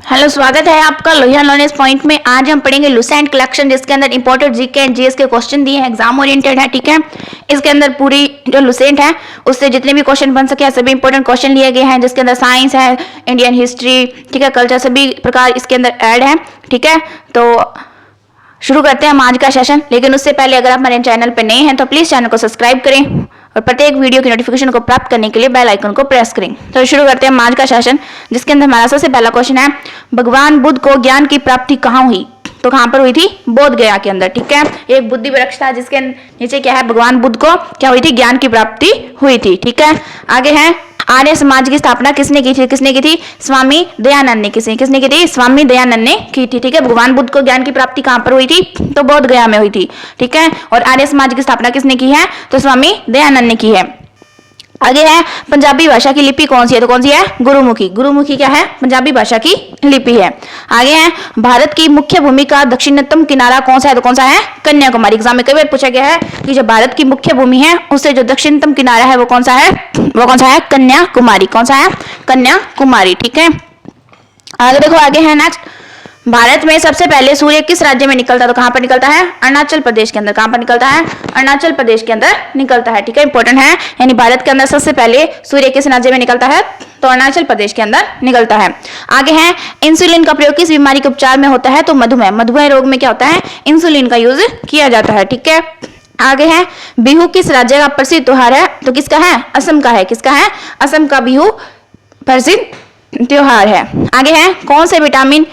Hello, स्वागत है आपका लोहिया नॉलेज पॉइंट में। आज हम पढ़ेंगे लुसेंट कलेक्शन, जिसके अंदर इंपॉर्टेंट जीके एंड जीएस के क्वेश्चन दिए हैं, एग्जाम ओरिएंटेड है। ठीक है, इसके अंदर पूरी जो लुसेंट है उससे जितने भी क्वेश्चन बन सके सभी इंपॉर्टेंट क्वेश्चन लिए गए हैं, जिसके अंदर साइंस है, इंडियन हिस्ट्री, ठीक है, कल्चर, सभी प्रकार इसके अंदर ऐड है। ठीक है, तो शुरू करते हैं हम आज का सेशन। लेकिन उससे पहले अगर आप हमारे चैनल पर नए हैं तो प्लीज चैनल को सब्सक्राइब करें और प्रत्येक वीडियो की नोटिफिकेशन को प्राप्त करने के लिए बेल आइकन को प्रेस करें। तो शुरू करते हैं आज का सेशन, जिसके अंदर हमारा सबसे पहला क्वेश्चन है, भगवान बुद्ध को ज्ञान की प्राप्ति कहाँ हुई? तो कहाँ पर हुई थी? बोध गया के अंदर। ठीक है, एक बुद्धि वृक्ष था जिसके नीचे क्या है, भगवान बुद्ध को क्या हुई थी? ज्ञान की प्राप्ति हुई थी। ठीक है, आगे है, आर्य समाज की स्थापना किसने की थी? किसने की थी? स्वामी दयानंद ने। किसने की थी? स्वामी दयानंद ने की थी। ठीक है, भगवान बुद्ध को ज्ञान की प्राप्ति कहां पर हुई थी? तो बोध गया में हुई थी। ठीक है, और आर्य समाज की स्थापना किसने की है? तो स्वामी दयानंद ने की है। आगे है, पंजाबी भाषा की लिपि कौन सी है? तो कौन सी है? गुरुमुखी। गुरुमुखी क्या है? पंजाबी भाषा की लिपि है। आगे है, भारत की मुख्य भूमि का दक्षिणतम किनारा कौन सा है? तो कौन सा है? कन्याकुमारी। एग्जाम में कई बार पूछा गया है कि जो भारत की मुख्य भूमि है उससे जो दक्षिणतम किनारा है वो कौन सा है? वो कौन सा है? कन्याकुमारी। कौन सा है? कन्याकुमारी। ठीक है, आगे देखो, आगे है नेक्स्ट, भारत में सबसे पहले सूर्य किस राज्य में निकलता है? तो कहां पर निकलता है? अरुणाचल प्रदेश के अंदर। कहां पर निकलता है? अरुणाचल प्रदेश के अंदर निकलता है। ठीक है, इंपॉर्टेंट है, यानी भारत के अंदर सबसे पहले सूर्य किस राज्य में निकलता है? तो अरुणाचल प्रदेश के अंदर निकलता है। आगे है, इंसुलिन का प्रयोग किस बीमारी के उपचार में होता है? तो मधुमेह। मधुमेह रोग में क्या होता है? इंसुलिन का यूज किया जाता है। ठीक है, आगे है, बिहू किस राज्य का प्रसिद्ध त्योहार है? तो किसका है? असम का है। किसका है? असम का बिहू प्रसिद्ध त्योहार है। आगे है, कौन सा विटामिन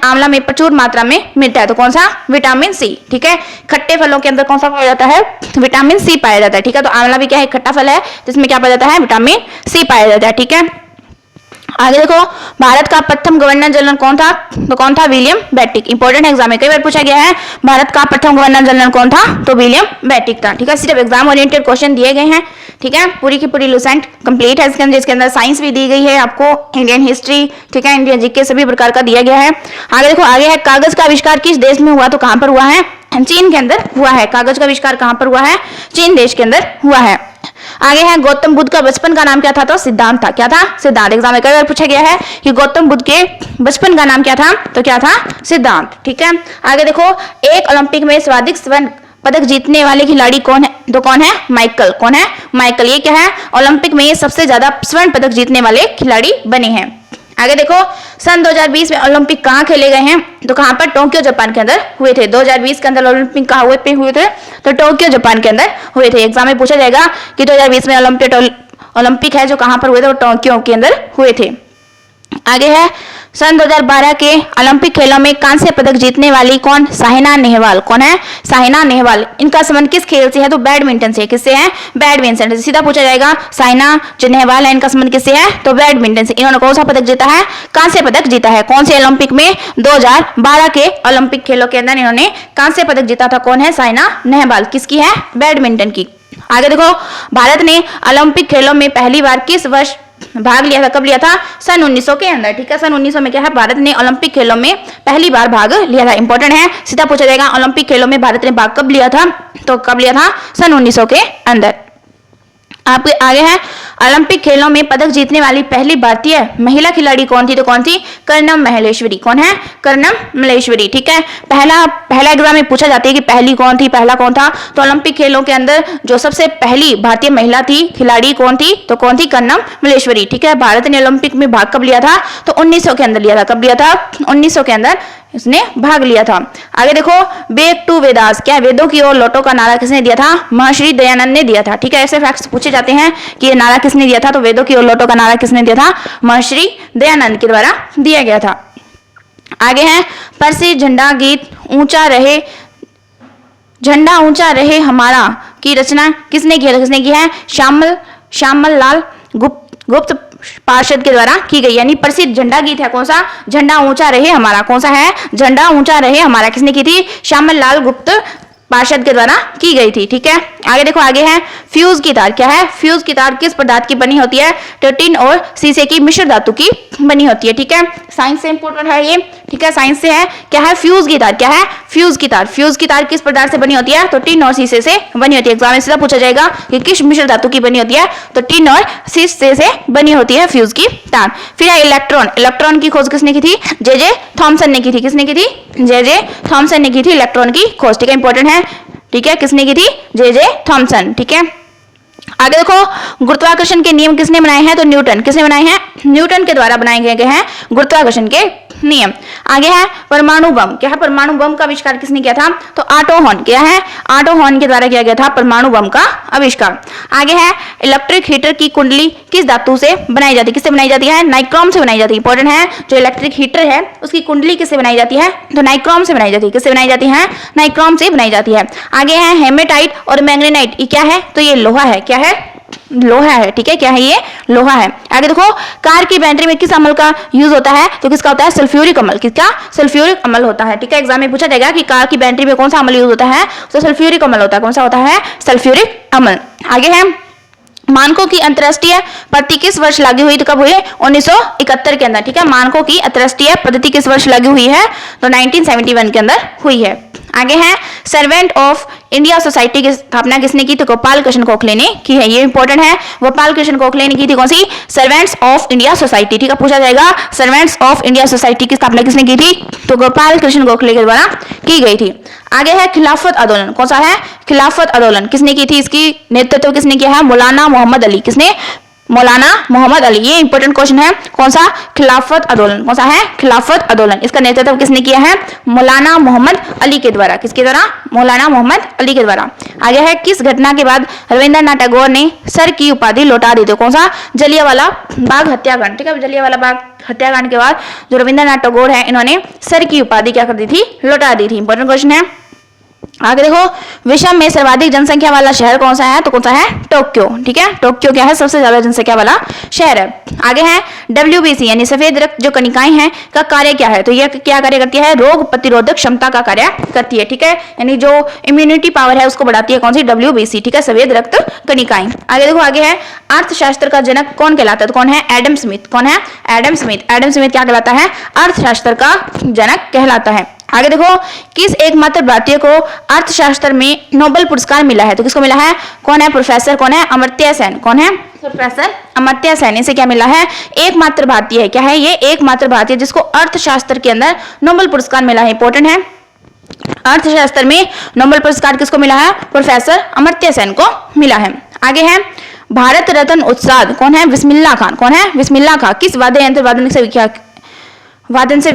आंवला में प्रचुर मात्रा में मिलता है? तो कौन सा? Vitamin C. ठीक है, खट्टे फलों के अंदर कौन सा पाया जाता है? विटामिन सी पाया जाता है। ठीक है, तो आंवला भी क्या है? खट्टा फल है, जिसमें क्या पाया जाता है? विटामिन सी पाया जाता है। ठीक है, आगे देखो, भारत का प्रथम गवर्नर जनरल कौन था? तो कौन था? William Bentinck. इंपॉर्टेंट एग्जाम में कई बार पूछा गया है, भारत का प्रथम गवर्नर जनरल कौन था? तो विलियम बेंटिक था। ठीक है, सिर्फ एग्जाम ओरिएंटेड क्वेश्चन दिए गए हैं। ठीक है, पूरी की पूरी लुसेंट कंप्लीट है इसके अंदर साइंस भी दी गई है आपको, इंडियन हिस्ट्री, ठीक है, इंडियन जीके, सभी प्रकार का दिया गया है। आगे देखो, आगे है, कागज का आविष्कार किस देश में हुआ? तो कहां पर हुआ है? चीन के अंदर हुआ है। कागज का आविष्कार कहां पर हुआ है? चीन देश के अंदर हुआ है। आगे है, गौतम बुद्ध का बचपन का नाम क्या था? तो सिद्धांत था। क्या था? सिद्धांत। एग्जाम में कई बार पूछा गया है कि गौतम बुद्ध के बचपन का नाम क्या था? तो क्या था? सिद्धांत। ठीक है, आगे देखो, एक ओलंपिक में सर्वाधिक स्वर्ण पदक जीतने वाले खिलाड़ी कौन है? तो कौन है? माइकल। कौन है? माइकल। ये क्या है? ओलंपिक में सबसे ज्यादा स्वर्ण पदक जीतने वाले खिलाड़ी बने हैं। आगे देखो, सन 2020 में ओलंपिक कहाँ खेले गए हैं? तो कहां पर? टोक्यो जापान के अंदर हुए थे। 2020 के अंदर ओलंपिक कहाँ हुए थे? तो टोक्यो जापान के अंदर हुए थे। एग्जाम में पूछा जाएगा कि 2020 में ओलंपिक है जो कहां पर हुए थे? वो टोक्यो के अंदर हुए थे। आगे है, सन 2012 के ओलंपिक खेलों में कांस्य पदक जीतने वाली कौन? साइना नेहवाल। कौन है? साइना नेहवाल। इनका संबंध किस खेल से है? तो बैडमिंटन से। किससे है? बैडमिंटन से। सीधा पूछा जाएगा, साइना जो नेहवाल है इनका संबंध किससे है? तो बैडमिंटन से। इन्होंने कौन सा पदक जीता है? कांस्य पदक जीता है। कौन से ओलंपिक में? 2012 के ओलंपिक खेलों के अंदर इन्होंने कांस्य पदक जीता था। कौन है? साइना नेहवाल। किसकी है? बैडमिंटन की। आगे देखो, भारत ने ओलंपिक खेलों में पहली बार किस वर्ष भाग लिया था? कब लिया था? सन 1900 के अंदर। ठीक है, सन 1900 में क्या है? भारत ने ओलंपिक खेलों में पहली बार भाग लिया था। इंपॉर्टेंट है, सीधा पूछा जाएगा, ओलंपिक खेलों में भारत ने भाग कब लिया था? तो कब लिया था? सन 1900 के अंदर। आपके आगे है, ओलंपिक खेलों में पदक जीतने वाली पहली भारतीय महिला खिलाड़ी कौन थी? तो कौन थी? कर्णम महेश्वरी। कौन है? कर्णम महेश्वरी। ठीक है, पहला एग्जाम में पूछा जाता है कि पहली कौन थी, पहला कौन था? तो ओलंपिक खेलों के अंदर जो सबसे पहली भारतीय महिला थी, खिलाड़ी कौन थी? तो कौन थी? कर्णम महेश्वरी। ठीक है, भारत ने ओलंपिक में भाग कब लिया था? तो 1900 के अंदर लिया था। कब लिया था? 1900 के अंदर इसने भाग लिया था। आगे देखो, बैक टू वेदास, क्या वेदों की ओर लौटो का नारा किसने दिया था? महर्षि दयानंद ने दिया था। ठीक है, ऐसे फैक्ट्स पूछे जाते हैं कि ये नारा किसने दिया था? तो वेदों की ओर लौटो का नारा किसने दिया था? महर्षि दयानंद के द्वारा दिया गया था। आगे है, प्रसिद्ध झंडा ऊंचा रहे हमारा की रचना किसने की है? किसने की है? श्यामल लाल गुप्त पार्षद के द्वारा की गई, यानी प्रसिद्ध झंडा गीत है कौन सा? झंडा ऊंचा रहे हमारा। कौन सा है? झंडा ऊंचा रहे हमारा। किसने की थी? श्यामल लाल गुप्त पार्षद के द्वारा की गई थी। ठीक है, आगे देखो, आगे है, फ्यूज की तार। क्या है? फ्यूज की तार किस पदार्थ की बनी होती है? तो टिन और शीशे की मिश्र धातु की बनी होती है। ठीक है, साइंस से इंपोर्टेंट है ये। ठीक है, साइंस से है, क्या है, फ्यूज की तार, क्या है, फ्यूज की तार। फ्यूज की तार किस पदार्थ से बनी होती है, तो टिन और शीशे से बनी होती है। एग्जाम में सीधा पूछा जाएगा कि किस मिश्र धातु की बनी होती है, तो टिन और शीशे से बनी होती है फ्यूज की तार। फिर है इलेक्ट्रॉन। इलेक्ट्रॉन की खोज किसने की थी, जे थॉमसन ने की थी। किसने की थी, जे थॉमसन ने की थी इलेक्ट्रॉन की खोज। ठीक है, इंपॉर्टेंट है, ठीक है, किसने की थी, जे थॉमसन। ठीक है, आगे देखो गुरुत्वाकर्षण के नियम किसने बनाए हैं, तो न्यूटन। किसने बनाए हैं, न्यूटन के द्वारा बनाए गए हैं गुरुत्वाकर्षण के नियम। आगे है परमाणु बम। क्या है, परमाणु बम का आविष्कार किसने किया था, तो ऑटो हॉर्न। क्या है, ऑटो हॉर्न के द्वारा किया गया था परमाणु बम का आविष्कार। आगे है इलेक्ट्रिक हीटर की कुंडली किस धातु से बनाई जाती है, किससे बनाई जाती है, नाइक्रोम से बनाई जाती है। इंपॉर्टेंट है, जो इलेक्ट्रिक हीटर है उसकी कुंडली किससे बनाई जाती है, तो नाइक्रोम से बनाई जाती है। किससे बनाई जाती है, नाइक्रोम से बनाई जाती है। आगे है हेमेटाइट और मैग्नेटाइट, ये क्या है, तो ये लोहा है। क्या है, लोहा है। ठीक है, क्या है, ये लोहा है। आगे देखो कार की बैटरी में किस अम्ल का यूज होता है, तो किसका होता है, सल्फ्यूरिक अम्ल। किसका, सल्फ्यूरिक अम्ल होता है। ठीक है, एग्जाम में पूछा जाएगा कि कार की बैटरी में कौन सा अम्ल यूज होता है, तो सल्फ्यूरिक अम्ल होता है। कौन सा होता है, सल्फ्यूरिक अम्ल। आगे है मानकों की अंतरराष्ट्रीय पद्धति किस वर्ष लागू हुई, तो कब हुई, 1971 के अंदर। ठीक है, मानकों की अंतरराष्ट्रीय पद्धति किस वर्ष लागू हुई है, तो 1971 के अंदर हुई है। आगे है सर्वेंट ऑफ इंडिया सोसाइटी की स्थापना किसने की, तो गोपाल कृष्ण गोखले ने की है। ये इंपॉर्टेंट है, गोपाल कृष्ण गोखले ने की थी। कौन सी, सर्वेंट्स ऑफ इंडिया सोसाइटी। ठीक है, पूछा जाएगा सर्वेंट्स ऑफ इंडिया सोसाइटी की स्थापना किसने की थी, तो गोपाल कृष्ण गोखले के द्वारा की गई थी। आगे है खिलाफत आंदोलन। कौन सा है, खिलाफत आंदोलन किसने की थी, इसकी नेतृत्व किसने किया है, मौलाना मोहम्मद अली। किसने, मौलाना मोहम्मद अली। ये इंपॉर्टेंट क्वेश्चन है, कौन सा, खिलाफत आंदोलन। कौन सा है, खिलाफत आंदोलन। इसका नेतृत्व किसने किया है, मौलाना मोहम्मद अली के द्वारा। किसके द्वारा, मौलाना मोहम्मद अली के द्वारा। आगे है किस घटना के बाद रविंद्रनाथ टैगोर ने सर की उपाधि लौटा दी थी, कौन सा, जलियांवाला बाग हत्याकांड। ठीक है, जलियांवाला बाग हत्याकांड के बाद जो रविंद्रनाथ टैगोर है इन्होंने सर की उपाधि क्या कर दी थी, लौटा दी थी। इंपॉर्टेंट क्वेश्चन है। आगे देखो विश्व में सर्वाधिक जनसंख्या वाला शहर कौन सा है, तो कौन सा है, टोक्यो। ठीक है, टोक्यो क्या है, सबसे ज्यादा जनसंख्या वाला शहर है। आगे है WBC यानी सफेद रक्त जो कणिकाएं हैं का कार्य क्या है, तो यह क्या कार्य करती है, रोग प्रतिरोधक क्षमता का कार्य करती है। ठीक है, यानी जो इम्यूनिटी पावर है उसको बढ़ाती है। कौन सी, WBC। ठीक है, सफेद रक्त कणिकाएं। आगे देखो आगे है अर्थशास्त्र का जनक कौन कहलाता है, तो कौन है, एडम स्मिथ। कौन है, एडम स्मिथ। एडम स्मिथ क्या कहलाता है, अर्थशास्त्र का जनक कहलाता है। आगे देखो किस एकमात्र भारतीय को अर्थशास्त्र में नोबेल पुरस्कार मिला है, तो किसको मिला है, कौन है, प्रोफेसर कौन है, अमर्त्य सेन। कौन है, प्रोफेसर अमर्त्य सेन। इसे क्या मिला है, एकमात्र भारतीय है। क्या है, ये एकमात्र भारतीय जिसको अर्थशास्त्र के अंदर नोबेल पुरस्कार मिला है। इंपॉर्टेंट है, अर्थशास्त्र में नोबेल पुरस्कार किसको मिला है, प्रोफेसर अमर्त्य सेन को मिला है। आगे है भारत रत्न उत्साद। कौन है, बिस्मिल्लाह खान। कौन है, बिस्मिल्लाह खान। किस वाद्य यंत्र वादन से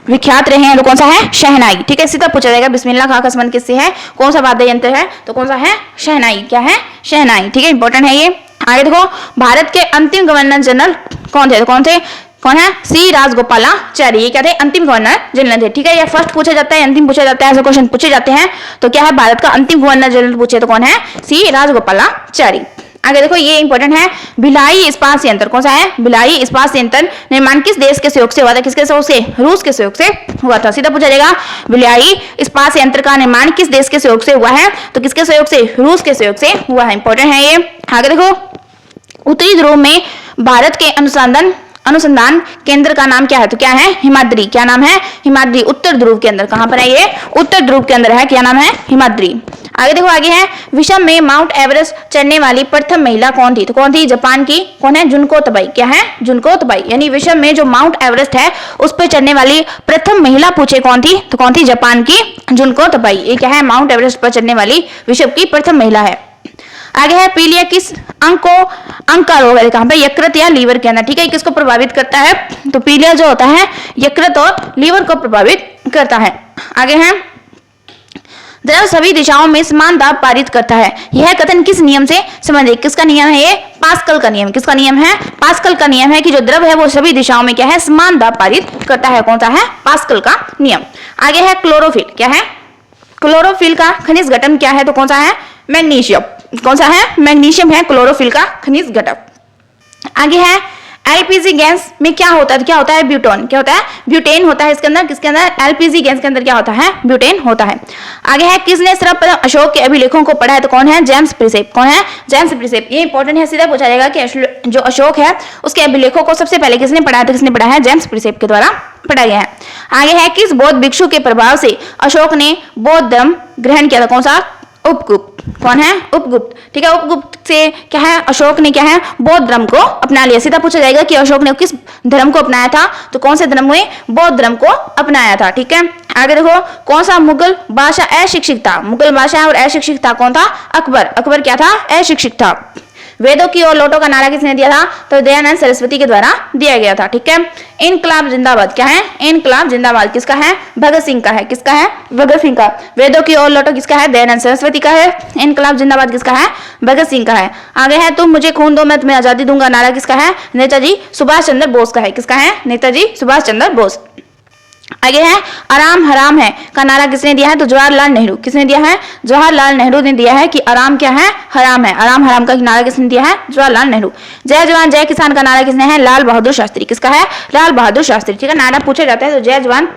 विख्यात रहे हैं, तो कौन सा है, शहनाई। ठीक है, सीधा पूछा जाएगा बिस्मिल्लाह खां का संबंध किससे है, कौन सा वाद्य यंत्र है, तो कौन सा है, शहनाई। क्या है, शहनाई। ठीक है, इंपॉर्टेंट है ये। आगे देखो भारत के अंतिम गवर्नर जनरल कौन थे, तो कौन है, सी राजगोपालाचारी। ये क्या थे, अंतिम गवर्नर जनरल थे। ठीक है, ये फर्स्ट पूछा जाता है, अंतिम पूछा जाता है, ऐसे क्वेश्चन पूछे जाते हैं। तो क्या है, भारत का अंतिम गवर्नर जनरल पूछे तो कौन है, सी राजगोपालाचारी। आगे देखो ये इंपॉर्टेंट है, भिलाई इस्पात संयंत्र। कौन सा है, भिलाई इस्पात संयंत्र निर्माण किस देश के सहयोग से हुआ था, किसके सहयोग से, रूस के सहयोग से हुआ था। सीधा पूछा जाएगा भिलाई इस्पात संयंत्र का निर्माण किस देश के सहयोग से हुआ है, तो किसके सहयोग से, रूस के सहयोग से हुआ है। इंपॉर्टेंट है ये। आगे देखो उत्तरी ध्रुव में भारत के अनुसंधान केंद्र का नाम क्या है, तो क्या है, हिमाद्री। क्या नाम है, हिमाद्री। उत्तर ध्रुव के अंदर, कहां पर है ये, उत्तर ध्रुव के अंदर है। क्या नाम है, हिमाद्री। आगे देखो आगे है विश्व में माउंट एवरेस्ट चढ़ने वाली प्रथम महिला कौन थी, तो कौन थी, जापान की। कौन है, जुनको तबाई। क्या है, जुनको तबाई। यानी विश्व में जो माउंट एवरेस्ट है उस पर चढ़ने वाली प्रथम महिला पूछे कौन थी, तो कौन थी, जापान की जुनको तबाई। ये क्या है, माउंट एवरेस्ट पर चढ़ने वाली विश्व की प्रथम महिला है। आगे है पीलिया किस अंग का रोग है, कहां पे, यकृत या लीवर के अंदर। ठीक है, किसको प्रभावित करता है, तो पीलिया जो होता है यकृत और लीवर को प्रभावित करता है। आगे है द्रव सभी दिशाओं में समान दाब पारित करता है। यह कथन किस नियम से संबंधित, किसका नियम है, ये पास्कल का नियम। किसका नियम है, पास्कल का नियम है कि जो द्रव है वो सभी दिशाओं में क्या है, समान दाब पारित करता है। कौन सा है, पास्कल का नियम। आगे है क्लोरोफिल। क्या है, क्लोरोफिल का खनिज घटक क्या है, तो कौन सा है, मैग्नीशियम। कौन सा है, मैग्नीशियम है क्लोरोफिल का खनिज घटक। आगे है एलपीजी गैस में क्या होता है, क्या होता है, ब्यूटेन। क्या होता है, ब्यूटेन होता है इसके अंदर। किसके अंदर, एलपीजी गैस के अंदर क्या होता है, ब्यूटेन होता है। आगे है किसने सर्वप्रथम अशोक के अभिलेखों को पढ़ा है, तो कौन है, जेम्स प्रिसेप। कौन है, जेम्स प्रिसेप। ये इंपॉर्टेंट है, सीधा पूछा जाएगा कि जो अशोक है उसके अभिलेखों को सबसे पहले किसने पढ़ा है, तो किसने पढ़ा है, जेम्स प्रिसेप के द्वारा पढ़ा गया है। आगे है किस बौद्ध भिक्षु के प्रभाव से अशोक ने बौद्ध धर्म ग्रहण किया था? कौन सा? उपगुप्त। कौन है? उपगुप्त। ठीक है, उपगुप्त से क्या है, अशोक ने क्या है, बौद्ध धर्म को अपना लिया। सीधा पूछा जाएगा कि अशोक ने किस धर्म को अपनाया था, तो कौन से धर्म में? बौद्ध धर्म को अपनाया था। ठीक है, आगे देखो कौन सा मुगल बादशाह अशिक्षित था? मुगल बादशाह और अशिक्षित था कौन था? अकबर। अकबर क्या था? अशिक्षित था। वेदों की ओर लौटो का नारा किसने दिया था? तो दयानंद सरस्वती के द्वारा दिया गया था। ठीक है, इनकलाब जिंदाबाद क्या है? इनकलाब जिंदाबाद किसका है? भगत सिंह का है। किसका है? भगत सिंह का। वेदों की ओर लौटो किसका है? दयानंद सरस्वती का है। इनकलाब जिंदाबाद किसका है? भगत सिंह का है। आगे है तुम मुझे खून दो मैं तुम्हें आजादी दूंगा, नारा किसका है? नेताजी सुभाष चंद्र बोस का है। किसका है? नेताजी सुभाष चंद्र बोस। आगे है आराम हराम है का नारा किसने दिया है? तो जवाहरलाल नेहरू। किसने दिया है? जवाहरलाल नेहरू ने दिया है कि आराम क्या है? हराम है। आराम हराम का नारा किसने दिया है? जवाहरलाल नेहरू। जय जवान जय किसान का नारा किसने है? लाल बहादुर शास्त्री। किसका है? लाल बहादुर शास्त्री। ठीक है, नारा पूछा जाता है तो जय जवान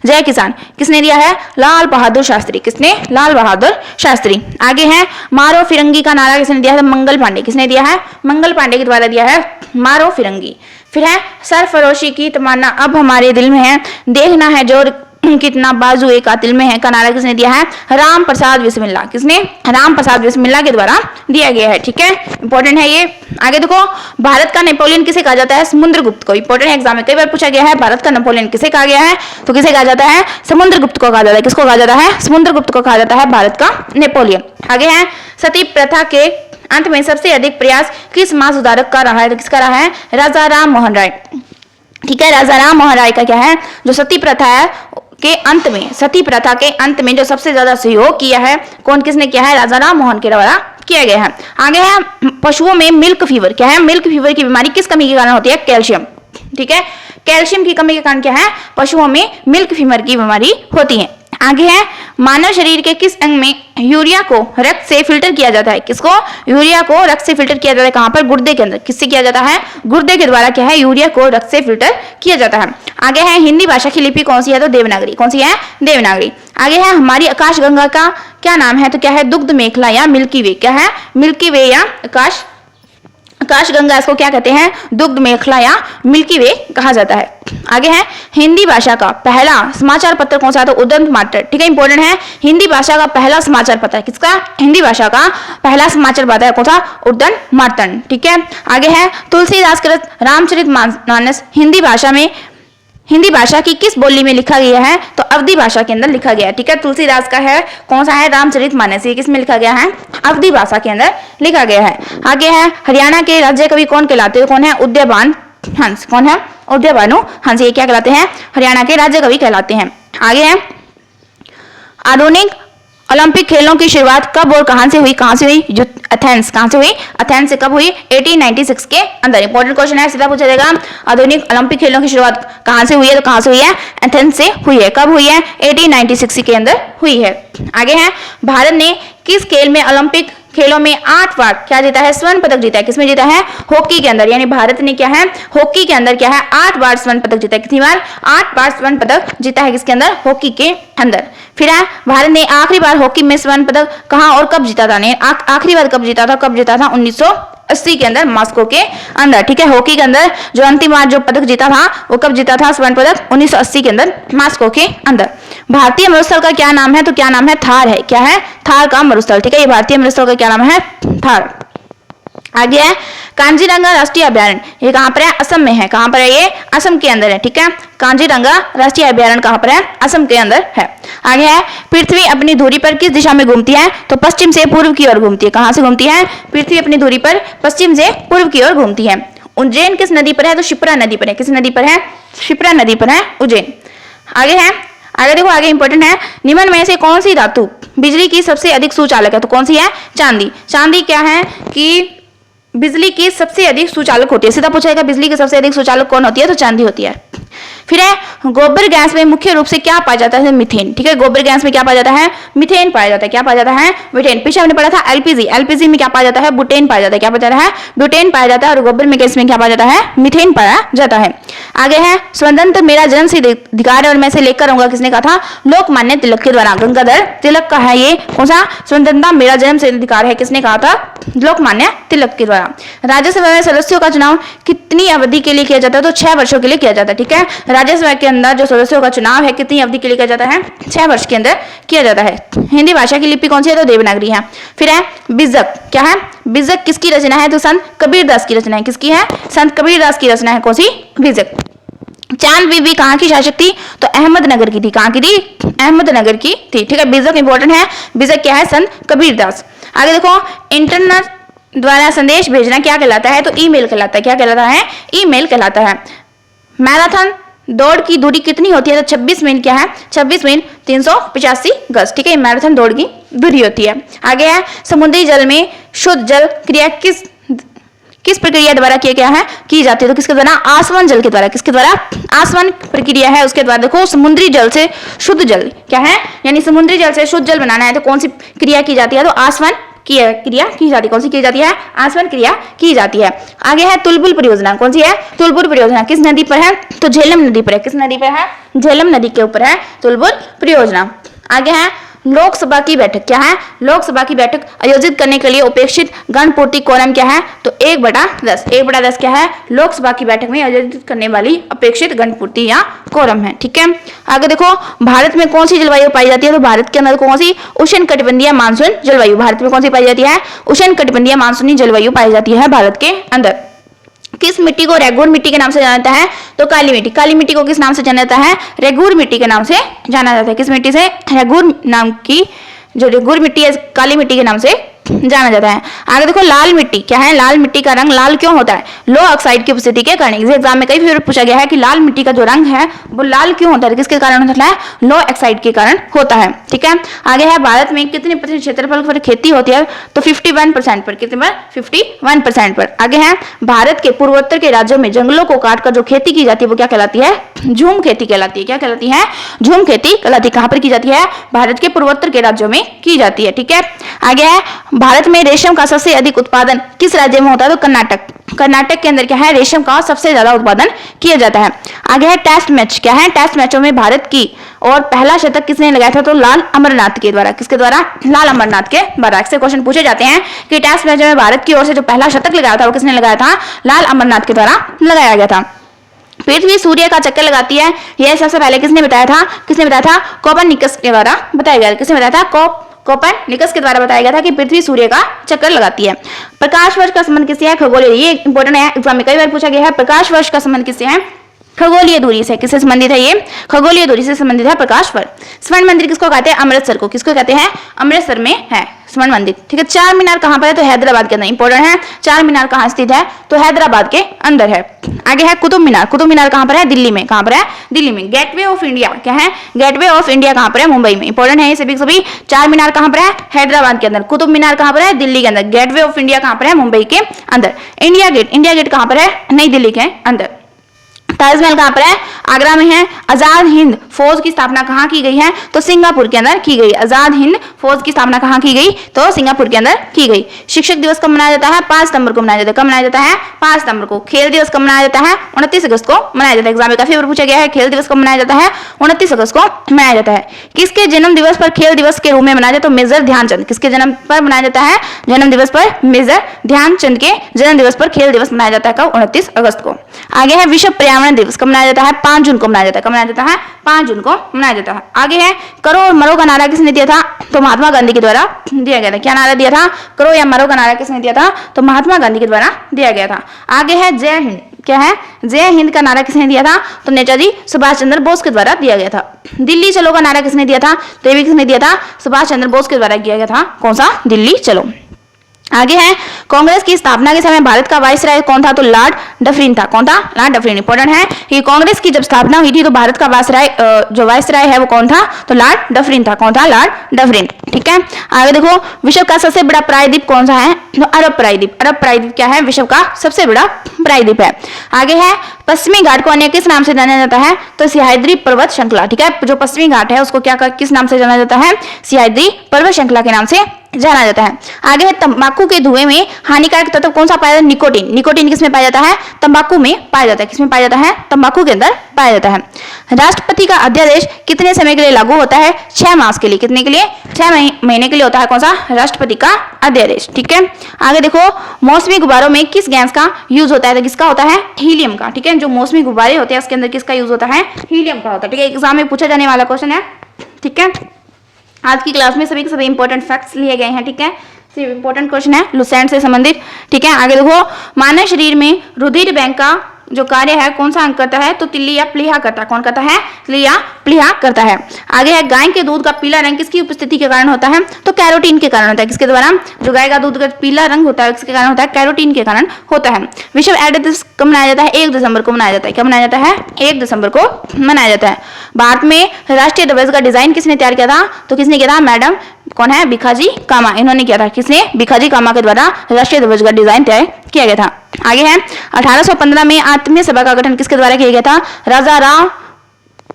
जय किसान किसने दिया है? लाल बहादुर शास्त्री। किसने? लाल बहादुर शास्त्री। आगे है मारो फिरंगी का नारा किसने दिया है? मंगल पांडे। किसने दिया है? मंगल पांडे के द्वारा दिया है मारो फिरंगी। फिर है सरफरोशी की तमन्ना अब हमारे दिल में है, देखना है जोर कितना बाजू एक कातिल में है का नारा किसने दिया है? राम प्रसाद बिस्मिल्लाह। किसने? राम प्रसाद बिस्मिल्लाह के द्वारा दिया गया है। ठीक है, इंपॉर्टेंट है ये। आगे देखो भारत का नेपोलियन किसे कहा जाता है? समुद्रगुप्त को। इंपॉर्टेंट है, एग्जाम में कई बार पूछा गया है। भारत का नेपोलियन किसे कहा गया है? तो किसे कहा जाता है? समुद्रगुप्त को कहा जाता है। किसको कहा जाता है? समुद्रगुप्त को कहा जाता है भारत का नेपोलियन। आगे है सती प्रथा के अंत में सबसे अधिक प्रयास किस महासुधारक का रहा है? तो किसका रहा है? राजा राम मोहन राय। ठीक है, राजा राम मोहन राय का क्या है? जो सती प्रथा है के अंत में, सती प्रथा के अंत में जो सबसे ज्यादा सहयोग किया है, कौन किसने किया है? राजा राम मोहन के द्वारा किया गया है। आगे है पशुओं में मिल्क फीवर क्या है? मिल्क फीवर की बीमारी किस कमी के कारण होती है? कैल्शियम। ठीक है, कैल्शियम की कमी के कारण क्या है? पशुओं में मिल्क फीवर की बीमारी होती है। आगे है मानव शरीर के किस अंग में यूरिया को रक्त से फिल्टर किया जाता है? किसको? यूरिया को रक्त से फिल्टर किया जाता है। कहां पर? गुर्दे के अंदर। किससे किया जाता है? गुर्दे के द्वारा क्या है? यूरिया को रक्त से फिल्टर किया जाता है। आगे है हिंदी भाषा की लिपि कौन सी है? तो देवनागरी। कौन सी है? देवनागरी। आगे है हमारी आकाश गंगा का क्या नाम है? तो क्या है? दुग्ध मेखला या मिल्की वे। क्या है? मिल्की वे या आकाश गंगा, इसको क्या कहते हैं? दुग्ध मेखला या मिल्की वे कहा जाता है। आगे है हिंदी भाषा का पहला समाचार पत्र कौन सा है? तो उदंत मार्तर। ठीक है, इंपॉर्टेंट है, हिंदी भाषा का पहला समाचार पत्र किसका? हिंदी भाषा का पहला समाचार पत्र कौन सा? उदंत मार्तन। ठीक है, आगे है तुलसीदास कृत रामचरितमानस हिंदी भाषा की किस बोली में लिखा गया है? तो अवधी भाषा के अंदर लिखा गया है। ठीक है, तुलसीदास का है कौन सा है? रामचरितमानस। ये किस में लिखा गया है? अवधी भाषा के अंदर लिखा गया है। आगे है हरियाणा के राज्य कवि कौन कहलाते हैं? कौन है? उदयभान हंस। कौन है? उदयभानु हंस। ये क्या कहलाते हैं? हरियाणा के राज्य कवि कहलाते हैं। आगे है आधुनिक ओलंपिक खेलों की शुरुआत कब और कहां से हुई? कहां से हुई? एथेंस। कहां से हुई? एथेंस से। कब हुई? 1896 के अंदर। इंपॉर्टेंट क्वेश्चन है, सीधा पूछा जाएगा। आधुनिक ओलंपिक खेलों की शुरुआत कहां से हुई है? तो कहां से हुई है? एथेंस से हुई है। कब हुई है? 1896 के अंदर हुई है। आगे है भारत ने किस खेल में ओलंपिक खेलों में 8 बार क्या जीता है? स्वर्ण पदक जीता है। किसमें जीता है? हॉकी के अंदर। यानी भारत ने क्या है? हॉकी के अंदर क्या है? 8 बार स्वर्ण पदक जीता है। कितनी बार? 8 बार स्वर्ण पदक जीता है। किसके अंदर? हॉकी के अंदर। फिर है भारत ने आखिरी बार हॉकी में स्वर्ण पदक कहां और कब जीता था? आखिरी बार कब जीता था? कब जीता था? 1980 के अंदर, मॉस्को के अंदर। ठीक है, हॉकी के अंदर जो अंतिम बार जो पदक जीता था वो कब जीता था? स्वर्ण पदक 1980 के अंदर, मॉस्को के अंदर। भारतीय मरुस्थल का क्या नाम है? तो क्या नाम है? थार है। क्या है? थार का मरुस्थल। ठीक है, ये भारतीय मरुस्थल का क्या नाम है? थार। आगे है कांजीरंगा राष्ट्रीय अभ्यारण्य, ये कहां पर है? असम में है। कहां पर है ये? असम के अंदर है। ठीक है, कांजीरंगा राष्ट्रीय अभ्यारण्य कहां पर है? असम के अंदर है। आगे है पृथ्वी अपनी धुरी पर किस दिशा में घूमती है? तो पश्चिम से पूर्व की ओर घूमती है। कहां से घूमती है? पृथ्वी अपनी धुरी पर पश्चिम से पूर्व की ओर घूमती है। उज्जैन किस नदी पर है? तो शिप्रा नदी पर है। किस नदी पर है? शिप्रा नदी पर है उज्जैन। आगे देखो, आगे इंपॉर्टेंट है, निम्न में से कौन सी धातु बिजली की सबसे अधिक सुचालक है? तो कौन सी है? चांदी। चांदी क्या है कि बिजली की सबसे अधिक सुचालक होती है। सीधा पूछेगा बिजली की सबसे अधिक सुचालक कौन होती है? तो चांदी होती है। फिर है गोबर गैस में मुख्य रूप से क्या पाया जाता है? मीथेन। ठीक है, गोबर गैस में क्या पाया जाता है? मीथेन पाया जाता है। क्या पाया जाता है? मीथेन। पीछे हमने पढ़ा था एलपीजी। एलपीजी में क्या पाया जाता है? बुटेन पाया जाता है। क्या पाया जाता है? ब्यूटेन पाया जाता है। और गोबर में गैस में क्या पाया जाता है? मीथेन पाया जाता है। आगे है स्वतंत्र मेरा जन्म सिद्ध अधिकार है और मैं इसे लेकर आऊंगा, किसने कहा था? लोकमान्य तिलक के द्वारा। गंगाधर तिलक का है ये कौन सा? स्वतंत्रता मेरा जन्म सिद्ध अधिकार है, किसने कहा था? लोकमान्य तिलक के द्वारा। राज्यसभा, राज्यसभा में सदस्यों का चुनाव कितनी अवधि के लिए किया जाता है? तो 6 वर्षों के लिए किया जाता है, ठीक है। राज्यसभा के अंदर जो सदस्यों का चुनाव है कितनी अवधि के लिए किया जाता है? 6 वर्ष के अंदर किया जाता है। हिंदी भाषा की लिपि कौन सी है? तो देवनागरी है। फिर है बिजक, क्या है? बिजक किसकी रचना है? तो संत कबीरदास की रचना है। किसकी है? संत कबीरदास की रचना है कौन सी? बिजक। चांद बीबी कहाँ की शासक थी? तो अहमदनगर की थी। कहाँ की थी? अहमदनगर की थी, ठीक है। बिजक इंपॉर्टेंट है। बिजक क्या है? संत कबीरदास। आगे देखो, इंटरनेट द्वारा संदेश भेजना क्या कहलाता है? तो ईमेल कहलाता है। क्या कहलाता है? ईमेल कहलाता है। मैराथन दौड़ की दूरी कितनी होती है? तो 26 मिनट, क्या है? 26 मिनट 385 गज, ठीक है। मैराथन दौड़ की दूरी होती है। आगे है, समुद्री जल में शुद्ध जल क्रिया किस प्रक्रिया द्वारा किया गया है? की जाती है? तो किसके द्वारा? आसवन जल के द्वारा। किसके द्वारा? आसवन प्रक्रिया है, उसके द्वारा। देखो, समुद्री जल से शुद्ध जल, क्या है? यानी समुद्री जल से शुद्ध जल बनाना है तो कौन सी क्रिया की जाती है? तो आसवन क्रिया की जाती है। कौन सी की जाती है? आसवन क्रिया की जाती है। आगे है तुलबुल परियोजना। कौन सी है? तुलबुल परियोजना किस नदी पर है? तो झेलम नदी पर है। किस नदी पर है? झेलम नदी के ऊपर है तुलबुल परियोजना। आगे है लोकसभा की बैठक, क्या है? लोकसभा की बैठक आयोजित करने के लिए उपेक्षित गणपूर्ति कोरम क्या है? तो 1/10। 1/10 क्या है? लोकसभा की बैठक में आयोजित करने वाली अपेक्षित गणपूर्ति या कोरम है, ठीक है। आगे देखो, भारत में कौन सी जलवायु पाई जाती है? तो भारत के अंदर कौन सी? उष्णकटिबंधीय मानसून जलवायु। भारत में कौन सी पाई जाती है? उष्णकटिबंधीय मानसूनी जलवायु पाई जाती है भारत के अंदर। किस मिट्टी को रेगूर मिट्टी के नाम से जाना जाता है? तो काली मिट्टी। काली मिट्टी को किस नाम से जाना जाता है? रेगूर मिट्टी के नाम से जाना जाता है। किस मिट्टी से? रेगूर नाम की जो रेगूर मिट्टी है काली मिट्टी के नाम से जाना जाता है। आगे देखो, लाल मिट्टी, क्या है? लाल मिट्टी का रंग लाल क्यों होता है? लो ऑक्साइड की उपस्थिति के कारण। इस एग्जाम में कई बार पूछा गया है कि लाल मिट्टी का जो रंग है वो लाल क्यों होता है? किसके कारण होता है? लो ऑक्साइड के कारण होता है, ठीक है। आगे है, भारत में कितने प्रतिशत क्षेत्रफल पर खेती होती है? तो 51% पर। कितने पर? 51% पर। आगे है, भारत के पूर्वोत्तर के राज्यों में जंगलों को काटकर जो खेती की जाती है वो क्या कहलाती है? झूम खेती कहलाती है। क्या कहलाती है? झूम खेती कहलाती है। कहां पर की जाती है? भारत के पूर्वोत्तर के राज्यों में की जाती है, ठीक है। आगे है, भारत में रेशम का सबसे अधिक उत्पादन किस राज्य में होता है? तो कर्नाटक। कर्नाटक के अंदर क्या है? रेशम का सबसे ज्यादा उत्पादन किया जाता है। आगे है टेस्ट मैच, क्या है? टेस्ट मैचों में भारत की और पहला शतक किसने लगाया था? तो लाल अमरनाथ के द्वारा। किसके द्वारा? लाल अमरनाथ के द्वारा। इससे क्वेश्चन पूछे जाते हैं कि टेस्ट मैचों में भारत की ओर से जो पहला शतक लगाया था वो किसने लगाया था? लाल अमरनाथ के द्वारा लगाया गया था। पृथ्वी सूर्य का चक्कर लगाती है, यह सबसे पहले किसने बताया था? किसने बताया था? कोपरनिकस के द्वारा बताया गया। किसने बताया था? कोपरनिकस के द्वारा बताया गया था कि पृथ्वी सूर्य का चक्कर लगाती है। प्रकाश वर्ष का संबंध किससे है? खगोलीय। ये इंपॉर्टेंट है, एग्जाम में कई बार पूछा गया है। प्रकाश वर्ष का संबंध किससे है? खगोलीय दूरी से। किससे संबंधित है? ये खगोलीय दूरी से संबंधित है प्रकाश वर्ष। स्वर्ण मंदिर किसको कहते हैं? अमृतसर को। किसको कहते हैं? अमृतसर में है स्वर्ण मंदिर, ठीक है। चार मीनार कहां पर है? तो हैदराबाद के अंदर। इंपॉर्टेंट है, चार मीनार कहां स्थित है? तो हैदराबाद के अंदर है। आगे है कुतुब मीनार। कुतुब मीनार कहां पर है? दिल्ली में। कहां पर है? दिल्ली में। गेटवे ऑफ इंडिया, क्या है? गेटवे ऑफ इंडिया कहां पर है? मुंबई में। इंपॉर्टेंट है ये सभी। चार मीनार कहां पर है? हैदराबाद के अंदर। कुतुब मीनार कहां पर है? दिल्ली के अंदर। गेटवे ऑफ इंडिया कहां पर है? मुंबई के अंदर। इंडिया गेट कहां पर है? नई दिल्ली के अंदर। ताजमहल कहां पर है? आगरा में है। आजाद हिंद फौज की स्थापना कहां की गई है? तो सिंगापुर के अंदर की गई। आजाद हिंद फौज की स्थापना कहां की गई? तो सिंगापुर के अंदर की गई। शिक्षक दिवस कब मनाया जाता है? 5 सितंबर को मनाया जाता है। कब मनाया जाता है? 5 सितंबर को। खेल दिवस कब मनाया जाता है? 29 अगस्त को मनाया जाता है। एग्जाम में काफी बार पूछा गया है, खेल दिवस कब मनाया जाता है? 29 अगस्त को मनाया जाता है। किसके जन्म दिवस पर खेल दिवस के रूप में मनाया जाता है? तो मेजर ध्यानचंद। किसके जन्म पर मनाया जाता है? जन्म दिवस पर मेजर ध्यानचंद के जन्म दिवस पर खेल दिवस मनाया जाता है। कब? 29 अगस्त को। आगे है विश्व पर्यावरण दिवस कब मनाया जाता है? 5 जून को मनाया जाता है। कब मनाया जाता है? 5 जून को मनाया जाता है। आगे है करो और मरो का नारा किसने दिया था? तो महात्मा गांधी के द्वारा दिया गया था। क्या नारा दिया था? करो या मरो का नारा किसने दिया था? तो महात्मा गांधी के द्वारा दिया गया था। आगे है जय हिंद, क्या है? जय हिंद का नारा किसने दिया था? तो नेताजी सुभाष चंद्र बोस के द्वारा दिया गया था। दिल्ली चलो का नारा किसने दिया था? तो ये भी किसने दिया था? सुभाष चंद्र बोस के द्वारा किया गया था। कौन सा? दिल्ली चलो। आगे है कांग्रेस की स्थापना के समय भारत का वायसराय कौन था? तो लॉर्ड डफरिन था। कौन था? Lord Dufferin. इंपॉर्टेंट है कि कांग्रेस की जब स्थापना हुई थी तो भारत का जो वायसराय है वो कौन था? तो लॉर्ड डफरिन था। कौन था? लॉर्ड डफरिन, ठीक है। आगे देखो, विश्व का सबसे बड़ा प्रायद्वीप कौन सा है? तो अरब प्रायद्वीप। अरब प्रायद्वीप क्या है? विश्व का सबसे बड़ा प्रायद्वीप है। आगे है पश्चिमी घाट को अन्य किस नाम से जाना जाता है? तो सह्याद्री पर्वत श्रृंखला, ठीक है। जो पश्चिमी घाट है उसको क्या किस नाम से जाना जाता है? सह्याद्री पर्वत श्रृंखला के नाम से जाना जाता है। आगे है तंबाकू के धुएं में हानिकारक तत्व कौन सा पाया जाता है? निकोटीन। निकोटीन किसमें पाया जाता है? तंबाकू में पाया जाता है। किसमें पाया जाता है? तंबाकू के अंदर पाया जाता है। राष्ट्रपति का अध्यादेश कितने समय के लिए लागू होता है? 6 मास के लिए। कितने के लिए? 6 महीने के लिए होता है कौन सा? राष्ट्रपति का अध्यादेश। ठीक है, आगे देखो, मौसमी गुब्बारों में किस गैस का यूज होता है? तो किसका होता है? हीलियम का। ठीक है, जो मौसमी गुब्बारे होते हैं उसके अंदर किसका यूज होता है? हीलियम का होता है। ठीक है, एग्जाम में पूछा जाने वाला क्वेश्चन है। ठीक है, आज की क्लास में सभी के सभी इंपॉर्टेंट फैक्ट्स लिए गए हैं। ठीक है, सिर्फ इंपॉर्टेंट क्वेश्चन है लुसेंट से संबंधित। ठीक है, आगे देखो, मानव शरीर में रुधिर बैंक का जो कार्य है कौन सा अंग करता है? तो तिल्ली या प्लीहा करता है। कौन करता है? तिल्ली या प्लीहा करता है। आगे है, गाय के दूध का पीला रंग किसकी उपस्थिति के कारण होता है? तो कैरोटीन के कारण होता है। किसके द्वारा? जो गाय का दूध का पीला रंग होता है किसके कारण होता है? कैरोटीन के कारण होता है। विश्व एड्स दिवस कब मनाया जाता है? 1 दिसंबर को मनाया जाता है। कब मनाया जाता है? 1 दिसंबर को मनाया जाता है। भारत में राष्ट्रीय ध्वज का डिजाइन किसने तैयार किया था? तो किसने किया था? मैडम कौन है? भिखाजी कामा, इन्होंने किया था। किसने? भिखाजी कामा के द्वारा राष्ट्रीय ध्वज का डिजाइन तैयार किया गया था। आगे है, 1815 में आत्मीय सभा का गठन किसके द्वारा किया गया था? राजा राम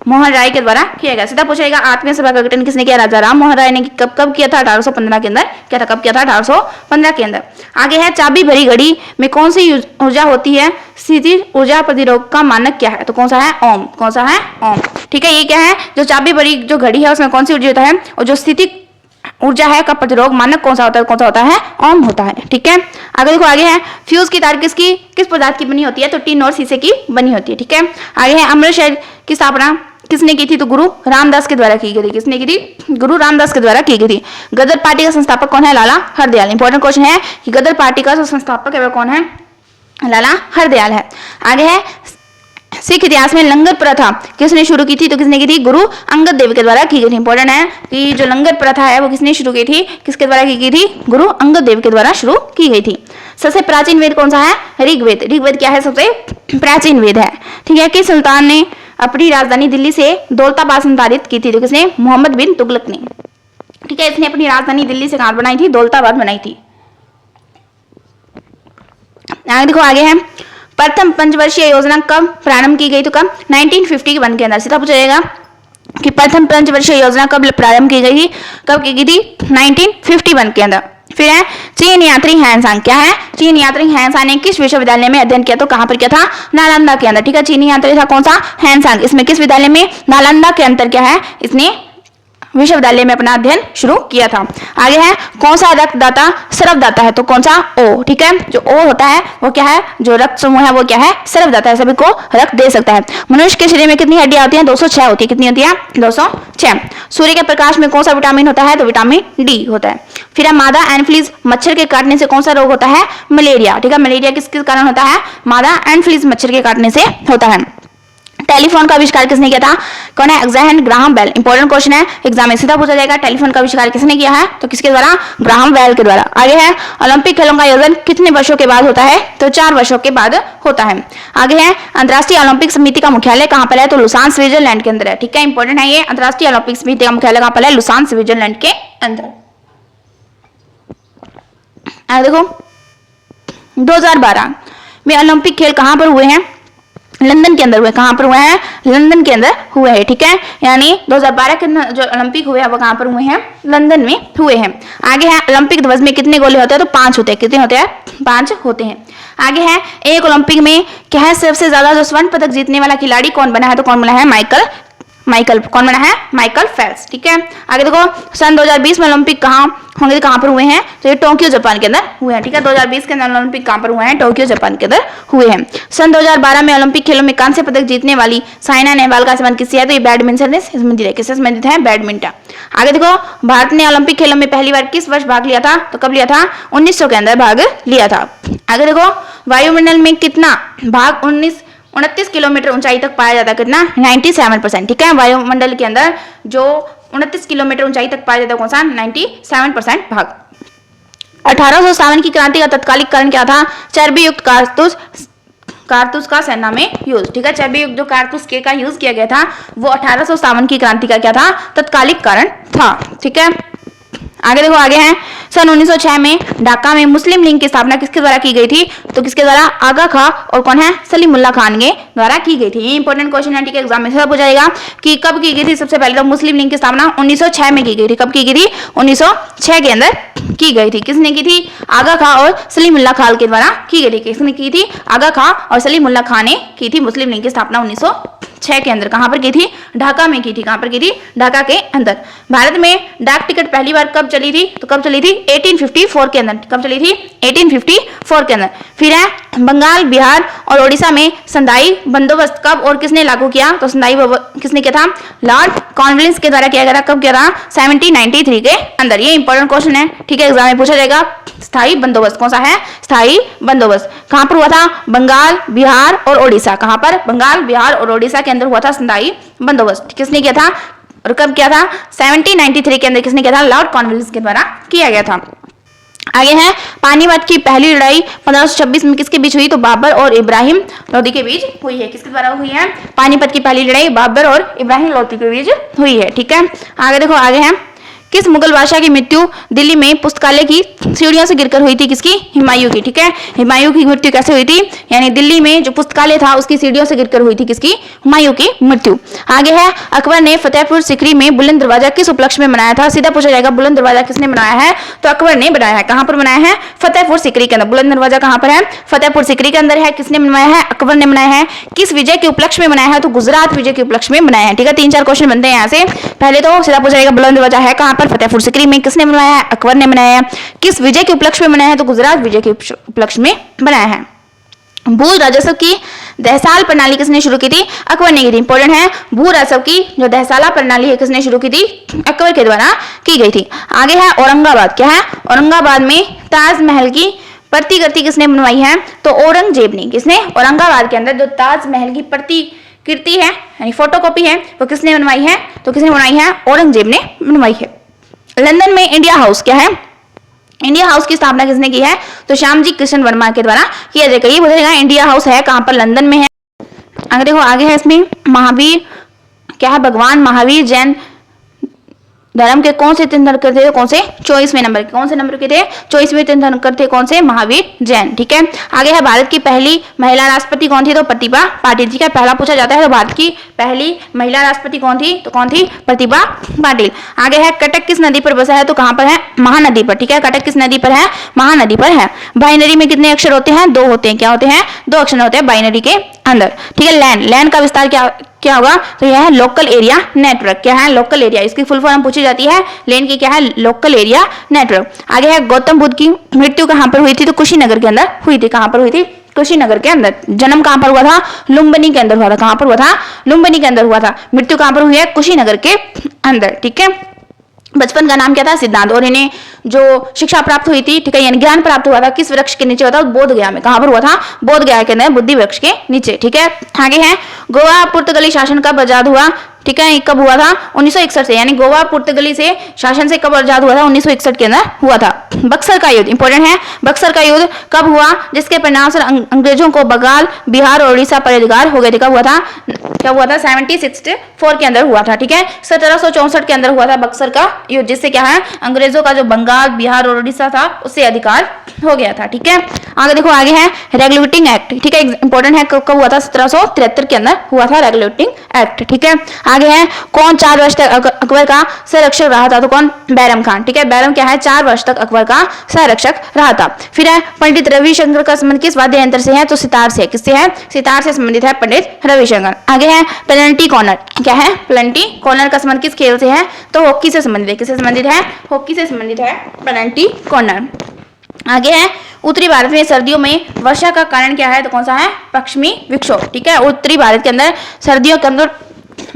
मोहन राय के द्वारा किया गया। सीधा पूछेगा, आत्मीय सभा का गठन किसने किया? राजा राम मोहन राय ने कब किया था? 1815 के अंदर किया था। कब किया था? 1815 के अंदर। आगे है, चाबी भरी घड़ी में कौन सी ऊर्जा होती है? स्थितिज ऊर्जा प्रतिरोध का मानक क्या है? तो कौन सा है? ओम। कौन सा है? ओम। ठीक है, ये क्या है? जो चाबी भरी जो घड़ी है उसमें कौन सी ऊर्जा होता है? और जो स्थिति ऊर्जा है का प्रतिरोध मानक कौन सा होता है? कौन सा होता है? ओम होता है। ठीक है, आगे देखो, आगे है, फ्यूज की तार किस पदार्थ की बनी होती है? तो टिन और शीशे की बनी होती है। ठीक है, आगे है, अमृत शहर की स्थापना किसने की थी? तो गुरु रामदास के द्वारा की गई थी। किसने की थी? गुरु रामदास के द्वारा की गई थी। गदर पार्टी का संस्थापक कौन है? लाला हरदयाल। इंपॉर्टेंट क्वेश्चन है कि गदर पार्टी का जो संस्थापक है वह कौन है? लाला हरदयाल है। आगे है, सिख इतिहास में लंगर प्रथा किसने शुरू की थी? तो किसने की थी? गुरु अंगद देव के द्वारा की गई थी। इंपॉर्टेंट है कि जो लंगर प्रथा है वो किसने शुरू की थी? किसके द्वारा की थी? गुरु अंगद देव के द्वारा शुरू की गई थी। सबसे प्राचीन वेद कौन सा है? ऋग्वेद। ऋग्वेद क्या है? सबसे प्राचीन वेद है। ठीक है, किस सुल्तान ने अपनी राजधानी दिल्ली से दौलताबाद संपादित की थी? तो किसने? मोहम्मद बिन तुगलक ने। ठीक है, इसने अपनी राजधानी दिल्ली से कहां बनाई थी? दौलताबाद बनाई थी। आगे देखो, आगे है, प्रथम पंचवर्षीय योजना कब प्रारंभ की गई? तो कब? 1951 के अंदर। सीधा पूछा जाएगा कि प्रथम पंचवर्षीय योजना कब प्रारंभ की गई थी? कब की गई थी? 1951 के अंदर। फिर है, चीन यात्री हैंसान। क्या है? चीन यात्री हैंसान ने किस विश्वविद्यालय में अध्ययन किया? तो कहां पर किया था? नालंदा के अंदर। ठीक है, चीनी यात्री था कौन सा? हैंसान। इसमें किस विद्यालय में? नालंदा के अंदर क्या है? इसने विश्वविद्यालय में अपना अध्ययन शुरू किया था। आगे है, कौन सा रक्तदाता सर्वदाता है? तो कौन सा? ओ। ठीक है, जो ओ होता है वो क्या है? जो रक्त समूह है वो क्या है? सर्वदाता है, सभी को रक्त दे सकता है। मनुष्य के शरीर में कितनी हड्डियां होती हैं? 206 होती है। कितनी होती है? 206। सूर्य के प्रकाश में कौन सा विटामिन होता है? तो विटामिन डी होता है। फिर है, मादा एनफ्लीज मच्छर के काटने से कौन सा रोग होता है? मलेरिया। ठीक है, मलेरिया किस कारण होता है? मादा एनफ्लीज मच्छर के काटने से होता है। टेलीफोन का आविष्कार किसने किया था? कौन है? Alexander Graham Bell. Important question है, एग्जाम में सीधा पूछा जाएगा। टेलीफोन का आविष्कार किसने किया है? तो किसके द्वारा? ग्राहम बेल के द्वारा। आगे है, ओलंपिक खेलों का आयोजन कितने वर्षों के बाद होता है? तो 4 वर्षों के बाद होता है। आगे है, अंतर्राष्ट्रीय ओलंपिक समिति का मुख्यालय कहां पर है? तो लुसान स्विट्जरलैंड के अंदर है। ठीक है, इंपॉर्टेंट है ये। अंतर्राष्ट्रीय ओलंपिक समिति का मुख्यालय कहां पर है? लुसान स्विट्जरलैंड के अंदर। आगे देखो, 2012 में ओलंपिक खेल कहां पर हुए हैं? लंदन के अंदर हुए। कहां पर हुए हैं? लंदन के अंदर हुए हैं। ठीक है, यानी 2012 के जो ओलंपिक हुए हैं वो कहां पर हुए हैं? लंदन में हुए हैं। आगे है, ओलंपिक ध्वज में कितने गोले होते हैं? तो 5 होते हैं। कितने होते हैं? 5 होते हैं। आगे है, एक ओलंपिक में क्या है सबसे ज्यादा जो स्वर्ण पदक जीतने वाला खिलाड़ी कौन बना है? तो कौन बना है? माइकल कौन बना है? Michael Phelps. ठीक है, आगे देखो, सन 2020 में ओलंपिक कहां होंगे? कहां पर हुए हैं? तो ये टोक्यो जापान के अंदर हुए हैं। ठीक है, 2020 के अंदर ओलंपिक कहां पर हुए हैं? टोक्यो जापान के अंदर हुए हैं। सन 2012 में ओलंपिक खेलों में कांस्य पदक जीतने वाली साइना नेहवाल का संबंध किससे है? तो ये बैडमिंटन से संबंधित है। किससे संबंधित है? बैडमिंटन। आगे देखो, भारत ने ओलंपिक खेलों में पहली बार किस वर्ष भाग लिया था? तो कब लिया था? 1900 के अंदर भाग लिया था। आगे देखो, वायुमंडल में कितना भाग 29 किलोमीटर ऊंचाई तक पाया जाता है? कितना? 97%। ठीक है, वायुमंडल के अंदर जो 29 किलोमीटर ऊंचाई तक पाया जाता है कौन सा? 97% भाग। 1857 की क्रांति का तत्कालिक कारण क्या था? चर्बी युक्त कारतूस का सेना में यूज। ठीक है, चर्बी युक्त जो कारतूस का यूज किया गया था वो 1857 की क्रांति का क्या था? तत्कालिक कारण था। ठीक है, आगे देखो, आगे है सन 1906 में ढाका में मुस्लिम लीग की स्थापना किसके द्वारा की गई थी? तो किसके द्वारा? आगा खां और कौन है? सलीमुल्लाह खान के द्वारा की गई थी। ये इंपॉर्टेंट क्वेश्चन है, ठीक है, एग्जाम में सब हो जाएगा कि कब की गई थी। सबसे पहले तो मुस्लिम लीग की स्थापना 1906 में की गई थी। कब की गई थी? 1906 के अंदर की गई थी। किसने की थी? आगा खां और सलीमुल्लाह खान के द्वारा की गई थी। किसने की थी? आगा खां और सलीमुल्लाह खान ने की थी मुस्लिम लीग की स्थापना 1906 के अंदर। कहां पर की थी? ढाका में की थी। कहां पर की थी? ढाका के अंदर। भारत में डाक टिकट पहली बार कब चली थी? तो कब चली थी? 1854 के अंदर। कब चली थी? 1854 के अंदर। फिर है बंगाल, बिहार और ओडिशा में संधाई बंदोबस्त कब और किसने लागू किया? तो संधाई किसने किया था? लॉर्ड कॉर्नवालिस के द्वारा किया गया था। कब किया था? 1793 के अंदर। ये इंपॉर्टेंट क्वेश्चन है, ठीक है, एग्जाम में पूछा जाएगा। स्थायी बंदोबस्त कौन सा है? स्थायी बंदोबस्त कहां पर हुआ था? बंगाल, बिहार और ओडिशा। कहां पर? बंगाल, बिहार और ओडिशा के अंदर हुआ था स्थायी बंदोबस्त। किसने किया था और कब किया था? 1793 के अंदर। किसने किया था? लॉर्ड कॉर्नवालिस के द्वारा किया गया था। आगे है पानीपत की पहली लड़ाई 1526 में किसके बीच हुई? तो बाबर और इब्राहिम लोदी के बीच हुई है। किसके द्वारा हुई है? पानीपत की पहली लड़ाई बाबर और इब्राहिम लोदी के बीच हुई है, ठीक है। आगे देखो, आगे है किस मुगल बादशाह की मृत्यु दिल्ली में पुस्तकालय की सीढ़ियों से गिरकर हुई थी? किसकी? हुमायूं की, ठीक है। हुमायूं की मृत्यु कैसे हुई थी? यानी दिल्ली में जो पुस्तकालय था उसकी सीढ़ियों से गिरकर हुई थी। किसकी? हुमायूं की मृत्यु। आगे है अकबर ने फतेहपुर सीकरी में बुलंद दरवाजा किस उपलक्ष्य में बनाया था? सीधा पूछा जाएगा बुलंद दरवाजा किसने बनाया है? तो अकबर ने बनाया है। कहां पर बनाया है? फतेहपुर सीकरी के अंदर। बुलंद दरवाजा कहां पर है? फतेहपुर सीकरी के अंदर है। किसने बनवाया है? अकबर ने बनाया है। किस विजय के उपलक्ष्य में बनाया है? तो गुजरात विजय के उपलक्ष्य में बनाया है, ठीक है। 3-4 क्वेश्चन बनते हैं यहाँ से। पहले तो सीधा पूछा जाएगा बुलंद दरवाजा है कहां पर? फतेहपुर सीकरी में। किसने बनाया है? अकबर ने बनाया है। किस विजय के उपलक्ष्य में बनाया है? तो गुजरात विजय के उपलक्ष्य में बनाया है। भू राजस्व की दहसाल प्रणाली किसने शुरू की थी? अकबर ने की थी। इंपॉर्टेंट है, भू राजस्व की जो दहसाला प्रणाली है किसने शुरू की थी? अकबर के द्वारा की गई थी। आगे है औरंगाबाद। क्या है? औरंगाबाद में ताजमहल की प्रतिकृति किसने बनवाई है? तो औरंगजेब ने। किसने? औरंगाबाद के अंदर जो ताजमहल की प्रतिकृति है यानी फोटोकॉपी है वो किसने बनवाई है? तो किसने बनवाई है? औरंगजेब ने बनवाई है। लंदन में इंडिया हाउस। क्या है? इंडिया हाउस की स्थापना किसने की है? तो श्यामजी कृष्ण वर्मा के द्वारा किया जाएगा। ये बताएगा इंडिया हाउस है कहां पर? लंदन में है। आगे देखो, आगे है इसमें महावीर। क्या है? भगवान महावीर जैन धर्म के कौन से तीर्थंकर थे? कौन से? 24वें नंबर के। कौन से नंबर के थे? 24वें तीर्थंकर थे। कौन से? महावीर जैन, ठीक है। आगे है भारत की पहली महिला राष्ट्रपति कौन थी? तो प्रतिभा पाटिल, ठीक है। पहला पूछा जाता है तो भारत की पहली महिला राष्ट्रपति कौन थी? तो कौन थी? प्रतिभा पाटिल। आगे है कटक किस नदी पर बसा है? तो कहां पर है? महानदी पर, ठीक है। कटक किस नदी पर है? महानदी पर है। बाइनरी में कितने अक्षर होते हैं? 2 होते हैं। क्या होते हैं? 2 अक्षर होते हैं बाइनरी के अंदर, ठीक है। लैन, लैन का विस्तार क्या होगा? तो यह है लोकल एरिया नेटवर्क। क्या है? Local area. इसकी फुल फॉर्म पूछी जाती है। लेन की क्या है? Local area network. आगे है गौतम बुद्ध की मृत्यु कहां पर हुई थी? तो कुशीनगर के अंदर हुई थी। कहां पर हुई थी? कुशीनगर के अंदर। जन्म कहां पर हुआ था? लुम्बिनी के अंदर हुआ था। कहां पर हुआ था? लुम्बिनी के अंदर हुआ था। मृत्यु कहां पर हुई है? कुशीनगर के अंदर, ठीक है। बचपन का नाम क्या था? सिद्धांत। और इन्हें जो शिक्षा प्राप्त हुई थी, ठीक है, यानी ज्ञान प्राप्त हुआ था किस वृक्ष के नीचे हुआ था? बोध गया में। कहां पर हुआ था? बोध गया के अंदर बुद्धि वृक्ष के नीचे, ठीक है। आगे है गोवा पुर्तगाली शासन कब आजाद हुआ? ठीक है, कब हुआ था? 1961 से। यानी गोवा पुर्तगाली से शासन से कब आजाद हुआ था? 1961 के अंदर हुआ था। बक्सर का युद्ध इंपॉर्टेंट है। बक्सर का युद्ध कब हुआ? जिसके परिणाम से अंग्रेजों को बंगाल, बिहार और उड़ीसा पर अधिकार हो गए थे। कब हुआ था? क्या हुआ था? 1764 के अंदर हुआ था, ठीक है। 1764 के अंदर हुआ था बक्सर का युद्ध, जिससे क्या है? अंग्रेजों का जो बंगाल, बिहार और उड़ीसा था उससे अधिकार हो गया था, ठीक है। आगे देखो, आगे है रेगुलेटिंग एक्ट, ठीक है। इंपॉर्टेंट है, कब हुआ था? 1773 के अंदर हुआ था रेगुलेटिंग एक्ट, ठीक है। आगे है कौन 4 वर्ष तक अकबर का संरक्षक रहा था? तो कौन? बैरम खान, ठीक है। बैरम क्या है? 4 वर्ष तक अकबर का संरक्षक रहा था। फिर है पंडित रविशंकर का संबंध किस वाद्य यंत्र से है? तो सितार से। किससे है? सितार से संबंधित है पंडित रविशंकर। आगे है पेनल्टी कॉर्नर। क्या है? पेनल्टी कॉर्नर का संबंध किस खेल से है? तो हॉकी से संबंधित है। किससे संबंधित है? हॉकी से संबंधित है पेनल्टी कॉर्नर। आगे है उत्तरी भारत में सर्दियों में वर्षा का कारण क्या है? तो कौन सा है? पश्चिमी विक्षोभ, ठीक है। उत्तरी भारत के अंदर सर्दियों के अंदर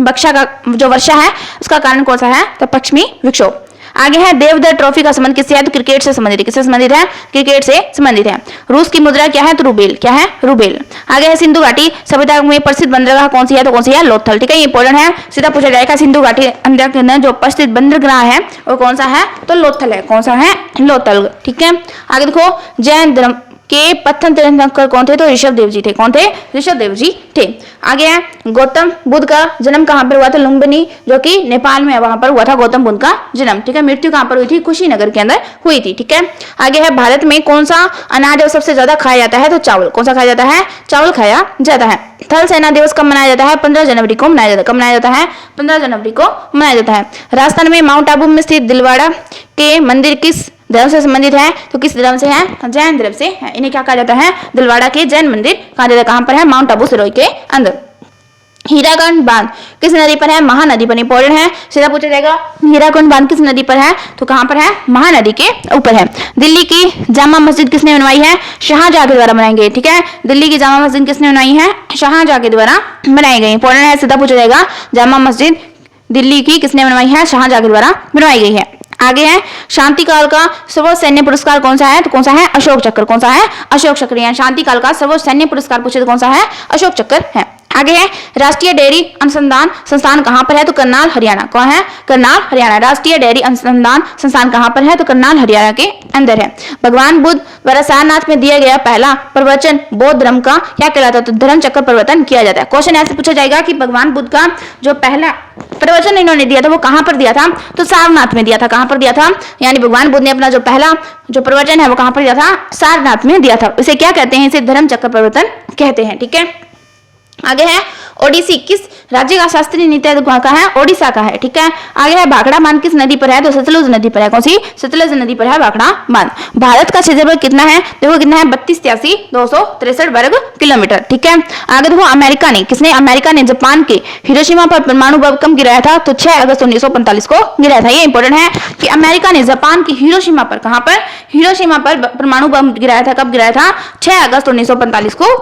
वर्षा का जो वर्षा है उसका कारण कौन सा है? तो पश्चिमी विक्षोभ। आगे है देवधर ट्रॉफी का संबंध किससे है? तो क्रिकेट से संबंधित है। किससे संबंधित है? क्रिकेट से संबंधित है। रूस की मुद्रा क्या है? तो रूबेल। क्या है? रूबेल। आगे है सिंधु घाटी सभ्यता में प्रसिद्ध बंदरगाह कौन सी है? तो कौन सी है? लोथल, ठीक है। ये इंपॉर्टेंट है, सीधा पूछा जाएगा। सिंधु घाटी के अंदर जो प्रसिद्ध बंदरगाह है वो कौन सा है? तो लोथल है। कौन सा है? लोथल, ठीक है। आगे देखो जैन धर्म के प्रथम तीर्थंकर कौन थे? तो ऋषभ देव जी थे। कौन थे? ऋषभ देव जी थे। आगे है गौतम बुद्ध का जन्म कहाँ पर हुआ था? लुम्बिनी, जो कि नेपाल में, वहां पर हुआ था गौतम बुद्ध का जन्म। ठीक है। मृत्यु कहाँ पर हुई थी? कुशीनगर के अंदर हुई थी। ठीक है। आगे है भारत में कौन सा अनाज और सबसे ज्यादा खाया जाता है? तो चावल। कौन सा खाया जाता है? चावल खाया जाता है। थल सेना दिवस कब मनाया जाता है? 15 जनवरी को मनाया जाता है। कब मनाया जाता है? 15 जनवरी को मनाया जाता है। राजस्थान में माउंट आबू में स्थित दिलवाड़ा के मंदिर किस धर्म से संबंधित है? तो किस धर्म से है? जैन धर्म से है। इन्हें क्या कहा जाता है? दिलवाड़ा के जैन मंदिर कहा जाता है। कहां पर है? माउंट आबू सिरोही के अंदर। हीराकुंड बांध किस नदी पर है? महानदी पर। इंपॉर्टेंट है, सीधा पूछा जाएगा। हीराकुंड बांध किस नदी पर है? तो कहां पर है? महानदी के ऊपर है। दिल्ली की जामा मस्जिद किसने बनवाई है? शाहजहां के द्वारा बनाई गई। ठीक है। दिल्ली की जामा मस्जिद किसने बनवाई है? शाहजहां के द्वारा बनाई गई। इंपॉर्टेंट है, सीधा पूछा जाएगा। जामा मस्जिद दिल्ली की किसने बनवाई है? शाहजहां के द्वारा बनवाई गई है। आगे है शांति काल का सर्वोच्च सैन्य पुरस्कार कौन सा है? तो कौन सा है? अशोक चक्र। कौन सा है? अशोक चक्र। यहाँ शांति काल का सर्वोच्च सैन्य पुरस्कार पूछे तो कौन सा है? अशोक चक्र है। आगे है राष्ट्रीय डेयरी अनुसंधान संस्थान कहां पर है? तो करनाल हरियाणा। कौन है? करनाल हरियाणा। राष्ट्रीय डेयरी अनुसंधान संस्थान कहां पर है? तो करनाल हरियाणा के अंदर है। भगवान बुद्ध द्वारा सारनाथ में दिया गया पहला प्रवचन बौद्ध धर्म का क्या कहलाता है? तो धर्म चक्र प्रवर्तन किया जाता है। क्वेश्चन ऐसे पूछा जाएगा कि भगवान बुद्ध का जो पहला प्रवचन इन्होंने दिया था वो कहां पर दिया था? तो सारनाथ में दिया था। कहां पर दिया था? यानी भगवान बुद्ध ने अपना जो पहला जो प्रवचन है वो कहां पर दिया था? सारनाथ में दिया था। इसे क्या कहते हैं? इसे धर्म चक्र प्रवर्तन कहते हैं। ठीक है। आगे है ओडिसी किस राज्य का शास्त्रीय नृत्य का है? ओडिशा का है। ठीक है। आगे है भाखड़ा बांध किस नदी पर है? तो सतलुज नदी पर है। कौन सी? सतलुज नदी पर है भाखड़ा बांध। भारत का क्षेत्रफल कितना है? देखो कितना है? 32,83,263 वर्ग किलोमीटर। ठीक है। आगे देखो अमेरिका ने किसने? अमेरिका ने जापान के हिरोशिमा पर परमाणु बम कब गिराया था? तो 6 अगस्त 1945 को गिराया था। ये इंपॉर्टेंट है कि अमेरिका ने जापान की हिरोशिमा पर, कहां पर? हिरोशिमा पर परमाणु बम गिराया था। कब गिराया था? 6 अगस्त 1945 को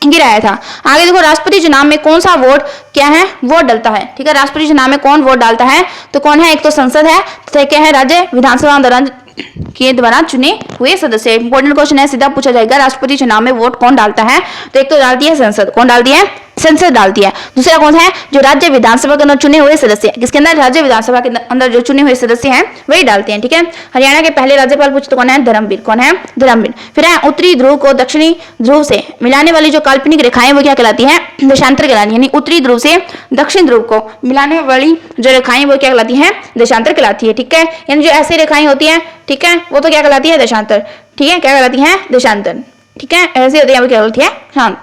गिराया था। आगे देखो राष्ट्रपति चुनाव में कौन सा वोट क्या है? वोट डालता है। ठीक है। राष्ट्रपति चुनाव में कौन वोट डालता है? तो कौन है? एक तो संसद है, तो क्या है? राज्य विधानसभा के द्वारा चुने हुए सदस्य। इंपॉर्टेंट क्वेश्चन है, सीधा पूछा जाएगा। राष्ट्रपति चुनाव में वोट कौन डालता है? तो एक तो डालती है संसद। कौन डालती है? संसद डालती है। दूसरा कौन है? जो राज्य विधानसभा के अंदर चुने हुए सदस्य, किसके अंदर? राज्य विधानसभा के अंदर जो चुने हुए सदस्य हैं वही डालते हैं। ठीक है। हरियाणा के पहले राज्यपाल पूछते कौन है? धर्मवीर। कौन है? धर्मवीर। फिर है उत्तरी ध्रुव को दक्षिणी ध्रुव से मिलाने वाली जो काल्पनिक रेखाएं वो क्या कहलाती हैं? देशांतर कहलाती है। यानी उत्तरी ध्रुव से दक्षिण ध्रुव को मिलाने वाली जो रेखाएं वो क्या कहलाती हैं? देशांतर कहलाती है। ठीक है। यानी जो ऐसी रेखाएं होती हैं, ठीक है, वो तो क्या कहलाती है? देशांतर। ठीक है। क्या कहलाती है? देशांतर। ठीक है। ऐसे होती है वो क्या कहलाती है? शांत।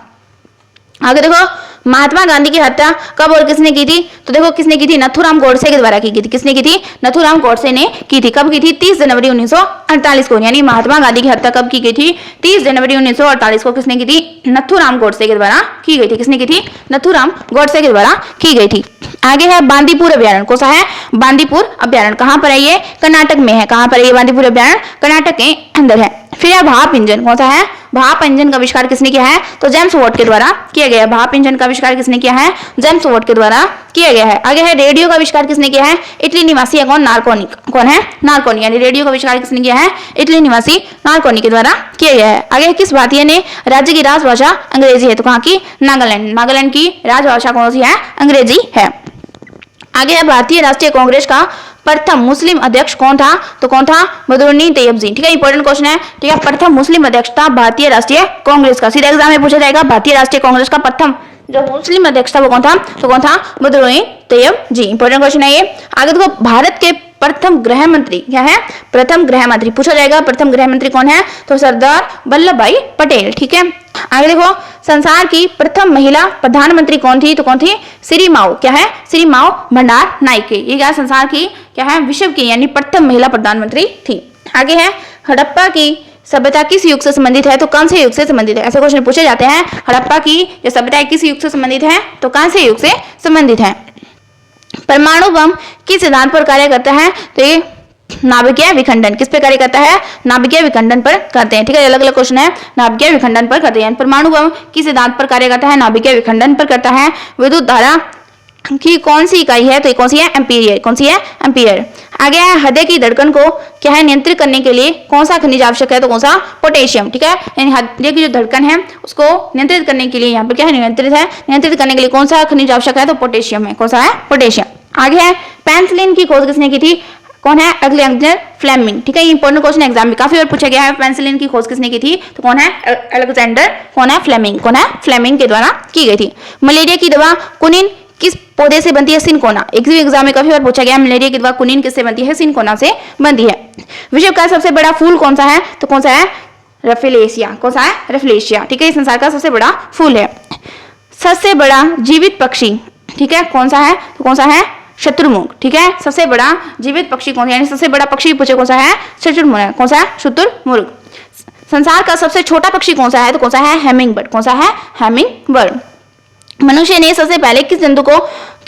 आगे देखो महात्मा गांधी की हत्या कब और किसने की थी? तो देखो किसने की थी? नथुराम गोडसे के द्वारा की गई थी। किसने की थी? नथुराम गोडसे ने की थी। कब की थी? 30 जनवरी 1948 को। यानी महात्मा गांधी की हत्या कब की गई थी? 30 जनवरी 1948 को। किसने की थी? नथुराम गोडसे के द्वारा की गई थी। किसने की थी? नथुराम गोडसे के द्वारा की गई थी। आगे है बांदीपुर अभ्यारण्य। कौन सा है? बांदीपुर अभ्यारण्य। कहां पर है ये? कर्नाटक में है। कहां पर है ये बांदीपुर अभ्यारण्य? कर्नाटक के अंदर है। फिर है भाप इंजन। कौन सा है? भाप इंजन का आविष्कार किसने किया है? तो जेम्स वॉट के द्वारा किया गया है। भाप इंजन का आविष्कार किसने किया है? जेम्स वॉट के द्वारा किया गया है। आगे है रेडियो का आविष्कार किसने किया है? इटली निवासी है कौन? नारकोनी। कौन है? नारकोनी। यानी रेडियो का आविष्कार किसने किया है? इटली निवासी नारकोनी के द्वारा किया गया है। आगे किस भारतीय ने राज्य की राजभाषा अंग्रेजी है? तो कहां की? नागालैंड। नागालैंड की राजभाषा कौन सी है? अंग्रेजी है। आगे है भारतीय राष्ट्रीय कांग्रेस का प्रथम मुस्लिम अध्यक्ष कौन था? तो कौन था? बदरुद्दीन तैयबजी। ठीक है। इंपॉर्टेंट क्वेश्चन है। ठीक है। प्रथम मुस्लिम अध्यक्ष था भारतीय राष्ट्रीय कांग्रेस का। सीधा एग्जाम में पूछा जाएगा। भारतीय राष्ट्रीय कांग्रेस का प्रथम जो मुस्लिम अध्यक्ष था वो कौन था? तो कौन था? बदरुद्दीन तैयबजी। इंपॉर्टेंट क्वेश्चन है ये। आगे देखो भारत के प्रथम गृह मंत्री क्या है? प्रथम गृह मंत्री पूछा जाएगा। प्रथम गृह मंत्री कौन है? तो सरदार वल्लभ भाई पटेल। ठीक है। आगे देखो संसार की प्रथम महिला प्रधानमंत्री कौन थी? तो कौन थी? श्री माओ। क्या है? श्री माओ भंडार नायके। ये क्या? संसार की क्या है? विश्व की यानी प्रथम महिला प्रधानमंत्री थी। आगे है हड़प्पा की सभ्यता किस युग से संबंधित है? तो कौन से युग से संबंधित है? ऐसे क्वेश्चन पूछे जाते हैं। हड़प्पा की जो सभ्यता किस युग से संबंधित है? तो कौन से युग से संबंधित है? परमाणु बम किस सिद्धांत पर कार्य करता है? तो ये नाभिकीय विखंडन। किस पे कार्य करता है? नाभिकीय विखंडन पर करते हैं। ठीक है। अलग अलग क्वेश्चन है। नाभिकीय विखंडन पर करते हैं। परमाणु बम किस सिद्धांत पर कार्य करता है? नाभिकीय विखंडन पर करता है। विद्युत धारा की कौन सी इकाई है? तो कौन सी है? एम्पीयर। कौन सी है? एम्पीयर। आगे है हृदय की धड़कन को क्या है? नियंत्रित करने के लिए कौन सा खनिज आवश्यक है? तो कौन सा? पोटेशियम। ठीक है। यानी हृदय की जो धड़कन है उसको नियंत्रित करने के लिए यहाँ पर क्या है? नियंत्रित है। नियंत्रित करने के लिए कौन सा खनिज आवश्यक है? तो पोटेशियम है। कौन सा है? पोटेशियम। आगे है पेनिसिलिन की खोज किसने की थी? कौन है? Alexander Fleming. ठीक है, ये इंपॉर्टेंट क्वेश्चन एग्जाम में काफी बार पूछा गया है। पेनिसिलिन की खोज किसने की थी? तो कौन है? अलेक्जेंडर कौन है? फ्लेमिंग। कौन है? फ्लेमिंग के द्वारा की गई थी। मलेरिया की दवा कुनिन किस पौधे से बनती है? सिनकोना। एग्जाम में काफी बार पूछा गया, मलेरिया की दवा कुनिन किससे बनती है? सिनकोना से बनती है। विश्व का सबसे बड़ा फूल कौन सा है? तो कौन सा है? रफेलेशिया। कौन सा है? रफेलेशिया। ठीक है, संसार का सबसे बड़ा फूल है। सबसे बड़ा जीवित पक्षी, ठीक है, कौन सा है? तो कौन सा है? शुतुरमुर्ग। ठीक है, सबसे बड़ा जीवित पक्षी कौन सा, यानी सबसे बड़ा पक्षी पूछे कौन सा है? शुतुरमुर्ग। कौन सा है? शुतुरमुर्ग। संसार का सबसे छोटा पक्षी कौन सा है? तो कौन सा है? Hamming bird. कौन सा है? Hamming bird. मनुष्य ने सबसे पहले किस जंतु को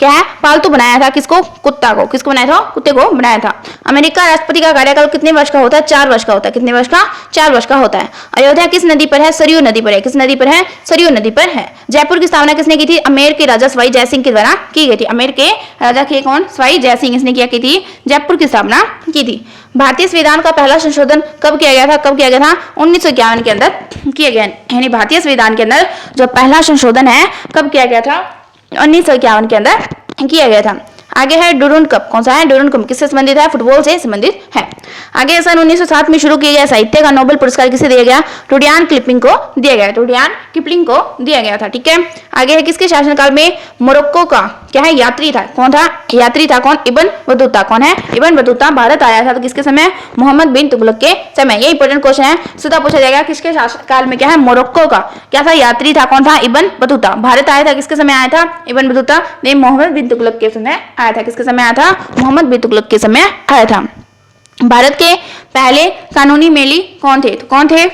क्या है? पालतू बनाया था? किसको? कुत्ता को। किसको बनाया था? कुत्ते को बनाया था। अमेरिका राष्ट्रपति का कार्यकाल कितने वर्ष का होता है? 4 वर्ष का होता है। कितने वर्ष का? 4 वर्ष का होता है। अयोध्या किस नदी पर है? सरयू नदी पर है। किस नदी पर है? सरयू नदी पर है। जयपुर की स्थापना किसने की थी? अमेर के राजा सवाई जयसिंह के द्वारा की गई थी। अमेर के राजा के कौन? सवाई जयसिंह, इसने क्या की थी? जयपुर की स्थापना की थी। भारतीय संविधान का पहला संशोधन कब किया गया था? कब किया गया था? 1951 के अंदर किया गया। यानी भारतीय संविधान के अंदर जो पहला संशोधन है कब किया गया था? 1951 के अंदर किया गया था। आगे है डुरुंड कप। कौन सा है? डुरुंड कप किससे संबंधित है? फुटबॉल से संबंधित है। आगे सन 1907 में शुरू किया गया साहित्य का नोबेल पुरस्कार किसे दिया गया? रुडयार्ड किपलिंग को दिया गया। रुडयार्ड किपलिंग को दिया गया था। ठीक है, आगे है किसके शासनकाल में मोरक्को का क्या है? यात्री था। कौन था? यात्री था कौन? Ibn Battuta. कौन है? इब्न बतूता भारत आया था तो किसके समय? मोहम्मद बिन तुगलक के समय। ये इंपॉर्टेंट क्वेश्चन है, सीधा पूछा जाएगा किसके शासनकाल में क्या है? मोरक्को का क्या था? यात्री था। कौन था? Ibn Battuta. भारत आया था किसके समय आया था? इब्न बतूता ने मोहम्मद बिन तुगलक के समय आया था। किसके समय आया था? मोहम्मद बिन तुगलक के समय आया था। भारत के पहले कानूनी मेली कौन थे? तो कौन थे?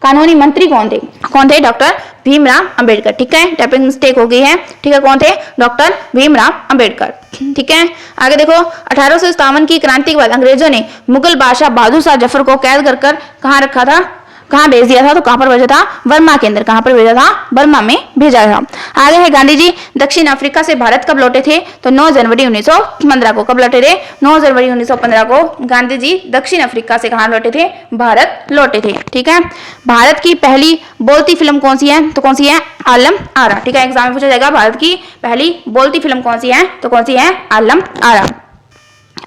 कानूनी मंत्री कौन थे? कौन थे? डॉक्टर भीमराव अंबेडकर। ठीक है, टाइपिंग मिस्टेक हो गई है। ठीक है, कौन थे? डॉक्टर भीमराव अंबेडकर। ठीक है, आगे देखो 1857 की क्रांति के बाद अंग्रेजों ने मुगल बादशाह बहादुर शाह जफर को कैद कर कहाँ रखा था? कहाँ भेज दिया था? तो कहाँ पर भेजा था? बर्मा के अंदर। कहाँ पर भेजा था? बर्मा में भेजा था। आगे है गांधी जी दक्षिण अफ्रीका से भारत कब लौटे थे? तो 9 जनवरी 1915 को। कब लौटे थे? 9 जनवरी 1915 को गांधी जी दक्षिण अफ्रीका से कहाँ लौटे थे? भारत लौटे थे। ठीक है, भारत की पहली बोलती फिल्म कौन सी है? तो कौन सी है? आलम आरा। ठीक है, एग्जाम में पूछा जाएगा भारत की पहली बोलती फिल्म कौन सी है? तो कौन सी है? आलम आरा।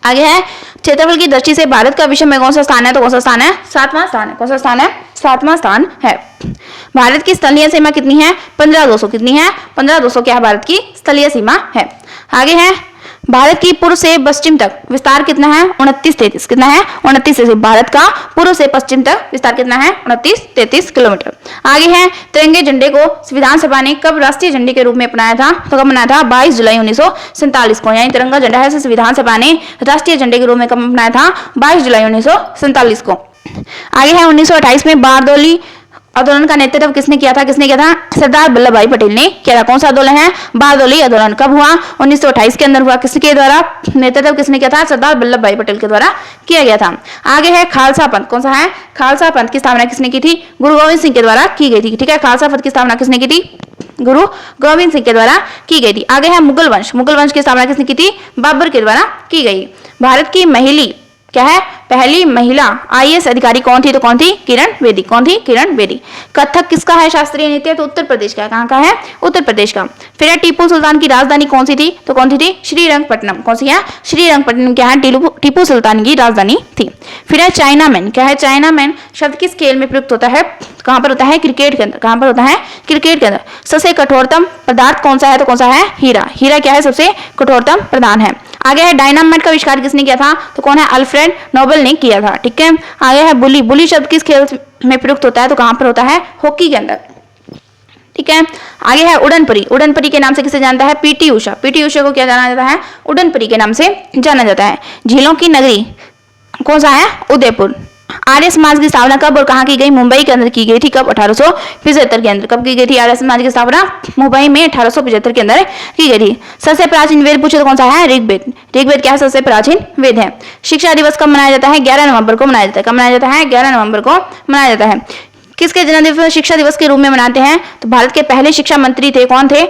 आगे है क्षेत्रफल की दृष्टि से भारत का विश्व में कौन सा स्थान है? तो कौन सा स्थान है? 7वां स्थान है। कौन सा स्थान है? 7वां स्थान है। भारत की स्थलीय सीमा कितनी है? 15,200। कितनी है? 15,200 क्या है? भारत की स्थलीय सीमा है। आगे है भारत की पूर्व से पश्चिम तक विस्तार कितना है? 29-33। कितना है? 29-33। भारत का पूर्व से पश्चिम तक विस्तार कितना है? 29-33 किलोमीटर। आगे है तिरंगे झंडे को संविधान सभा ने कब राष्ट्रीय झंडे के रूप में अपनाया था? तो कब बनाया था? 22 जुलाई 1947 को। यानी तिरंगा झंडा है संविधान सभा ने राष्ट्रीय झंडे के रूप में कब अपनाया था? 22 जुलाई 1947 को। आगे है 1928 में बारदौली आंदोलन का नेतृत्व किसने किया था? किसने किया था? सरदार वल्लभ भाई पटेल ने किया था। कौन सा आंदोलन है? बारदौली आंदोलन। कब हुआ? 1928 के अंदर हुआ। किसके द्वारा नेतृत्व किसने किया था? सरदार वल्लभ भाई पटेल के द्वारा किया गया था। आगे है खालसा पंथ। कौन सा है? खालसा पंथ की स्थापना किसने की थी? गुरु गोविंद सिंह के द्वारा की गई थी। ठीक है, खालसा पंथ की स्थापना किसने की थी? गुरु गोविंद सिंह के द्वारा की गई थी। आगे है मुगल वंश। मुगल वंश की स्थापना किसने की थी? बाबर के द्वारा की गई। भारत की महिला क्या है? पहली महिला आईएएस अधिकारी कौन थी? तो कौन थी? किरण बेदी। कौन थी? किरण बेदी। कथक किसका है शास्त्रीय नृत्य? तो उत्तर प्रदेश का। कहाँ का है? उत्तर प्रदेश का। फिर टीपू सुल्तान की राजधानी कौन सी थी? तो कौन सी थी? श्रीरंगपट्टनम। कौन सी है? श्रीरंगपट्टनम क्या है? टीपू सुल्तान की राजधानी थी। फिर है चाइना मैन। क्या है? चाइना मैन शब्द किस खेल में प्रयुक्त होता है? कहाँ पर होता है? क्रिकेट के अंदर। कहाँ पर होता है? क्रिकेट के अंदर। सबसे कठोरतम पदार्थ कौन सा है? तो कौन सा है? हीरा। हीरा क्या है? सबसे कठोरतम प्रदान है। आगे है डायनामाइट का आविष्कार किसने किया था? तो कौन है? अल्फ्रेड नोबेल ने किया था। ठीक है, आगे है बुली। बुली शब्द किस खेल में प्रयुक्त होता है? तो कहाँ पर होता है? हॉकी के अंदर। ठीक है, आगे है उड़न परी। उड़न परी के नाम से किसे जानता है? पीटी उषा। पीटी उषा को क्या जाना जाता है? उड़न परी के नाम से जाना जाता है। झीलों की नगरी कौन सा है? उदयपुर। आर्य समाज की स्थापना कब और कहाँ की गई? मुंबई के अंदर की गई थी। कब? 1875 के अंदर। कब की गई थी आर्य समाज की स्थापना? मुंबई में 1875 के अंदर की गई थी। सबसे प्राचीन वेद पूछे तो कौन सा है? ऋग्वेद। ऋग्वेद क्या है? सबसे प्राचीन वेद है। शिक्षा दिवस कब मनाया जाता है? 11 नवंबर को मनाया जाता है। कब मनाया जाता है? 11 नवंबर को मनाया जाता है। किसके जन्मदिवस शिक्षा दिवस के रूप में मनाते हैं? तो भारत के पहले शिक्षा मंत्री थे। कौन थे?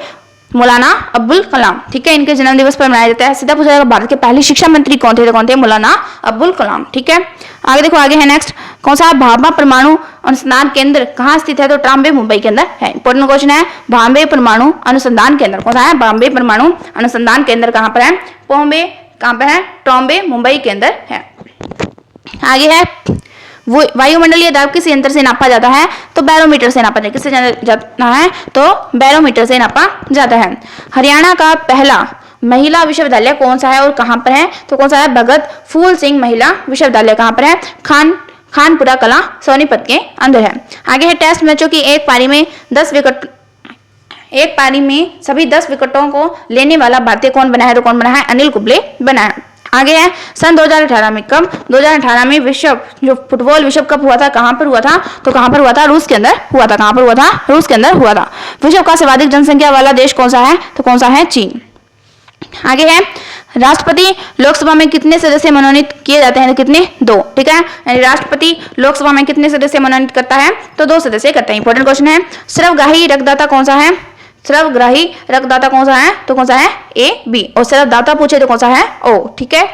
मौलाना अब्दुल कलाम। ठीक है, इनके जन्म दिवस पर मनाया जाता है। सीधा पूछा जाएगा भारत के पहले शिक्षा मंत्री कौन थे? तो कौन थे? मौलाना अब्दुल कलाम। ठीक है, आगे देखो, आगे है नेक्स्ट कौन सा? भाभा परमाणु अनुसंधान केंद्र कहाँ स्थित है? तो ट्राम्बे मुंबई के अंदर है। इंपॉर्टेंट क्वेश्चन है। बॉम्बे परमाणु अनुसंधान केंद्र कौन सा है? बॉम्बे परमाणु अनुसंधान केंद्र कहाँ पर है? बॉम्बे कहाँ पर है, ट्रॉम्बे मुंबई के अंदर है। आगे है वायुमंडलीय दाब किस यंत्र से नापा जाता है, तो बैरोमीटर से नापा जाता है। किससे जाता है, तो बैरोमीटर से नापा जाता है। हरियाणा का पहला महिला विश्वविद्यालय कौन सा है और कहाँ पर है, तो कौन सा है, भगत फूल सिंह महिला विश्वविद्यालय। कहाँ पर है, खानपुरा कला सोनीपत के अंदर है। आगे है टेस्ट मैचों की एक पारी में सभी 10 विकेटों को लेने वाला भारतीय कौन बना है, तो कौन बना है, अनिल कुंबले बना है। आगे है सन 2018 में, कब, 2018 में विश्व जो फुटबॉल विश्व कप हुआ था, कहां पर हुआ था, तो कहां पर हुआ था, रूस के अंदर हुआ था। कहां पर हुआ था, रूस के अंदर हुआ था। विश्व का सर्वाधिक जनसंख्या वाला देश कौन सा है, तो कौन सा है, चीन। आगे है राष्ट्रपति लोकसभा में कितने सदस्य मनोनीत किए जाते हैं, तो कितने, 2, ठीक है। यानी राष्ट्रपति लोकसभा में कितने सदस्य मनोनीत करता है, तो 2 सदस्य करता है। इंपॉर्टेंट क्वेश्चन है। सर्वग्राही रक्तदाता कौन सा है, सर्वग्राही रक्तदाता कौन सा है, तो कौन सा है, ए, बी। और सर्वदाता पूछे तो कौन सा है, ओ, ठीक है।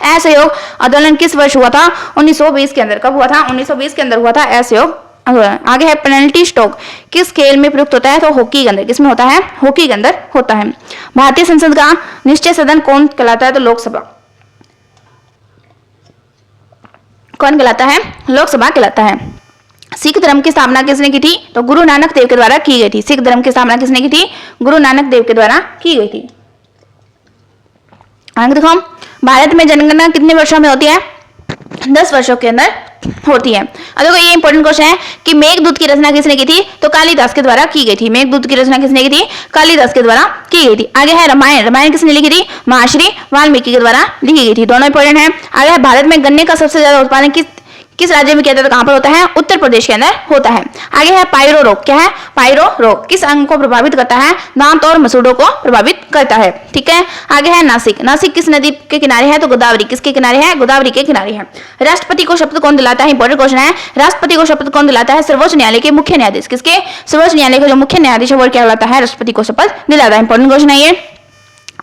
असहयोग आंदोलन किस वर्ष हुआ था, 1920 के अंदर। कब हुआ था, 1920 के अंदर हुआ था असहयोग आंदोलन। आगे है पेनल्टी स्ट्रोक किस खेल में प्रयुक्त होता है, तो हॉकी के अंदर। किसमें होता है, हॉकी के अंदर होता है। भारतीय संसद का निश्चय सदन कौन कहलाता है, तो लोकसभा। कौन कहलाता है, लोकसभा कहलाता है। सिख धर्म की स्थापना किसने की थी, तो गुरु नानक देव के द्वारा की गई थी। सिख धर्म की स्थापना किसने की थी, गुरु नानक देव के द्वारा की गई थी। आगे देखो, भारत में जनगणना कितने वर्षों में होती है, 10 वर्षों के अंदर होती है। अब देखो ये इंपॉर्टेंट क्वेश्चन है कि मेघदूत की रचना किसने की थी, तो कालिदास के द्वारा की गई थी। मेघदूत की रचना किसने की थी, कालिदास के द्वारा की गई थी। आगे है रामायण, रामायण किसने लिखी थी, महर्षि वाल्मीकि के द्वारा लिखी गई थी। दोनों इंपॉर्टेंट है। आगे है भारत में गन्ने का सबसे ज्यादा उत्पादन किस राज्य में किया जाता है, कहां पर होता है, उत्तर प्रदेश के अंदर होता है। आगे है पायरो रोग, क्या है, पायरो रोग किस अंग को प्रभावित करता है, दांत और मसूड़ों को प्रभावित करता है, ठीक है। आगे है नासिक, नासिक किस नदी के किनारे है, तो गोदावरी। किसके किनारे है, गोदावरी के किनारे है। राष्ट्रपति को शपथ कौन दिलाता है, इंपॉर्टेंट क्वेश्चन है। राष्ट्रपति को शपथ कौन दिलाता है, सर्वोच्च न्यायालय के मुख्य न्यायाधीश। किसके, सर्वोच्च न्यायालय का जो मुख्य न्यायाधीश है वो क्या कहलाता है, राष्ट्रपति को शपथ दिलाता है। इंपॉर्टेंट क्वेश्चन है ये।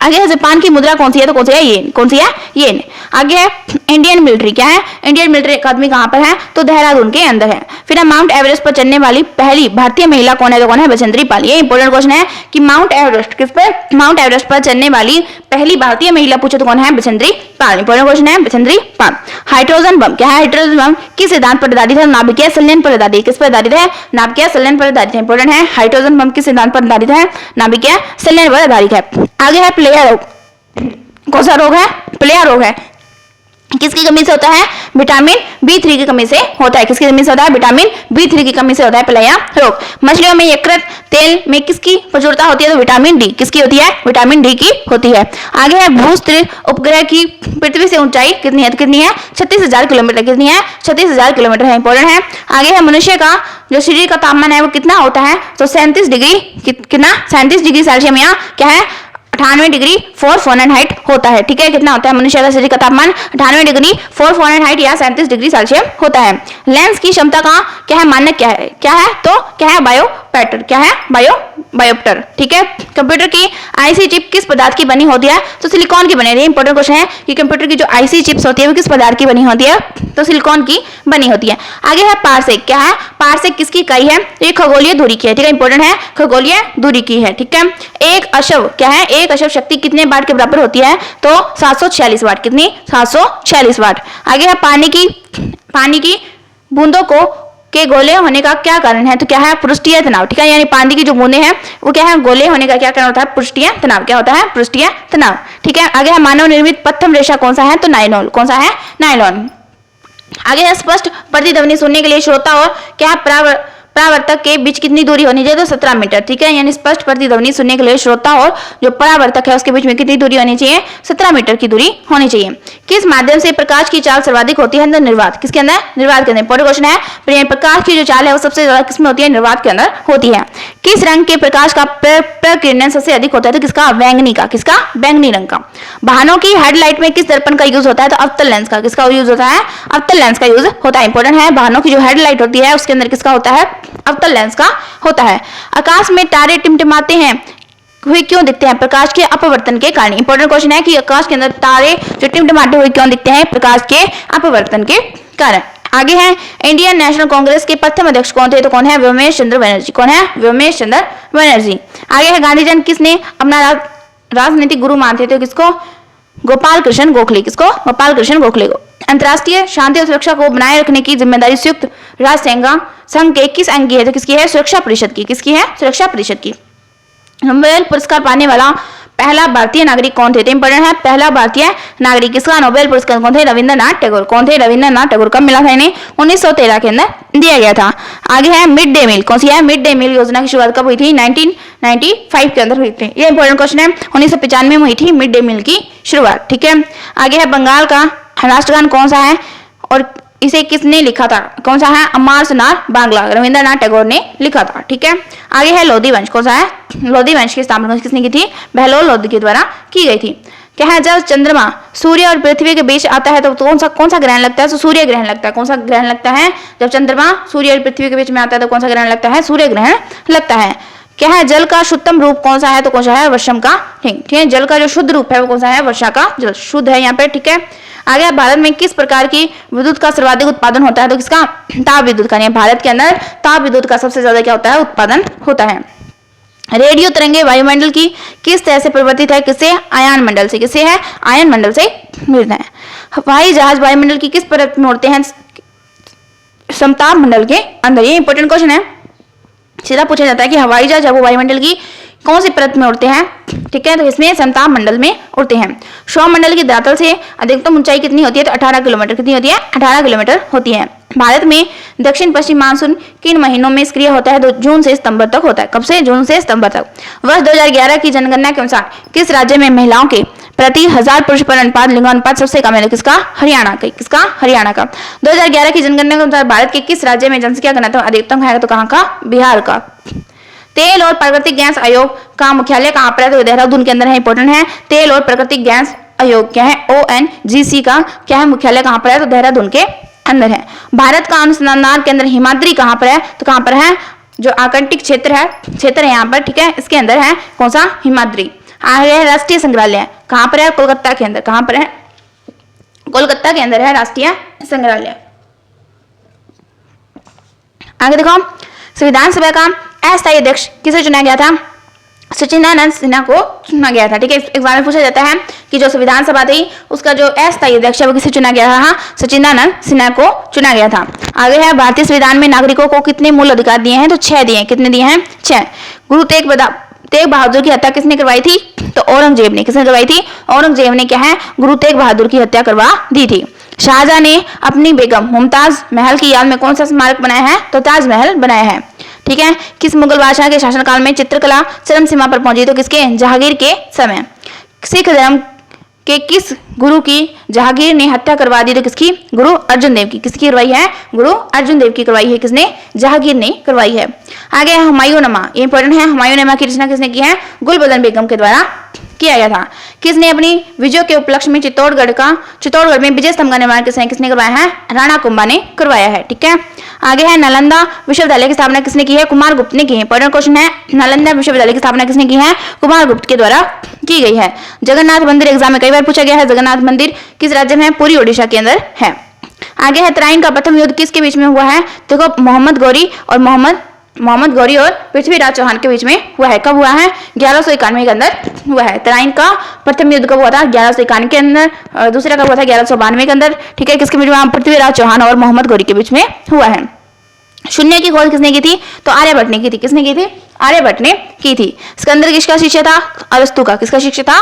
आगे है जापान की मुद्रा कौन सी है, तो कौन सी है, येन। कौन सी है, येन। आगे है इंडियन मिलिट्री, क्या है, इंडियन मिलिट्री अकादमी कहां पर है, तो देहरादून के अंदर है। फिर है माउंट एवरेस्ट पर चढ़ने वाली पहली भारतीय महिला कौन है, तो कौन है, बछेंद्री पाल। ये इंपॉर्टेंट क्वेश्चन है कि माउंट एवरेस्ट किस पर, माउंट एवरेस्ट पर चढ़ने वाली पहली भारतीय महिला पूछे तो कौन है, बछेंद्री पाल। इंपॉर्टेंट क्वेश्चन है, बछेंद्री पाल। हाइड्रोजन बम, क्या है, हाइड्रोजन बम किस सिद्धांत पर आधारित है, नाभिकीय संलयन पर आधारित। किस पर आधारित है, नाभिकीय संलयन पर आधारित है। इंपॉर्टेंट है, हाइड्रोजन बम किस सिद्धांत पर आधारित है, नाभिकीय संलयन पर आधारित है। आगे है प्लेया रोग, कौन सा रोग है, प्लेया रोग है। किसकी कमी से होता है, विटामिन B3 की कमी से होता है। किसकी कमी से होता है, विटामिन B3 की कमी से होता है प्लेया रोग। मछलियों में यकृत तेल में किसकी प्रचुरता होती है, तो विटामिन डी। किसकी होती है, विटामिन डी की होती है। आगे है भूस्त्रीय उपग्रह की पृथ्वी से ऊंचाई कितनी है, तो कितनी है, 36,000 किलोमीटर। कितनी है, 36,000 किलोमीटर है। इंपॉर्टेंट है। आगे है मनुष्य का जो शरीर का तापमान है वो कितना होता है, तो 37 डिग्री, कितना, 37 डिग्री सेल्सियस यहाँ क्या है, 98 डिग्री 4 फ़ारेनहाइट होता है, ठीक है। कितना होता है मनुष्य का शरीर का तापमान, 98 डिग्री 4 फ़ारेनहाइट या 37 डिग्री सेल्सियस होता है। लेंस की क्षमता का क्या है, मानक क्या है, क्या है, तो क्या है, बायोप्टर। क्या है, बायोप्टर, ठीक है। कंप्यूटर की आईसी चिप किस पदार्थ की बनी होती है, तो सिलिकॉन की बनी होती है। इंपॉर्टेंट क्वेश्चन है कि कंप्यूटर की जो आईसी चिप्स होती है वो किस पदार्थ की बनी होती है, तो सिलिकॉन की बनी होती है। आगे है पारसेक, क्या है, पारसेक किसकी इकाई है, ये खगोलीय दूरी की है, ठीक है। इंपॉर्टेंट है, खगोलीय दूरी की है, ठीक है। एक अशव, क्या है, एक अशव शक्ति कितने वाट के बराबर होती है, तो 746 वाट। कितनी, 746 वाट। आगे है पानी की बूंदों को के गोले होने का क्या कारण है, तो क्या है, पृष्ठीय तनाव, ठीक है। यानी पानी की जो बूंदें हैं वो क्या है, गोले होने का क्या कारण होता है, पृष्ठीय तनाव। क्या होता है, पृष्ठीय तनाव, ठीक है। आगे है मानव निर्मित प्रथम रेशा कौन सा है, तो नायलॉन। कौन सा है, नायलॉन। आगे है स्पष्ट प्रतिध्वनि सुनने के लिए श्रोता और क्या परावर्तक के बीच कितनी दूरी होनी चाहिए, तो 17 मीटर, ठीक है। यानी स्पष्ट प्रतिध्वनि सुनने के लिए श्रोता और जो परावर्तक है उसके बीच में कितनी दूरी होनी चाहिए, 17 मीटर की दूरी होनी चाहिए। किस माध्यम से प्रकाश की चाल सर्वाधिक होती है, निर्वात। किसके अंदर, निर्वात के अंदर। इंपॉर्टेंट क्वेश्चन है, प्रकाश की जो चाल है वो सबसे ज्यादा किसमें होती है, निर्वात के अंदर होती है। किस रंग के प्रकाश का प्रकीर्णन सबसे अधिक होता है, तो किसका, बैंगनी का। किसका, बैंगनी रंग का। वाहनों की हेडलाइट में किस दर्पण का यूज होता है, तो अवतल लेंस का। किसका यूज होता है, अवतल लेंस का यूज होता है। इंपॉर्टेंट है, वाहनों की जो हेडलाइट होती है उसके अंदर किसका होता है, अवतल लेंस का होता है। आकाश में तारे टिमटिमाते हैं हुए क्यों दिखते हैं, प्रकाश के अपवर्तन के कारण। इंपॉर्टेंट क्वेश्चन है कि आकाश के अंदर तारे जो टिमटिमाते हुए क्यों दिखते हैं, प्रकाश के अपवर्तन के कारण। आगे है इंडियन नेशनल कांग्रेस के प्रथम अध्यक्ष कौन थे, तो कौन है, व्योमेश चंद्र बनर्जी। कौन है, व्योमेश चंद्र बनर्जी। आगे है गांधी जन किसने अपना राजनीतिक गुरु मानते थे, किसको, गोपाल कृष्ण गोखले। किसको? गोपाल कृष्ण गोखले को। अंतर्राष्ट्रीय शांति और सुरक्षा को बनाए रखने की जिम्मेदारी संयुक्त राष्ट्र संघ के किस अंग की है? तो किसकी है? सुरक्षा परिषद की। किसकी है? सुरक्षा परिषद की। नोबेल पुरस्कार पाने वाला पहला भारतीय नागरिक कौन थे? इंपॉर्टेंट है, पहला भारतीय नागरिक। किसका नोबेल पुरस्कार कौन थे? रविंद्रनाथ टैगोर। कौन थे? रविंद्रनाथ टैगोर। कब मिला था इन्हें? 1913 के अंदर दिया गया था। आगे है मिड डे मील। कौन सी है? मिड डे मील योजना की शुरुआत कब हुई थी? 1995 के अंदर हुई थी। ये इंपॉर्टेंट क्वेश्चन है। 1995 में हुई थी मिड डे मील की शुरुआत। ठीक है। आगे है बंगाल का राष्ट्रगान कौन सा है और इसे किसने लिखा था? कौन सा है? अमर सुनार बांग्ला। रविंद्रनाथ टैगोर ने लिखा था। ठीक है। आगे है लोधी वंश। कौन सा है? लोधी वंश की स्थापना किसने की थी? बहलोल लोधी के द्वारा की गई थी। क्या है? जब चंद्रमा सूर्य और पृथ्वी के बीच आता है तो कौन सा ग्रहण लगता है? तो सूर्य ग्रहण लगता है। कौन सा ग्रहण लगता है? जब चंद्रमा सूर्य और पृथ्वी के बीच में आता है तो कौन सा ग्रहण लगता है? सूर्य ग्रहण लगता है। क्या है? जल का शुद्धतम रूप कौन सा है? तो कौन सा है? वर्षम का। ठीक है। जल का जो शुद्ध रूप है वो कौन सा है? वर्षा का जल शुद्ध है यहाँ पे। ठीक है। आगे भारत में किस प्रकार की विद्युत का सर्वाधिक उत्पादन होता है? तो किसका? ताप विद्युत का। भारत के अंदर ताप विद्युत का सबसे ज्यादा क्या होता है? उत्पादन होता है। रेडियो तरंगे वायुमंडल की किस तरह से परिवर्तित है? किससे? आयन मंडल से। किससे है? आयन मंडल से मिलता है। हवाई जहाज वायुमंडल की किस परत में उड़ते हैं? समताप मंडल के अंदर। ये इंपॉर्टेंट क्वेश्चन है। सीधा पूछा जाता है कि हवाई जहाज वो वायुमंडल की कौन सी परत में उड़ते हैं? ठीक है। तो इसमें समताप मंडल में उड़ते हैं। सौर मंडल की धरातल से अधिकतम ऊंचाई कितनी होती है? तो 18 किलोमीटर। कितनी होती है? 18 किलोमीटर होती है। भारत में दक्षिण पश्चिम मानसून किन महीनों में सक्रिय होता है? तो जून से सितंबर तक होता है। कब से? जून से सितंबर तक। वर्ष 2011 की जनगणना के अनुसार किस राज्य में महिलाओं के प्रति 1000 पुरुष पर अनुपात लिंगानुपात सबसे कम है? किसका? हरियाणा का। किसका? हरियाणा का। 2011 की जनगणना के अनुसार भारत के किस राज्य में जनसंख्या घनत्व अधिकतम है? तो कहाँ का? बिहार का। तेल और प्राकृतिक गैस आयोग का मुख्यालय कहाँ पर है? तो देहरादून के अंदर है। इंपॉर्टेंट है। तेल और प्राकृतिक गैस आयोग क्या है? ONGC का क्या है? मुख्यालय कहाँ पर है? तो देहरादून के अंदर है। भारत का अनुसंधान केंद्र हिमाद्री कहाँ पर है? तो कहाँ पर है? जो आर्कटिक क्षेत्र है यहाँ पर। ठीक है। इसके अंदर है कौन सा? हिमाद्री। आगे है राष्ट्रीय संग्रहालय कहाँ पर है? कोलकाता के अंदर। कहाँ पर है? कोलकाता के अंदर है राष्ट्रीय संग्रहालय। आगे देखो, संविधान सभा का अस्थायी अध्यक्ष किसे चुना गया था? सचिदानंद सिन्हा को चुना गया था। ठीक है। एग्जाम में पूछा जाता है कि जो संविधान सभा थी उसका जो अस्थायी अध्यक्ष है वो किसे चुना गया था? सचिदानंद सिन्हा को चुना गया था। आगे है भारतीय संविधान में नागरिकों को कितने मूल अधिकार दिए हैं? तो 6 दिए हैं। कितने दिए हैं? 6। गुरु तेग बहादुर की हत्या किसने करवाई थी? तो औरंगजेब ने। किसने करवाई थी? औरंगजेब ने क्या है? गुरु तेग बहादुर की हत्या करवा दी थी। शाहजहां ने अपनी बेगम मुमताज महल की याद में कौन सा स्मारक बनाया है? तो ताजमहल बनाया है। ठीक है। किस मुगल बादशाह के शासनकाल में चित्रकला चरम सीमा पर पहुंची? तो किसके? जहांगीर के समय। सिख धर्म के किस गुरु की जहांगीर ने हत्या करवा दी? तो किसकी? गुरु अर्जुन देव की। किसकी करवाई है? गुरु अर्जुन देव की करवाई है। किसने? जहांगीर ने करवाई है। आगे है हुमायूंनामा। ये इंपॉर्टेंट है। हुमायूंनामा की रचना किसने की है? गुलबदन बेगम के द्वारा किया गया था। किसने अपनी विजय के उपलक्ष्य में चित्तौड़गढ़ में विजय स्तंभ का निर्माण किसने करवाया है? राणा कुंभा ने करवाया है। ठीक है। आगे है नालंदा विश्वविद्यालय की स्थापना किसने की है? कुमार गुप्त ने की है। इंपॉर्टेंट क्वेश्चन है। नालंदा विश्वविद्यालय की स्थापना किसने की है? कुमार गुप्त के द्वारा की गई है। जगन्नाथ मंदिर एग्जाम में कई बार पूछा गया है। जगन्नाथ मंदिर किस राज्य में है? पूरी ओडिशा के अंदर है। आगे है तराइन का प्रथम युद्ध किसके बीच में हुआ है? देखो, मोहम्मद गौरी और पृथ्वीराज चौहान के बीच में हुआ है। कब हुआ है? 1191 के अंदर हुआ है। तराइन का प्रथम युद्ध कब हुआ था? 1191 के अंदर। और दूसरा कब हुआ था? 1192 के अंदर। ठीक है। किसके बीच में? पृथ्वीराज चौहान और मोहम्मद गौरी के बीच में हुआ है। शून्य की खोज किसने की थी? तो आर्यभट्ट ने की थी। किसने की थी? आर्यभट्ट ने की थी। सिकंदर किसका शिष्य था? अरस्तु का। किसका शिष्य था?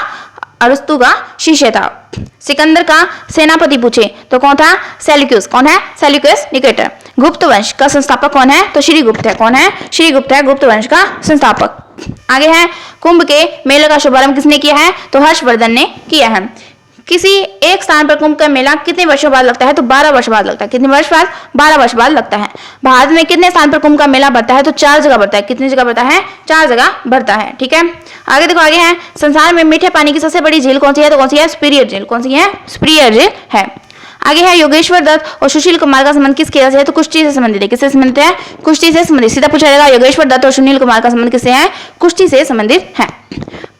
अरस्तु का शिष्य था। सिकंदर का सेनापति पूछे तो कौन था? सेल्यूकस। कौन है? Seleucus Nicator. गुप्त वंश का संस्थापक कौन है? तो श्रीगुप्त है। कौन है? श्रीगुप्त है गुप्त वंश का संस्थापक। आगे है कुंभ के मेले का शुभारंभ किसने किया है? तो हर्षवर्धन ने किया है। किसी एक स्थान पर कुंभ का मेला कितने वर्षों बाद लगता है? तो 12 वर्ष बाद लगता है। कितने वर्ष बाद? 12 वर्ष बाद लगता है। भारत में कितने स्थान पर कुंभ का मेला बढ़ता है? तो 4 जगह बढ़ता है। कितनी जगह बढ़ता है? 4 जगह बढ़ता है। ठीक है। आगे देखो, आगे है संसार में मीठे पानी की सबसे बड़ी झील कौन सी है? तो कौन सी है? सुपीरियर झील। कौन सी है? सुपीरियर झील है। आगे है योगेश्वर दत्त और सुशील कुमार का संबंध किस खेल से है? तो कुश्ती से संबंधित है। किससे संबंधित है? कुश्ती से संबंधित। सीधा पूछा जाएगा योगेश्वर दत्त और सुनील कुमार का संबंध किससे है? कुश्ती से संबंधित है।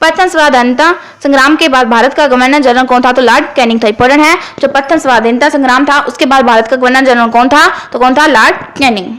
प्रथम स्वाधीनता संग्राम के बाद भारत का गवर्नर जनरल कौन था? तो लॉर्ड कैनिंग था। इंपॉर्टेंट है। जो प्रथम स्वाधीनता संग्राम था उसके बाद भारत का गवर्नर जनरल कौन था? तो कौन था? Lord Canning.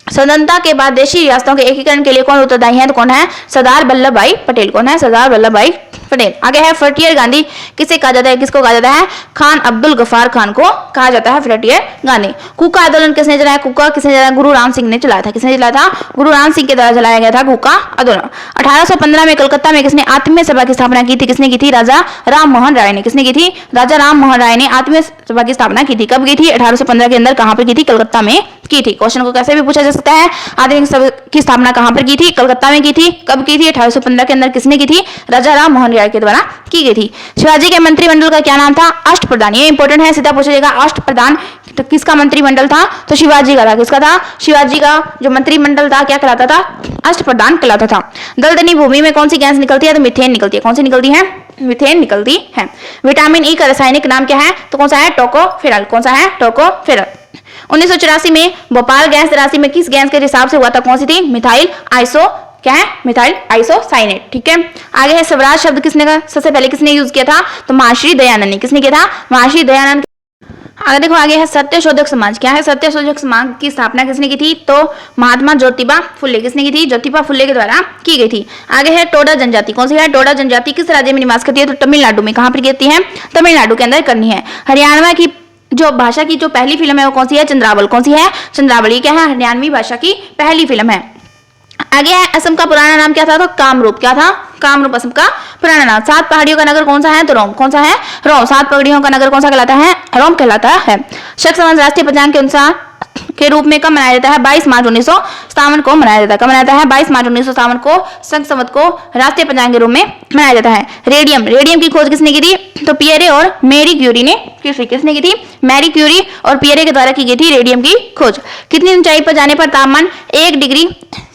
स्वतंत्रता के बाद देशी रियासतों के एकीकरण के लिए कौन उत्तरदायी है? तो कौन है? सरदार वल्लभ भाई पटेल। कौन है? सरदार वल्लभ भाई पटेल। आगे है फ्रंटियर गांधी किसे कहा जाता है, किसको कहा जाता है, खान अब्दुल गफ्फार खान को कहा जाता है फ्रंटियर गांधी। कूका आंदोलन किसने चलाया, कूका किसने चलाया, गुरु राम सिंह ने चलाया था। किसने चलाया था, गुरु राम सिंह के द्वारा चलाया गया था कूका आंदोलन। 1815 में कलकत्ता में किसने आत्मीय सभा की स्थापना की थी, किसने की थी, राजा राम मोहन राय ने। किसने की थी, राजा राम मोहन राय ने आत्मीय सभा की स्थापना की थी। कब की थी, 1815 के अंदर। कहां पर की थी, कलकत्ता में की थी। क्वेश्चन को कैसे भी पूछा जा सकता है, आत्मीय सभा की स्थापना कहां पर की थी, कलकत्ता में की थी। कब की थी, 1815 के अंदर। किसने की थी, राजा राम मोहन राय के द्वारा की गई थी। शिवाजी के मंत्रिमंडल का क्या नाम था, अष्टप्रधान। ये इंपॉर्टेंट है, सीधा पूछा जाएगा। अष्टप्रधान तो किसका मंत्रिमंडल था, तो शिवाजी का था। किसका था, शिवाजी का जो मंत्रिमंडल था क्या कहलाता था, अष्टप्रधान कहलाता था। दलदली भूमि में कौन सी गैस निकलती है, तो मीथेन निकलती है। कौन सी निकलती है, मीथेन निकलती है। विटामिन ई का रासायनिक नाम क्या है, तो कौन सा है, टोकोफेरल। कौन सा है, टोकोफेरल। 1984 में भोपाल गैस त्रासदी में किस गैस के रिसाव से हुआ था, कौन सी थी, मिथाइल आइसो क्या है, मिथाइल आइसोसाइनेट। ठीक है। आगे है स्वराज शब्द किसने का सबसे पहले किसने यूज किया था, तो महर्षि दयानंद ने। किसने किया था, महर्षि दयानंद। आगे देखो, आगे है सत्यशोधक समाज। क्या है, सत्यशोधक समाज की स्थापना किसने की थी, तो महात्मा ज्योतिबा फुले। किसने की थी, ज्योतिबा फुले के द्वारा की गई थी। आगे है टोडा जनजाति। कौन सी है, टोडा जनजाति किस राज्य में निवास करती है, तो तमिलनाडु में। कहां पर करती है, तमिलनाडु के अंदर करनी है। हरियाणा की जो भाषा की जो पहली फिल्म है वो कौन सी है, चंद्रावल। कौन सी है, चंद्रावल। ये क्या है, हरियाणवी भाषा की पहली फिल्म है। आगे है असम का पुराना नाम क्या था, तो कामरूप। क्या था, कामरूप असम का पुराना नाम। 7 पहाड़ियों का नगर कौन सा है, तो रोम। कौन सा है, रोम। 7 पहाड़ियों का नगर कौन सा कहलाता है, रोम कहलाता है। शक संवत राष्ट्रीय पंचांग के अनुसार के रूप में कब मनाया जाता है, 22 मार्च 1957 को मनाया जाता है। कब मनाया जाता है, 22 मार्च 1957 को शक संवत को राष्ट्रीय पंचांग के रूप में मनाया जाता है। रेडियम, रेडियम की खोज किसने की थी, तो पियरे और मेरी क्यूरी ने की थी। किसने की थी, मैरी क्यूरी और पियरे के द्वारा की गई थी रेडियम की खोज। कितनी ऊंचाई पर जाने पर तापमान 1 डिग्री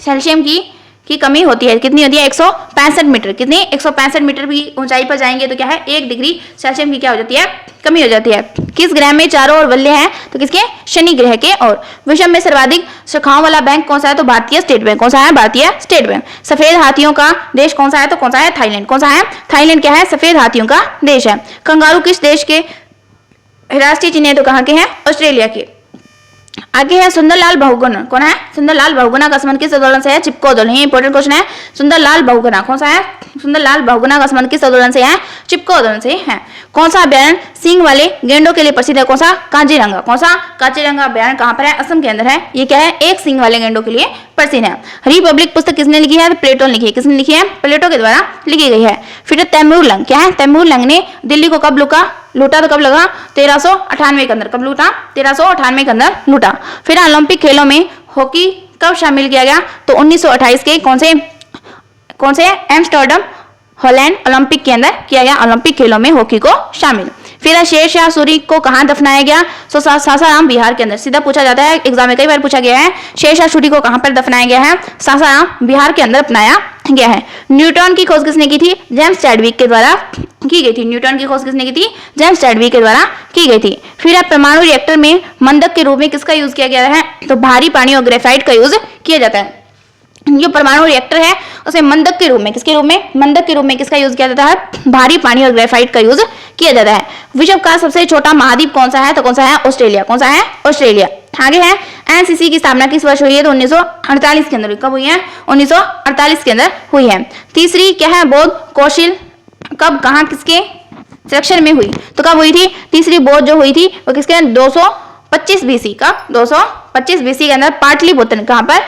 सेल्सियस की कमी होती है, कितनी होती है, 165 मीटर। कितनी, 165 मीटर की ऊंचाई पर जाएंगे तो क्या है, 1 डिग्री सेल्सियस की क्या हो जाती है, कमी हो जाती है। किस ग्रह में चारों ओर वलय है, तो किसके, शनि ग्रह के। और विश्व में सर्वाधिक शाखाओं वाला बैंक कौन सा है, तो भारतीय स्टेट बैंक। कौन सा है, भारतीय स्टेट बैंक। सफेद हाथियों का देश कौन सा है, तो कौन सा है, थाईलैंड। कौन सा है, थाईलैंड क्या है, सफेद हाथियों का देश है। कंगारू किस देश के राष्ट्रीय चिन्ह है, तो कहां के हैं, ऑस्ट्रेलिया के। आगे है सुंदरलाल बहुगुणा। कौन है, सुंदरलाल बहुगुणा का संबंध किस आंदोलन से है, चिपको आंदोलन। ये इंपॉर्टेंट क्वेश्चन है। सुंदरलाल बहुगुणा कौन सा है, सुंदरलाल बहुगुणा का संबंध किस आंदोलन से है, चिपको आंदोलन से है। कौन सा अभ्यारण्य सींग वाले गेंडों के लिए प्रसिद्ध है, कौन सा, काजीरंगा। कौन सा, काजीरंगा अभ्यारण्य कहां पर है, असम के अंदर है। ये क्या है, एक सींग वाले गेंडों के लिए प्रसिद्ध है। रिपब्लिक पुस्तक किसने लिखी है, प्लेटो ने लिखी है। किसने लिखी है, प्लेटो के द्वारा लिखी गई है। फिर तैमूर लंग, क्या है, तैमूर लंग ने दिल्ली को कब लूटा तो कब लगा, 1398 के अंदर। कब लूटा, 1398 के अंदर लूटा। फिर ओलंपिक खेलों में हॉकी कब शामिल किया गया, तो 1928 के कौन से एम्स्टर्डम हॉलैंड ओलंपिक के अंदर किया गया, ओलंपिक खेलों में हॉकी को शामिल। फिर शेरशाह सूरी को कहां दफनाया गया, तो सासाराम बिहार के अंदर। सीधा पूछा जाता है, एग्जाम में कई बार पूछा गया है, शेरशाह सूरी को कहां पर दफनाया गया है, सासाराम बिहार के अंदर अपनाया गया है। न्यूटन की खोज किसने की थी, जेम्स चैडविक के द्वारा की गई थी। न्यूटन की खोज किसने की थी, जेम्स चैडविक के द्वारा की गई थी। फिर अब परमाणु रिएक्टर में मंदक के रूप में किसका यूज किया गया है, तो भारी पानी और ग्रेफाइट का यूज किया जाता है। जो परमाणु रिएक्टर है उसे मंदक के रूप में, किसके रूप में, मंदक के रूप में किसका यूज किया जाता है, भारी पानी और ग्रेफाइट का यूज किया जाता है। विश्व का सबसे छोटा महाद्वीप कौन सा है, तो कौन सा है, ऑस्ट्रेलिया। कौन सा है, ऑस्ट्रेलिया। आगे है एनसीसी की स्थापना किस वर्ष हुई है, तो 1948 के अंदर। कब हुई है, 1948 के अंदर हुई है। तीसरी क्या है, बौद्ध कौशल कब कहां किसके संरक्षण में हुई, तो कब हुई थी, तीसरी बौद्ध जो हुई थी वो किसके, 225 बीसी का, 225 बीसी के अंदर पाटलिपुत्र। कहां पर,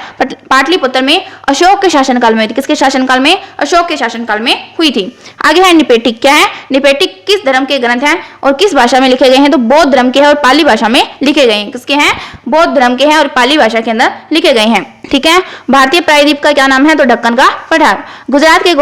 पाटलिपुत्र में अशोक के शासनकाल में हुई थी। किसके शासनकाल में, अशोक के शासनकाल में हुई थी। आगे है निपेटिक। क्या है, निपेटिक किस धर्म के ग्रंथ हैं और किस भाषा में लिखे गए हैं, तो बौद्ध धर्म के हैं और पाली भाषा में लिखे गए हैं। किसके हैं, बौद्ध धर्म के हैं और पाली भाषा के अंदर लिखे गए हैं। ठीक है। भारतीय प्रायद्वीप का क्या नाम है, तो ढक्कन का पठार। गुजरात के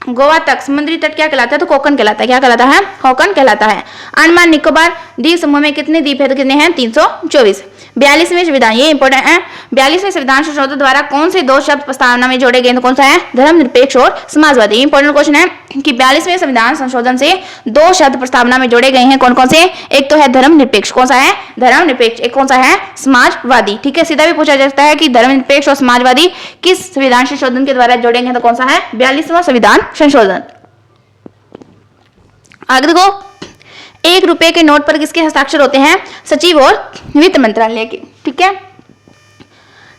गोवा तक समुद्री तट क्या कहलाता है, तो कोकन कहलाता है। क्या कहलाता है, कोकन कहलाता है। अंडमान निकोबार द्वीप समूह में कितने द्वीप है, तो कितने हैं, 324। 42वें संविधान, ये इंपॉर्टेंट है। 42वें संविधान संशोधन द्वारा कौन से 2 शब्द प्रस्तावना में जोड़े गए, तो कौन सा है, धर्मनिरपेक्ष और समाजवादी। इंपॉर्टेंट क्वेश्चन है कि 42वें संविधान संशोधन से 2 शब्द प्रस्तावना में जोड़े गए हैं। कौन कौन से, एक तो है धर्मनिरपेक्ष। कौन सा है, धर्मनिरपेक्ष। एक कौन सा है, समाजवादी। ठीक है। सीधा भी पूछा जा सकता है कि धर्मनिरपेक्ष और समाजवादी किस संविधान संशोधन के द्वारा जोड़े गए, तो कौन सा है, 42वां संविधान संशोधन। आगे देखो, 1 रुपए के नोट पर किसके हस्ताक्षर होते हैं, सचिव और वित्त मंत्रालय के। ठीक है।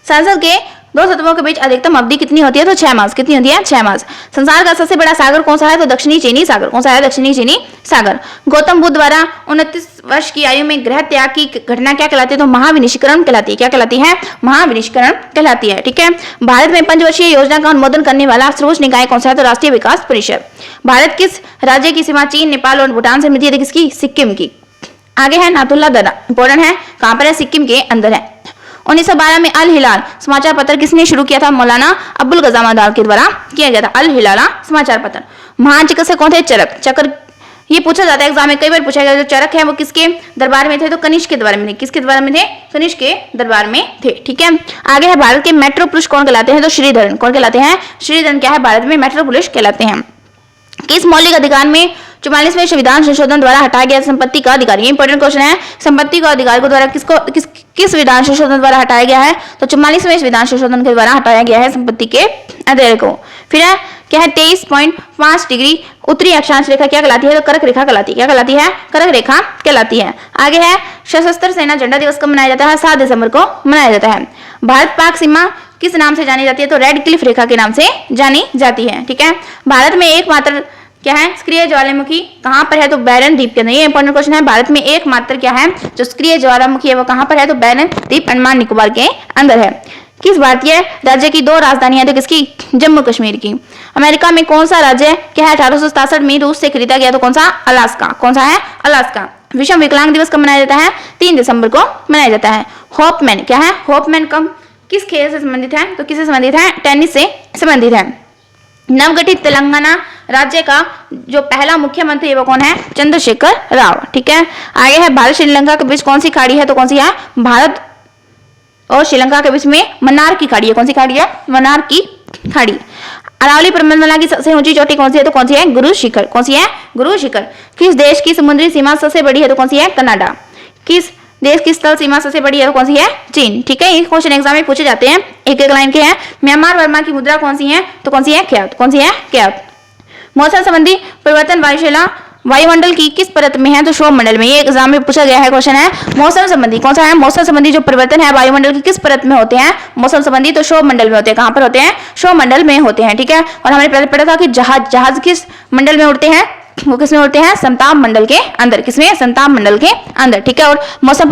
संसद के दो सतहों के बीच अधिकतम अवधि कितनी होती है? तो 6 मास। कितनी होती है? 6 मास। संसार का सबसे बड़ा सागर कौन सा है? तो दक्षिणी चीनी सागर। कौन सा है? दक्षिणी चीनी सागर। गौतम बुद्ध द्वारा 29 वर्ष की आयु में ग्रह त्याग की घटना क्या कहलाती है? तो महाविनिष्करण कहलाती है। क्या कहलाती है? महाविनिष्करण कहलाती है। ठीक है। भारत में पंचवर्षीय योजना का अनुमोदन करने वाला सर्वोच्च निकाय कौन सा है? तो राष्ट्रीय विकास परिषद। भारत किस राज्य की सीमा चीन, नेपाल और भूटान से मिलती है? किसकी? सिक्किम की। आगे है नाथुल्ला दर्रा। इंपॉर्टेंट है, कहां पर है? सिक्किम के अंदर है। 1912 में अल हिलाल समाचार पत्र किसने शुरू किया था? मौलाना अब्दुल गजाम आजाद के द्वारा किया गया था अल हिलाला समाचार पत्र। महान चिकित्सक कौन थे? चरक। चक्र ये पूछा जाता है एग्जाम में, कई बार पूछा गया। जो चरक है वो किसके दरबार में थे? तो कनिष्क के दरबार में थे। किसके दरबार में थे? कनिष्क के दरबार में थे। ठीक है। आगे है भारत के मेट्रो पुरुष कौन कहलाते हैं? तो श्रीधरन। कौन कहलाते हैं? श्रीधरन क्या है? भारत में मेट्रो पुरुष कहलाते हैं। किस मौलिक अधिकार में 44वें संविधान संशोधन द्वारा हटाया गया संपत्ति का अधिकार? ये इंपॉर्टेंट क्वेश्चन है। संपत्ति का अधिकार को द्वारा किस विधान संशोधन द्वारा हटाया गया है? तो 44वें विधान संशोधन के द्वारा हटाया गया है संपत्ति के अधिकार को। फिर है क्या है? 23.5 डिग्री उत्तरी अक्षांश रेखा क्या कहलाती है? तो कर्क रेखा कहलाती है। क्या कहलाती है? कर्क रेखा कहलाती है। आगे है सशस्त्र सेना झंडा दिवस कब मनाया जाता है? 7 दिसंबर को मनाया जाता है। भारत पाक सीमा किस नाम से जानी जाती है? तो रेड क्लिफ रेखा के नाम से जानी जाती है। ठीक है। भारत में एकमात्र क्या है? सक्रिय ज्वालामुखी कहां पर है? तो बैरन द्वीप के अंदर। ये इंपॉर्टेंट क्वेश्चन है। भारत में एकमात्र क्या है जो सक्रिय ज्वालामुखी है वो कहां पर है? तो बैरन द्वीप अंडमान निकोबार के अंदर है। किस भारतीय राज्य की 2 राजधानियां? तो किसकी? जम्मू कश्मीर की। अमेरिका में कौन सा राज्य क्या है 1867 में रूस से खरीदा गया? तो कौन सा? अलास्का। कौन सा है? अलास्का। विश्व विकलांग दिवस कब मनाया जाता है? 3 दिसंबर को मनाया जाता है। होपमैन क्या है? होपमैन कब किस खेल से संबंधित है? तो किससे संबंधित है? टेनिस से संबंधित है। नवगठित तेलंगाना राज्य का जो पहला मुख्यमंत्री है वो कौन है? चंद्रशेखर राव। ठीक है। आगे है भारत श्रीलंका के बीच कौन सी खाड़ी है? तो कौन सी है? भारत और श्रीलंका के बीच में मन्नार की खाड़ी है। कौन सी खाड़ी है? मन्नार की खाड़ी। अरावली पर्वतमाला की सबसे ऊंची चोटी कौन सी है? तो कौन सी है? गुरु शिखर। कौन सी है? गुरु शिखर। किस देश की समुद्री सीमा सबसे बड़ी है? तो कौन सी है? कनाडा। किस देश की स्थल सीमा सबसे बड़ी है? तो कौन सी है? चीन। ठीक है। ये क्वेश्चन एग्जाम में पूछे जाते हैं, एक एक लाइन के हैं। म्यांमार वर्मा की मुद्रा कौन सी है? तो कौन सी है? क्यात। कौन सी है? क्यात। मौसम संबंधी परिवर्तन वायुशिला वायुमंडल की किस परत में है? तो क्षोभ मंडल में। ये एग्जाम में पूछा गया है क्वेश्चन है। मौसम संबंधी कौन सा है? मौसम संबंधी जो परिवर्तन है वायुमंडल की किस परत में होते हैं? मौसम संबंधी तो क्षोभ मंडल में होते हैं। कहां पर होते हैं? क्षोभ मंडल में होते हैं। ठीक है। और हमने पहले पढ़ा था कि जहाज किस मंडल में उड़ते हैं? वो किसमें उड़ते हैं? समताप मंडल के अंदर। किसमें? समताप मंडल के अंदर। ठीक है। और मौसम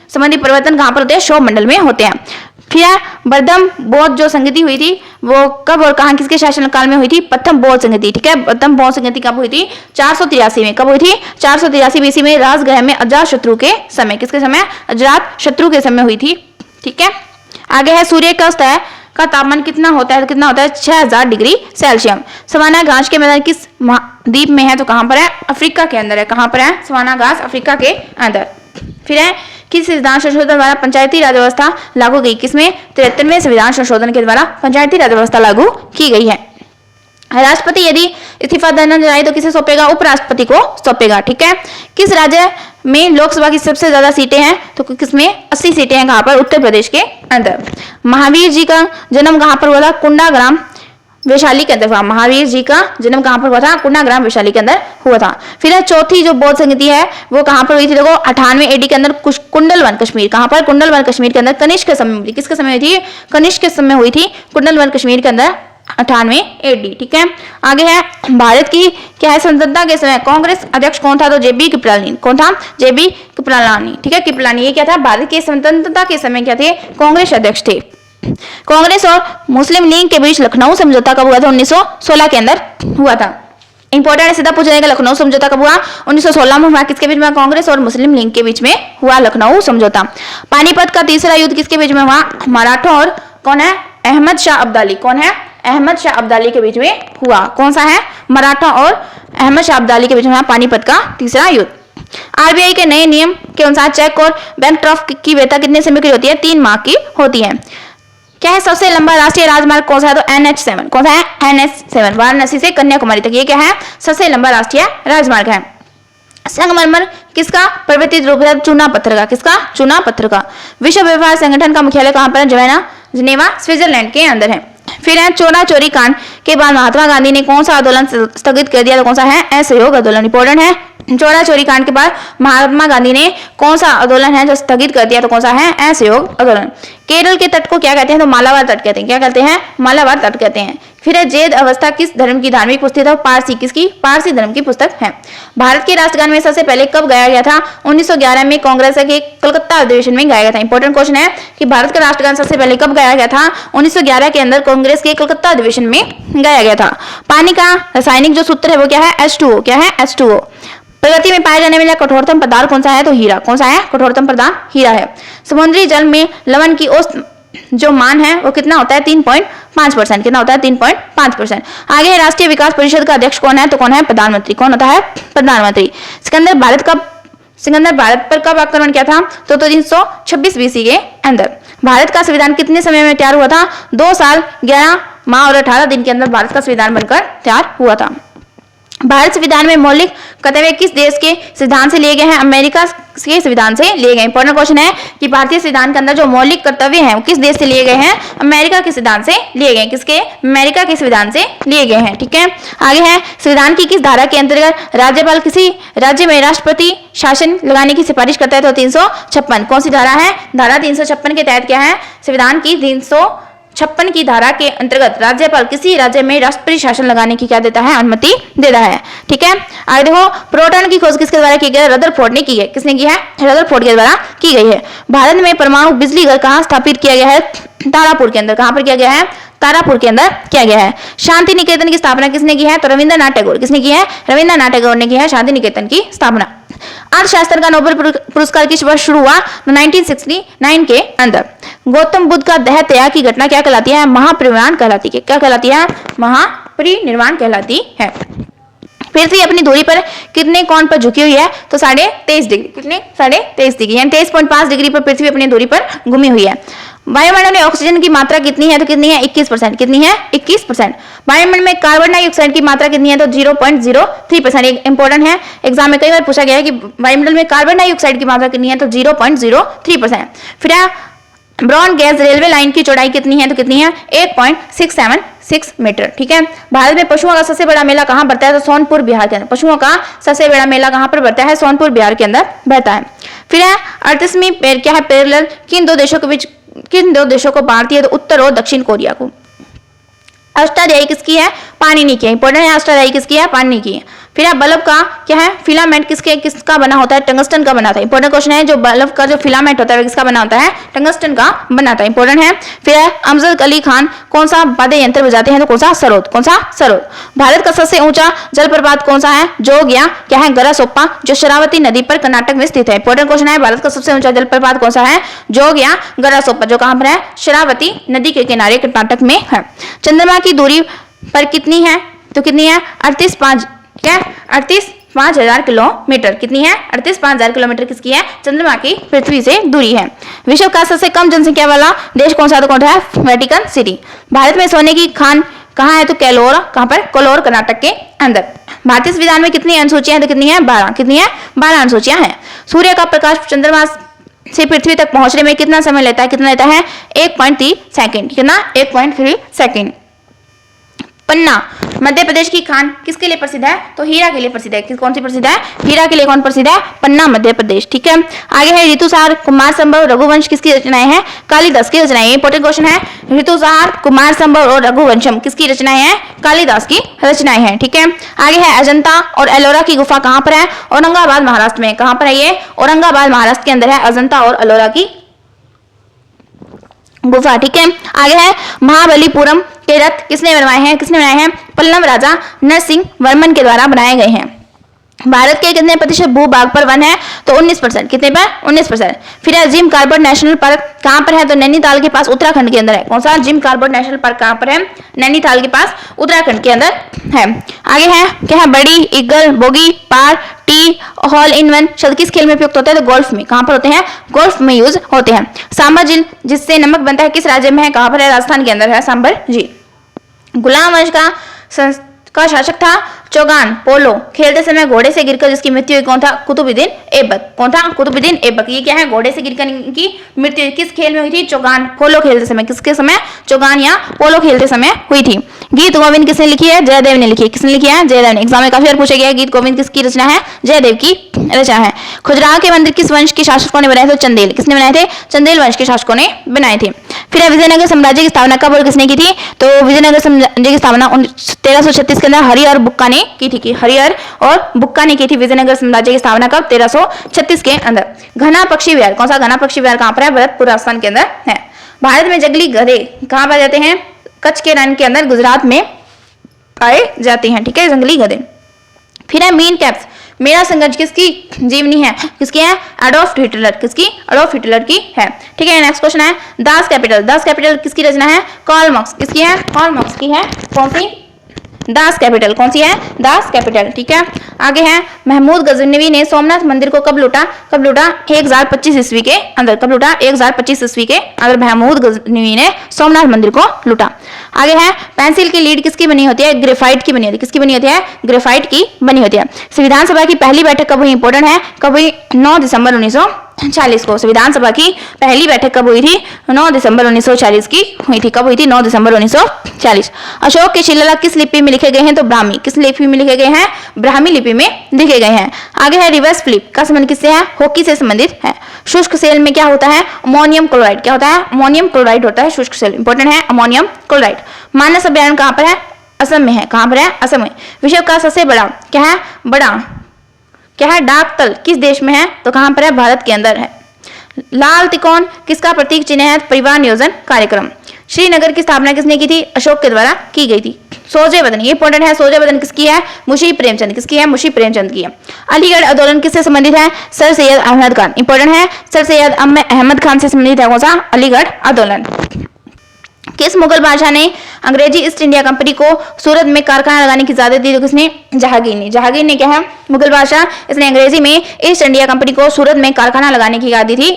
संबंधी परिवर्तन कहां पर होते हैं? क्षोभ मंडल में होते हैं। फिर बर्धम बौद्ध जो संगति हुई थी वो कब और कहां किसके शासनकाल में हुई थी? प्रथम बौद्ध संगति। ठीक है। प्रथम बौद्ध संगति कब हुई थी? 483 में। कब हुई थी? 483 बीसी में राजगृह में अजात शत्रु के समय। किसके समय? अजात शत्रु के समय हुई थी। ठीक है। आगे है सूर्य का अस्त का तापमान कितना होता है? कितना होता है? 6000 डिग्री सेल्सियस। सवाना घास के मैदान किस द्वीप में है? तो कहां पर है? अफ्रीका के अंदर है। कहां पर है? सवाना घास अफ्रीका के अंदर। फिर है किस संविधान संशोधन द्वारा पंचायती राज व्यवस्था लागू गई? किसमें? 73वें संविधान संशोधन के द्वारा पंचायती राज व्यवस्था लागू की गई है। राष्ट्रपति यदि इस्तीफा देना चाहे तो किसे सौंपेगा? उपराष्ट्रपति को सौंपेगा। ठीक है। किस राज्य में लोकसभा की सबसे ज्यादा सीटें हैं? तो किसमें? 80 सीटें हैं। कहां पर? उत्तर प्रदेश के अंदर। महावीर जी का जन्म कहां पर हुआ था? कुंडाग्राम वैशाली के अंदर हुआ। महावीर जी का जन्म कहां पर हुआ था? कुंडाग्राम वैशाली के अंदर हुआ था। फिर है चौथी जो बौद्ध संगति है वो कहां पर हुई थी? देखो 98 एडी के अंदर कुंडलवन कश्मीर। कहां पर? कुंडलवन कश्मीर के अंदर। कनिष्क के समय हुई। किसके समय हुई थी? कनिष्क के समय हुई थी कुंडलवन कश्मीर के अंदर 98 एडी। ठीक है। आगे है भारत की क्या है स्वतंत्रता के समय कांग्रेस अध्यक्ष कौन था? तो जेबी कृपलानी। कौन था? जेबी कृपलानी। ठीक है। कृपलानी ये क्या था? भारत की स्वतंत्रता के समय क्या थे? कांग्रेस अध्यक्ष थे। कांग्रेस और मुस्लिम लीग के बीच लखनऊ समझौता कब हुआ था? 1916 के अंदर हुआ था। इंपॉर्टेंट सीधा पूछा जाएगा लखनऊ समझौता कब हुआ? 1916 में हुआ। किसके बीच में? कांग्रेस और मुस्लिम लीग के बीच में हुआ लखनऊ समझौता। पानीपत का तीसरा युद्ध किसके बीच में हुआ? मराठों और कौन है? अहमद शाह अब्दाली। कौन है? अहमद शाह अब्दाली के बीच में हुआ। कौन सा है? मराठा और अहमद शाह अब्दाली के बीच में हुआ पानीपत का तीसरा युद्ध। आरबीआई के नए नियम के अनुसार चेक और बैंक ड्राफ्ट की वैधता कितने समय की होती है? 3 माह की होती है। क्या है सबसे लंबा राष्ट्रीय राजमार्ग कौन सा है? तो NH7। कौन सा है? NH7 वाराणसी से कन्याकुमारी तक। ये क्या है? सबसे लंबा राष्ट्रीय राजमार्ग है। संगमरमर किसका प्रवर्तित रूप है? चूना पत्थर का। किसका? चूना पत्थर का। विश्व व्यापार संगठन का मुख्यालय कहां पर है? जिनेवा स्विट्जरलैंड के अंदर है। फिर है चोरा चोरी कांड के बाद महात्मा गांधी ने कौन सा आंदोलन स्थगित कर दिया? तो कौन सा है? असहयोग आंदोलन। इंपॉर्टेंट है। चोरा चोरी कांड के बाद महात्मा गांधी ने कौन सा आंदोलन है जो स्थगित कर दिया? तो कौन सा है? असहयोग आंदोलन। केरल के तट को क्या कहते हैं? तो मालाबार तट कहते हैं। क्या कहते हैं? मालाबार तट कहते हैं। फिर है जैद अवस्था किस धर्म की धार्मिक पुस्तक है? पारसी। किसकी? पारसी धर्म की पुस्तक है। भारत के राष्ट्रगान में सबसे पहले कब गाया गया था? 1911 में कांग्रेस के कलकत्ता अधिवेशन में गाया गया था। इंपॉर्टेंट क्वेश्चन है कि भारत का राष्ट्रगान सबसे पहले कब गाया गया था? 1911 के अंदर कांग्रेस के कलकत्ता अधिवेशन में गाया गया था। पानी का रासायनिक जो सूत्र है वो क्या है? H2O। क्या है? H2O। प्रकृति में पाए जाने वाला कठोरतम पदार्थ कौन सा है? तो हीरा। कौन सा है? कठोरतम पदार्थ हीरा है। समुद्री जल में लवण की औसत जो मान है वो कितना होता है? 3.5%। कितना होता है? 3.5%। आगे है राष्ट्रीय विकास परिषद का अध्यक्ष कौन है? तो कौन है? प्रधानमंत्री। कौन होता है? प्रधानमंत्री। सिकंदर भारत पर कब आक्रमण किया था? तो 326 BC के अंदर। भारत का संविधान कितने समय में तैयार हुआ था? 2 साल 11 माह और 18 दिन के अंदर भारत का संविधान बनकर तैयार हुआ था। भारत संविधान में मौलिक कर्तव्य किस देश के संविधान से लिए गए हैं? अमेरिका के संविधान से लिए गए। इंपॉर्टेंट क्वेश्चन है कि भारतीय संविधान के अंदर जो मौलिक कर्तव्य हैं वो किस देश से लिए गए हैं? अमेरिका के संविधान से लिए गए। किसके? अमेरिका के संविधान से लिए गए हैं। ठीक है। आगे है संविधान की किस धारा के अंतर्गत राज्यपाल किसी राज्य में राष्ट्रपति शासन लगाने की सिफारिश करता है? तो 356। कौन सी धारा है? धारा 356 के तहत क्या है? संविधान की 356 की धारा के अंतर्गत राज्यपाल किसी राज्य में राष्ट्रपति शासन लगाने की क्या देता है? अनुमति देता है। ठीक है। आगे देखो प्रोटॉन की खोज किसके द्वारा की गई? रदरफोर्ड ने की है। किसने की है? रदरफोर्ड के द्वारा की गई है। भारत में परमाणु बिजली घर कहाँ स्थापित किया गया है? तारापुर के अंदर। कहाँ पर किया गया है? तारापुर के अंदर किया गया है। शांति निकेतन की स्थापना किसने की है? तो रविंद्रनाथ टैगोर। किसने की है? रविंद्रनाथ टैगोर ने की है शांति निकेतन की स्थापना। अर्थशास्त्र का नोबेल पुरस्कार किस वर्ष शुरू हुआ? 1969 के अंदर। गौतम बुद्ध का देह त्याग की घटना क्या कहलाती है? महापरिनिर्वाण कहलाती है। क्या कहलाती है? महापरिनिर्वाण कहलाती है। पृथ्वी अपनी दूरी पर कितने कोण पर झुकी हुई है? तो 23.5 डिग्री। कितने? 23.5 डिग्री यानी 23.5 डिग्री पर पृथ्वी अपनी दूरी पर घूमी हुई है। वायुमंडल में ऑक्सीजन की मात्रा कितनी है? तो कितनी है? 21%। कितनी है? 21%। वायुमंडल में कार्बन डाइऑक्साइड की मात्रा कितनी है? तो 0.03%। एक इंपॉर्टेंट है, एग्जाम में कई बार पूछा गया है कि वायुमंडल में कार्बन डाइऑक्साइड की मात्रा कितनी है? तो 0.03%। फिर ब्रॉड गेज रेलवे लाइन की चौड़ाई कितनी है? तो कितनी है? 8.676 मीटर। ठीक है। भारत में पशुओं का सबसे बड़ा मेला कहाँ बढ़ता है? तो सोनपुर बिहार के अंदर। पशुओं का सबसे बड़ा मेला कहाँ पर बढ़ता है? सोनपुर बिहार के अंदर बढ़ता है। फिर है 38वीं क्या है? पैरेलल किन दो देशों को बांटती है? तो उत्तर और दक्षिण कोरिया को। अष्टाध्यायी किसकी है? पाणिनि की है। इंपॉर्टेंट है, अष्टाध्यायी किसकी है? पाणिनि की है। फिर बल्ब का क्या है? फिलामेंट किसका बना होता है? टंगस्टन का बना होता है। इंपॉर्टेंट क्वेश्चन है, जो बल्ब का जो फिलामेंट होता है किसका बना होता है? टंगस्टन का बना होता है। इंपॉर्टेंट है। फिर अमजद अली खान कौन सा वाद्य यंत्र बजाते हैं? तो कौन सा? सरोद। कौन सा? सरोद। भारत का सबसे ऊंचा जलप्रपात कौन सा है? जोग या क्या है? गरासोप्पा, जो शरावती नदी पर कर्नाटक में स्थित है। इंपॉर्टेंट क्वेश्चन है, भारत का सबसे ऊंचा जलप्रपात कौन सा है? जोग या गरासोप्पा, जो कहां पर है? शरावती नदी के किनारे कर्नाटक में है। चंद्रमा की दूरी पर कितनी है? तो कितनी है? 38,500 किलोमीटर। कितनी है? 38,500 किलोमीटर किसकी है? चंद्रमा की पृथ्वी से दूरी है। विश्व का सबसे कम जनसंख्या वाला देश कौन सा? तो कौन है? Vatican city. भारत में सोने की खान कहाँ है? तो कैलोर। कहाँ पर? कोलोर, कर्नाटक के अंदर। भारतीय संविधान में कितनी अनुसूचियां हैं? तो कितनी है? 12। कितनी है? 12 अनुसूचियां हैं। सूर्य का प्रकाश चंद्रमा से पृथ्वी तक पहुंचने में कितना समय लेता है? कितना लेता है? 1.3 सेकंड। कितना? 1.3 सेकंड। पन्ना मध्य प्रदेश की खान किसके लिए प्रसिद्ध है? तो हीरा के लिए प्रसिद्ध है। कौन सी प्रसिद्ध है? हीरा के लिए। कौन प्रसिद्ध है? पन्ना मध्य प्रदेश। ठीक है। आगे है ऋतुसार, कुमार संभव, रघुवंश किसकी रचनाएं हैं? कालिदास की रचनाएं। इंपॉर्टेंट क्वेश्चन है, ऋतुसार, कुमार संभव और रघुवंशम किसकी रचनाएं हैं? कालिदास की रचनाएं हैं। ठीक है। आगे है अजंता और एलोरा की गुफा कहां पर है? औरंगाबाद महाराष्ट्र में। कहां पर है ये? औरंगाबाद महाराष्ट्र के अंदर है अजंता और एलोरा की गुफा। ठीक है। आगे है महाबलीपुरम के रथ किसने बनवाए हैं? किसने बनाए हैं? पल्लव राजा नरसिंह वर्मन के द्वारा बनाए गए हैं। भारत के कितने प्रतिशत भूभाग पर वन है? तो 19%। कितने पर? 19%। फिर है जिम कॉर्बेट नेशनल पार्क कहां पर है? तो नैनीताल के पास उत्तराखंड के अंदर है। कौन सा? जिम कॉर्बेट नेशनल पार्क कहां पर है? नैनीताल के पास उत्तराखंड के अंदर है। आगे है क्या है? Birdie, eagle, bogey, par, tee, hole in one शब्द किस खेल में उपयुक्त होते हैं? तो गोल्फ में। कहां पर होते हैं? गोल्फ में यूज होते हैं। सांबर झील जिससे नमक बनता है किस राज्य में है? कहां पर है? राजस्थान के अंदर है सांबर झील। गुलाम वंश का शासक था चौगान पोलो खेलते समय घोड़े से गिरकर जिसकी मृत्यु हुई कौन था? कुतुबुद्दीन ऐबक। कौन था? कुतुबुद्दीन ऐबक। ये क्या है? घोड़े से गिरकर इनकी मृत्यु किस खेल में हुई थी? चौगान पोलो खेलते समय। किसके समय? चौगान या पोलो खेलते समय हुई थी। गीत गोविंद किसने लिखी है? जयदेव ने लिखी है। किसने लिखी है? जयदेव ने। एग्जाम में काफी बार पूछा गया है गीत गोविंद किसकी रचना है? जयदेव की रचना है। खजुराहो के मंदिर किस वंश के शासकों ने बनाए थे? चंदेल। किसने बनाए थे? चंदेल वंश के शासकों ने बनाए थे। फिर विजयनगर साम्राज्य की स्थापना कब और किसने की थी? तो विजयनगर साम्राज्य की स्थापना 1336 के अंदर हरिहर बुक्का ने की थी। हरिहर और बुक्का ने की थी विजयनगर साम्राज्य की स्थापना कब? 1336 के अंदर। घना पक्षी विहार कौन सा? घना पक्षी विहार कहां पर है? भरतपुर राजस्थान के अंदर है। भारत में जंगली गधे कहां पाए जाते हैं? कच्छ के रण के अंदर गुजरात में पाए जाते हैं। ठीक है, जंगली गधे। फिर है मीन कैप्स। मेरा संघर्ष किसकी जीवनी है? किसकी है? Adolf Hitler. किसकी? एडोल्फ हिटलर की है। ठीक है, नेक्स्ट क्वेश्चन है दास कैपिटल। दास कैपिटल किसकी रचना है? Karl Marx. किसकी है? कार्ल मार्क्स की है। कौन सी? Das Kapital. कौन सी है? Das Kapital. ठीक है, आगे है महमूद गजनवी ने सोमनाथ मंदिर को कब लूटा? कब लूटा? 1025 ईस्वी के अंदर। कब लूटा? 1025 ईस्वी के अंदर महमूद गजनवी ने सोमनाथ मंदिर को लूटा। आगे है पेंसिल की लीड किसकी बनी होती है? ग्रेफाइट की बनी होती है। किसकी बनी होती है? ग्रेफाइट की बनी होती है। संविधान सभा की पहली बैठक कब हुई? इंपॉर्टेंट है, कब हुई? 9 दिसंबर 1940 को। संविधान सभा की पहली बैठक कब हुई थी? 9 दिसंबर 1940 की हुई थी। कब हुई थी? 9 दिसंबर 1940। अशोक के शिलालेख किस लिपि में लिखे गए हैं? तो ब्राह्मी। किस लिपि में लिखे गए हैं? ब्राह्मी लिपि में लिखे गए हैं। आगे है रिवर्स फ्लिप का संबंध किससे है? हॉकी से संबंधित है। शुष्क सेल में क्या होता है? Ammonium chloride. क्या होता है? अमोनियम क्लोराइड होता है शुष्क सेल। इंपॉर्टेंट है अमोनियम क्लोराइड। मानस अभ्यारण्य कहां पर है? असम में है। कहां पर है? असम में। विश्व का सबसे बड़ा क्या है? बड़ा क्या है? डाक तल किस देश में है? तो कहां पर है? भारत के अंदर है। लाल त्रिकोण किसका प्रतीक चिन्ह है? परिवार नियोजन कार्यक्रम। श्रीनगर की स्थापना किसने की थी? अशोक के द्वारा की गई थी। सोजे वदन, ये इंपॉर्टेंट है, सोजे वदन किसकी है? मुंशी प्रेमचंद। किसकी है? मुंशी प्रेमचंद की है। अलीगढ़ आंदोलन किससे संबंधित है? सर सैयद अहमद खान। इंपॉर्टेंट है, सर सैयद अहमद खान से संबंधित है। कौन सा? अलीगढ़ आंदोलन। किस मुगल बादशाह ने अंग्रेजी ईस्ट इंडिया कंपनी को सूरत में कारखाना लगाने की इजाजत दी? तो किसने? जहांगीर ने। जहांगीर ने क्या है? मुगल बादशाह, इसने अंग्रेजी में ईस्ट इंडिया कंपनी को सूरत में कारखाना लगाने की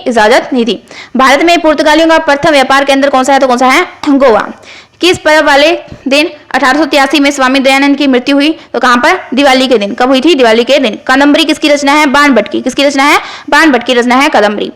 इजाजत दी थी। भारत में पुर्तगालियों का प्रथम व्यापार केंद्र कौन सा है? तो कौन सा है? गोवा। किस पर्व वाले दिन 1883 में स्वामी दयानंद की मृत्यु हुई? तो कहां पर? दिवाली के दिन। कब हुई थी? दिवाली के दिन। कादम्बरी किसकी रचना है? बाणभट्ट की। किसकी रचना है? बाणभट्ट की रचना है कादम्बरी।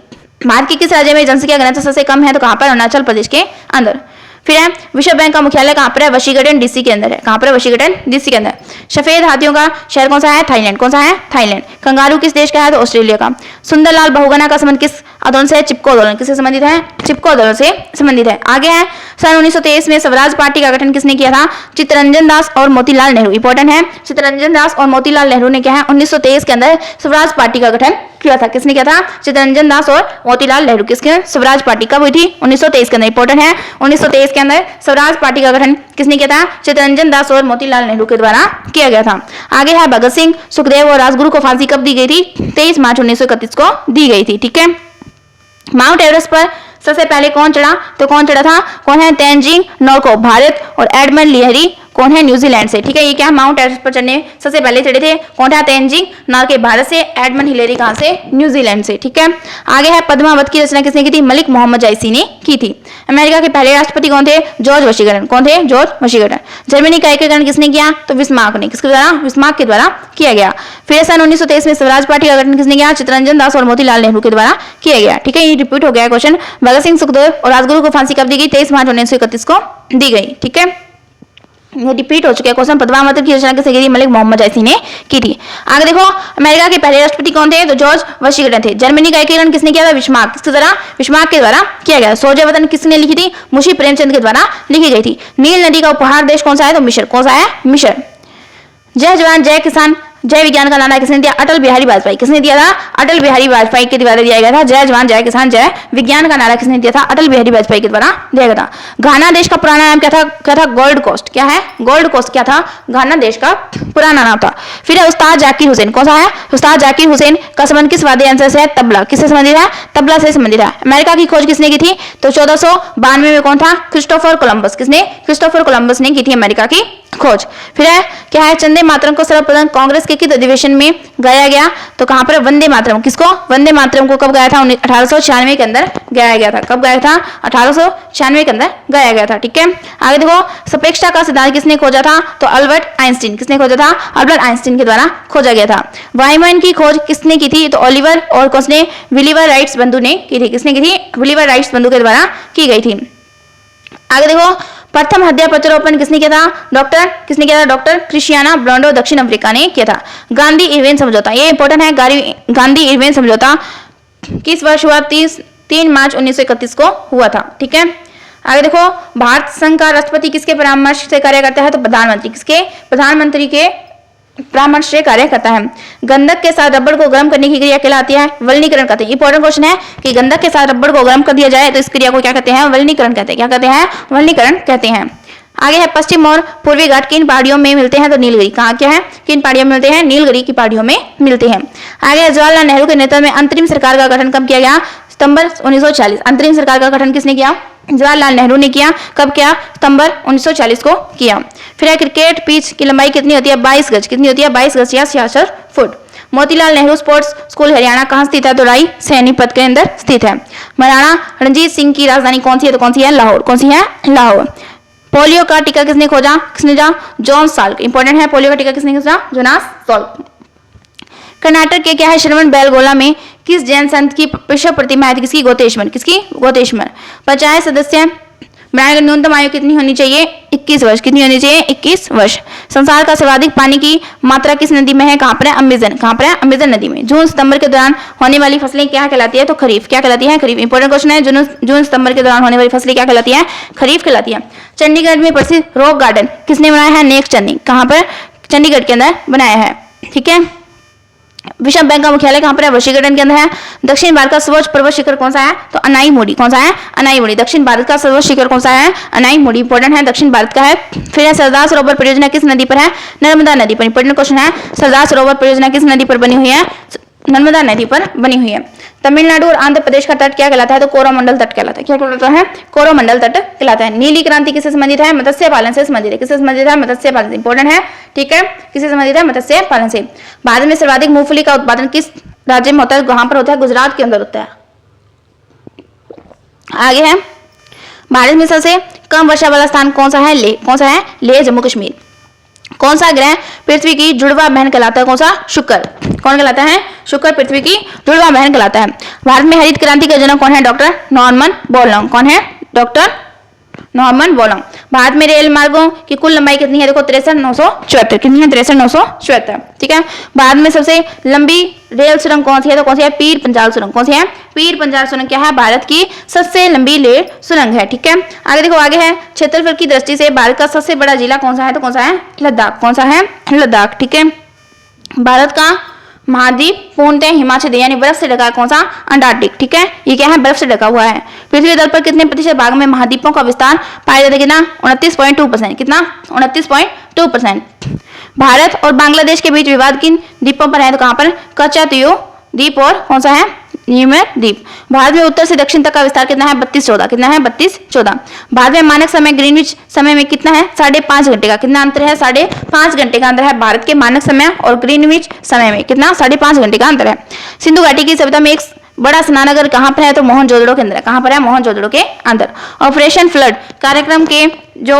भारत के किस राज्य में जनसंख्या घनत्व सबसे कम है? तो कहां पर? अरुणाचल प्रदेश के अंदर। फिर है विश्व बैंक का मुख्यालय कहां पर है? वशिंगटन डीसी के अंदर है। कहां पर है? वशिंगटन डीसी के अंदर। सफेद हाथियों का शहर कौन सा है? थाईलैंड। कौन सा है? थाईलैंड। कंगारू किस देश का है? तो ऑस्ट्रेलिया का। सुंदरलाल बहुगुणा का संबंध किस आंदोलन से है? चिपको आंदोलन। किससे संबंधित है? चिपको आंदोलन से संबंधित है। आगे है सन 1923 में स्वराज पार्टी का गठन किसने किया था? चित्तरंजन दास और मोतीलाल नेहरू। इंपॉर्टेंट है, चित्तरंजन दास और मोतीलाल नेहरू ने क्या है 1923 के अंदर स्वराज पार्टी का गठन किया था। किसने किया था? चित्तरंजन दास और मोतीलाल नेहरू। किसके? स्वराज पार्टी। कब हुई थी? 1923 के अंदर। इंपॉर्टेंट है, 1923 के अंदर स्वराज पार्टी का गठन किसने किया था? चित्तरंजन दास और मोतीलाल नेहरू के द्वारा किया गया था। आगे है भगत सिंह, सुखदेव और राजगुरु को फांसी कब दी गई थी? 23 मार्च 1931 को दी गई थी। ठीक है। माउंट एवरेस्ट पर सबसे पहले कौन चढ़ा? तो कौन चढ़ा था? कौन है? तेनजिंग नोर्गे भारत और एडमंड लिहरी कौन है? न्यूजीलैंड से। ठीक है, ये क्या माउंट एवरेस्ट पर चढ़ने सबसे पहले चढ़े थे? कौन था? तेनजिंग नोर्गे भारत से, एडमंड हिलेरी कहां से? न्यूजीलैंड से। ठीक है। आगे है पद्मावत की रचना किसने की थी? मलिक मोहम्मद जायसी ने की थी। अमेरिका के पहले राष्ट्रपति कौन थे? George Washington. कौन थे? George Washington. जर्मनी का एकीकरण किसने किया? तो बिस्मार्क ने। किसके द्वारा? बिस्मार्क के द्वारा किया गया। फिर सन 1923 में स्वराज पार्टी का गठन किसने किया? चित्तरंजन दास और मोतीलाल नेहरू के द्वारा किया गया। ठीक है, ये रिपीट हो गया क्वेश्चन। भगत सिंह, सुखदेव और राजगुरु को फांसी कब दी गई? 23 मार्च 1931 को दी गई। ठीक है, ये रिपीट हो चुका है क्वेश्चन। पद्मावत की रचना किसने की थी? मलिक मोहम्मद जायसी ने की थी। आगे देखो, अमेरिका के पहले राष्ट्रपति कौन थे? तो जॉर्ज वाशिंगटन थे। जर्मनी का एकीकरण किसने किया था? बिस्मार्क। किसके द्वारा? बिस्मार्क के द्वारा किया गया। सोजे वतन किसने लिखी थी? मुंशी प्रेमचंद के द्वारा लिखी गई थी। नील नदी का उपहार देश कौन सा है? तो मिस्र। कौन सा है? मिस्र। जय जवान जय किसान जय विज्ञान का नारा किसने दिया? अटल बिहारी वाजपेयी। किसने दिया था? अटल बिहारी वाजपेयी के द्वारा दिया गया था। जय जवान जय किसान जय विज्ञान का नारा किसने दिया था? अटल बिहारी वाजपेयी के द्वारा दिया गया था। घाना देश का पुराना नाम क्या था? क्या था? Gold Coast. क्या है? गोल्ड कोस्ट क्या था? घाना देश का पुराना नाम था। फिर है उस्ताद जाकिर हुसैन। कौन सा है? उस्ताद जाकिर हुसैन का संबंध किस वाद्य यंत्र से है? तबला। किससे संबंधित है? तबला से संबंधित है। अमेरिका की खोज किसने की थी? तो 1492 में कौन था? Christopher Columbus. किसने? क्रिस्टोफर कोलंबस ने की थी अमेरिका की खोज। फिर है क्या है, चंदे मातरम को सर्वप्रथम कांग्रेस के किस अधिवेशन में गाया गया, तो कहां पर, वंदे मातरम। किसको, वंदे मातरम को कब गाया था, 1896 के अंदर गाया गया था। कब गाया था, 1896 के अंदर गाया गया था। ठीक है, आगे देखो, सापेक्षता का सिद्धांत किसने खोजा था, तो अल्बर्ट आइंस्टीन। किसने खोजा था, अल्बर्ट आइंस्टीन के द्वारा खोजा गया था। वायुमंडल की खोज किसने की थी, तो ओलिवर और किसने, विलिवर राइट्स बंधु ने की थी। किसने की थी, विलिवर राइट्स बंधु के द्वारा की गई थी। आगे देखो, प्रथम हृदय प्रत्यारोपण किसने किया था, किसने किया था, डॉक्टर क्रिस्टियाना ब्रांडो, दक्षिण अफ्रीका ने किया था। गांधी इरविन समझौता, ये इंपॉर्टेंट है, गांधी इरविन समझौता किस वर्ष हुआ, 3 मार्च 1931 को हुआ था। ठीक है, आगे देखो, भारत संघ का राष्ट्रपति किसके परामर्श से कार्य करता है, तो प्रधानमंत्री। किसके, प्रधानमंत्री के परामर्श से कार्य करता है। गंधक के साथ रबड़ को गर्म करने की क्रिया कहलाती है, वल्नीकरण कहते हैं। इंपॉर्टेंट क्वेश्चन है कि गंधक के साथ रबड़ को गर्म कर दिया जाए तो इस क्रिया को क्या कहते हैं, वल्नीकरण कहते हैं। क्या कहते हैं, वल्नीकरण कहते हैं। आगे है, पश्चिम और पूर्वी घाट किन पहाड़ियों में मिलते हैं, तो नीलगिरी। कहाँ क्या है, किन पहाड़ियों में मिलते हैं, नीलगिरी की पहाड़ियों में मिलते हैं। आगे, जवाहरलाल नेहरू के नेतृत्व में अंतरिम सरकार का गठन कब किया गया, सितंबर 1940। अंतरिम सरकार का गठन किसने किया, जवाहरलाल नेहरू ने किया। कब किया, सितंबर 1940 को किया। फिर है, क्रिकेट पिच की लंबाई कितनी होती है, 22 गज। कितनी होती है, 22 गज या 66 foot. Motilal Nehru sports school Haryana कहाँ स्थित है, तो राई सैनीपत के अंदर स्थित है। महाराणा रणजीत सिंह की राजधानी कौन सी है, तो कौन सी है, लाहौर। कौन सी है, लाहौर। पोलियो का टीका किसने खोजा, जॉन साल्क। इंपॉर्टेंट है, पोलियो का टीका किसने खोजा, जोनास साल्क। कर्नाटक के क्या है, श्रवण बेलगोला में किस जैन संत की विश्व प्रतिमा है, किसकी, गोतेश्वर। किसकी, गोतेश्वर। पंचायत सदस्य बनाने की न्यूनतम आयु कितनी होनी चाहिए, 21 वर्ष। कितनी होनी चाहिए, 21 वर्ष। संसार का सर्वाधिक पानी की मात्रा किस नदी में है, कहां पर है, अमेजन। कहां पर है, अमेजन नदी में। जून सितंबर के दौरान होने वाली फसलें क्या कहलाती है, तो खरीफ। क्या कहलाती है, खरीफ। इंपॉर्टेंट क्वेश्चन है, जून सितंबर के दौरान होने वाली फसलें क्या कहलाती है, खरीफ कहलाती है। चंडीगढ़ में प्रसिद्ध रॉक गार्डन किसने बनाया है, नेक चंदी। कहां पर, चंडीगढ़ के अंदर बनाया है। ठीक है, विश्व बैंक का मुख्यालय कहां पर है, वॉशिंगटन के अंदर है। दक्षिण भारत का सर्वोच्च पर्वत शिखर कौन सा है, तो अनाई मोडी। कौन सा है, अनाई मोडी। दक्षिण भारत का सर्वोच्च शिखर कौन सा है, अनाई मोडी। इंपॉर्टेंट है, दक्षिण भारत का है। फिर है, सरदार सरोवर परियोजना किस नदी पर है, नर्मदा नदी पर। इंपॉर्टेंट क्वेश्चन है, सरदार सरोवर परियोजना किस नदी पर बनी हुई है, नर्मदा नदी पर बनी हुई है। तमिलनाडु और आंध्र प्रदेश का तट क्या कहलाता है, तो कोरोमंडल तट कहलाता है। क्या कहलाता है, कोरोमंडल तट कहलाता है। नीली क्रांति किससे संबंधित है, मत्स्य पालन से संबंधित है। किससे संबंधित है, मत्स्य पालन से। इंपॉर्टेंट है, ठीक है, किससे संबंधित है, मत्स्य पालन से। भारत में सर्वाधिक मूंगफली का उत्पादन किस राज्य में होता है, कहां पर होता है, गुजरात के अंदर होता है। आगे है, भारत में सबसे कम वर्षा वाला स्थान कौन सा है, लेह। कौन सा है, लेह, जम्मू कश्मीर। कौन सा ग्रह पृथ्वी की जुड़वा बहन कहलाता है, कौन सा, शुक्र। कौन कहलाता है, शुक्र पृथ्वी की जुड़वा बहन कहलाता है। भारत में हरित क्रांति का जनक कौन है, डॉक्टर नॉर्मन बोरलॉन्ग। कौन है, डॉक्टर नॉर्मन बोरलॉन्ग। भारत में रेल मार्गों की कुल लंबाई कितनी है, देखो 63,974। कितनी है, 63,974। ठीक है, भारत में सबसे लंबी रेल सुरंग कौन सी है, तो कौन सी है, पीर पंजाल सुरंग। कौन सी है, पीर पंजाल सुरंग क्या है, भारत की सबसे लंबी रेल सुरंग है। ठीक है, आगे देखो, आगे है, क्षेत्रफल की दृष्टि से भारत का सबसे बड़ा जिला कौन सा है, तो कौन सा है, लद्दाख। कौन सा है, लद्दाख। ठीक है, भारत का महाद्वीप पूर्णतः हिमाचल यानी बर्फ से ढका कौन सा, अंटार्कटिक। ठीक है, ये क्या है, बर्फ से ढका हुआ है। पृथ्वी तल पर कितने प्रतिशत भाग में महाद्वीपों का विस्तार पाया जाता है, कितना, 29.2%। कितना, 29.2%। भारत और बांग्लादेश के बीच विवाद किन द्वीपों पर है, तो कहां पर, कच्चातुयो द्वीप और कौन सा है, न्यूमेर द्वीप। भारत में उत्तर से दक्षिण तक का विस्तार कितना है, 32-14। कितना है, 32-14। भारत में मानक समय ग्रीनविच समय में कितना है, 5.5 घंटे का। कितना अंतर है, 5.5 घंटे का अंतर है भारत के मानक समय और ग्रीनविच समय में। कितना, 5.5 घंटे का अंतर है। सिंधु घाटी की सभ्यता में एक बड़ा स्नानगर कहां पर है, तो मोहनजोदड़ो के अंदर। कहां पर है, मोहनजोदड़ो के अंदर। ऑपरेशन फ्लड कार्यक्रम के जो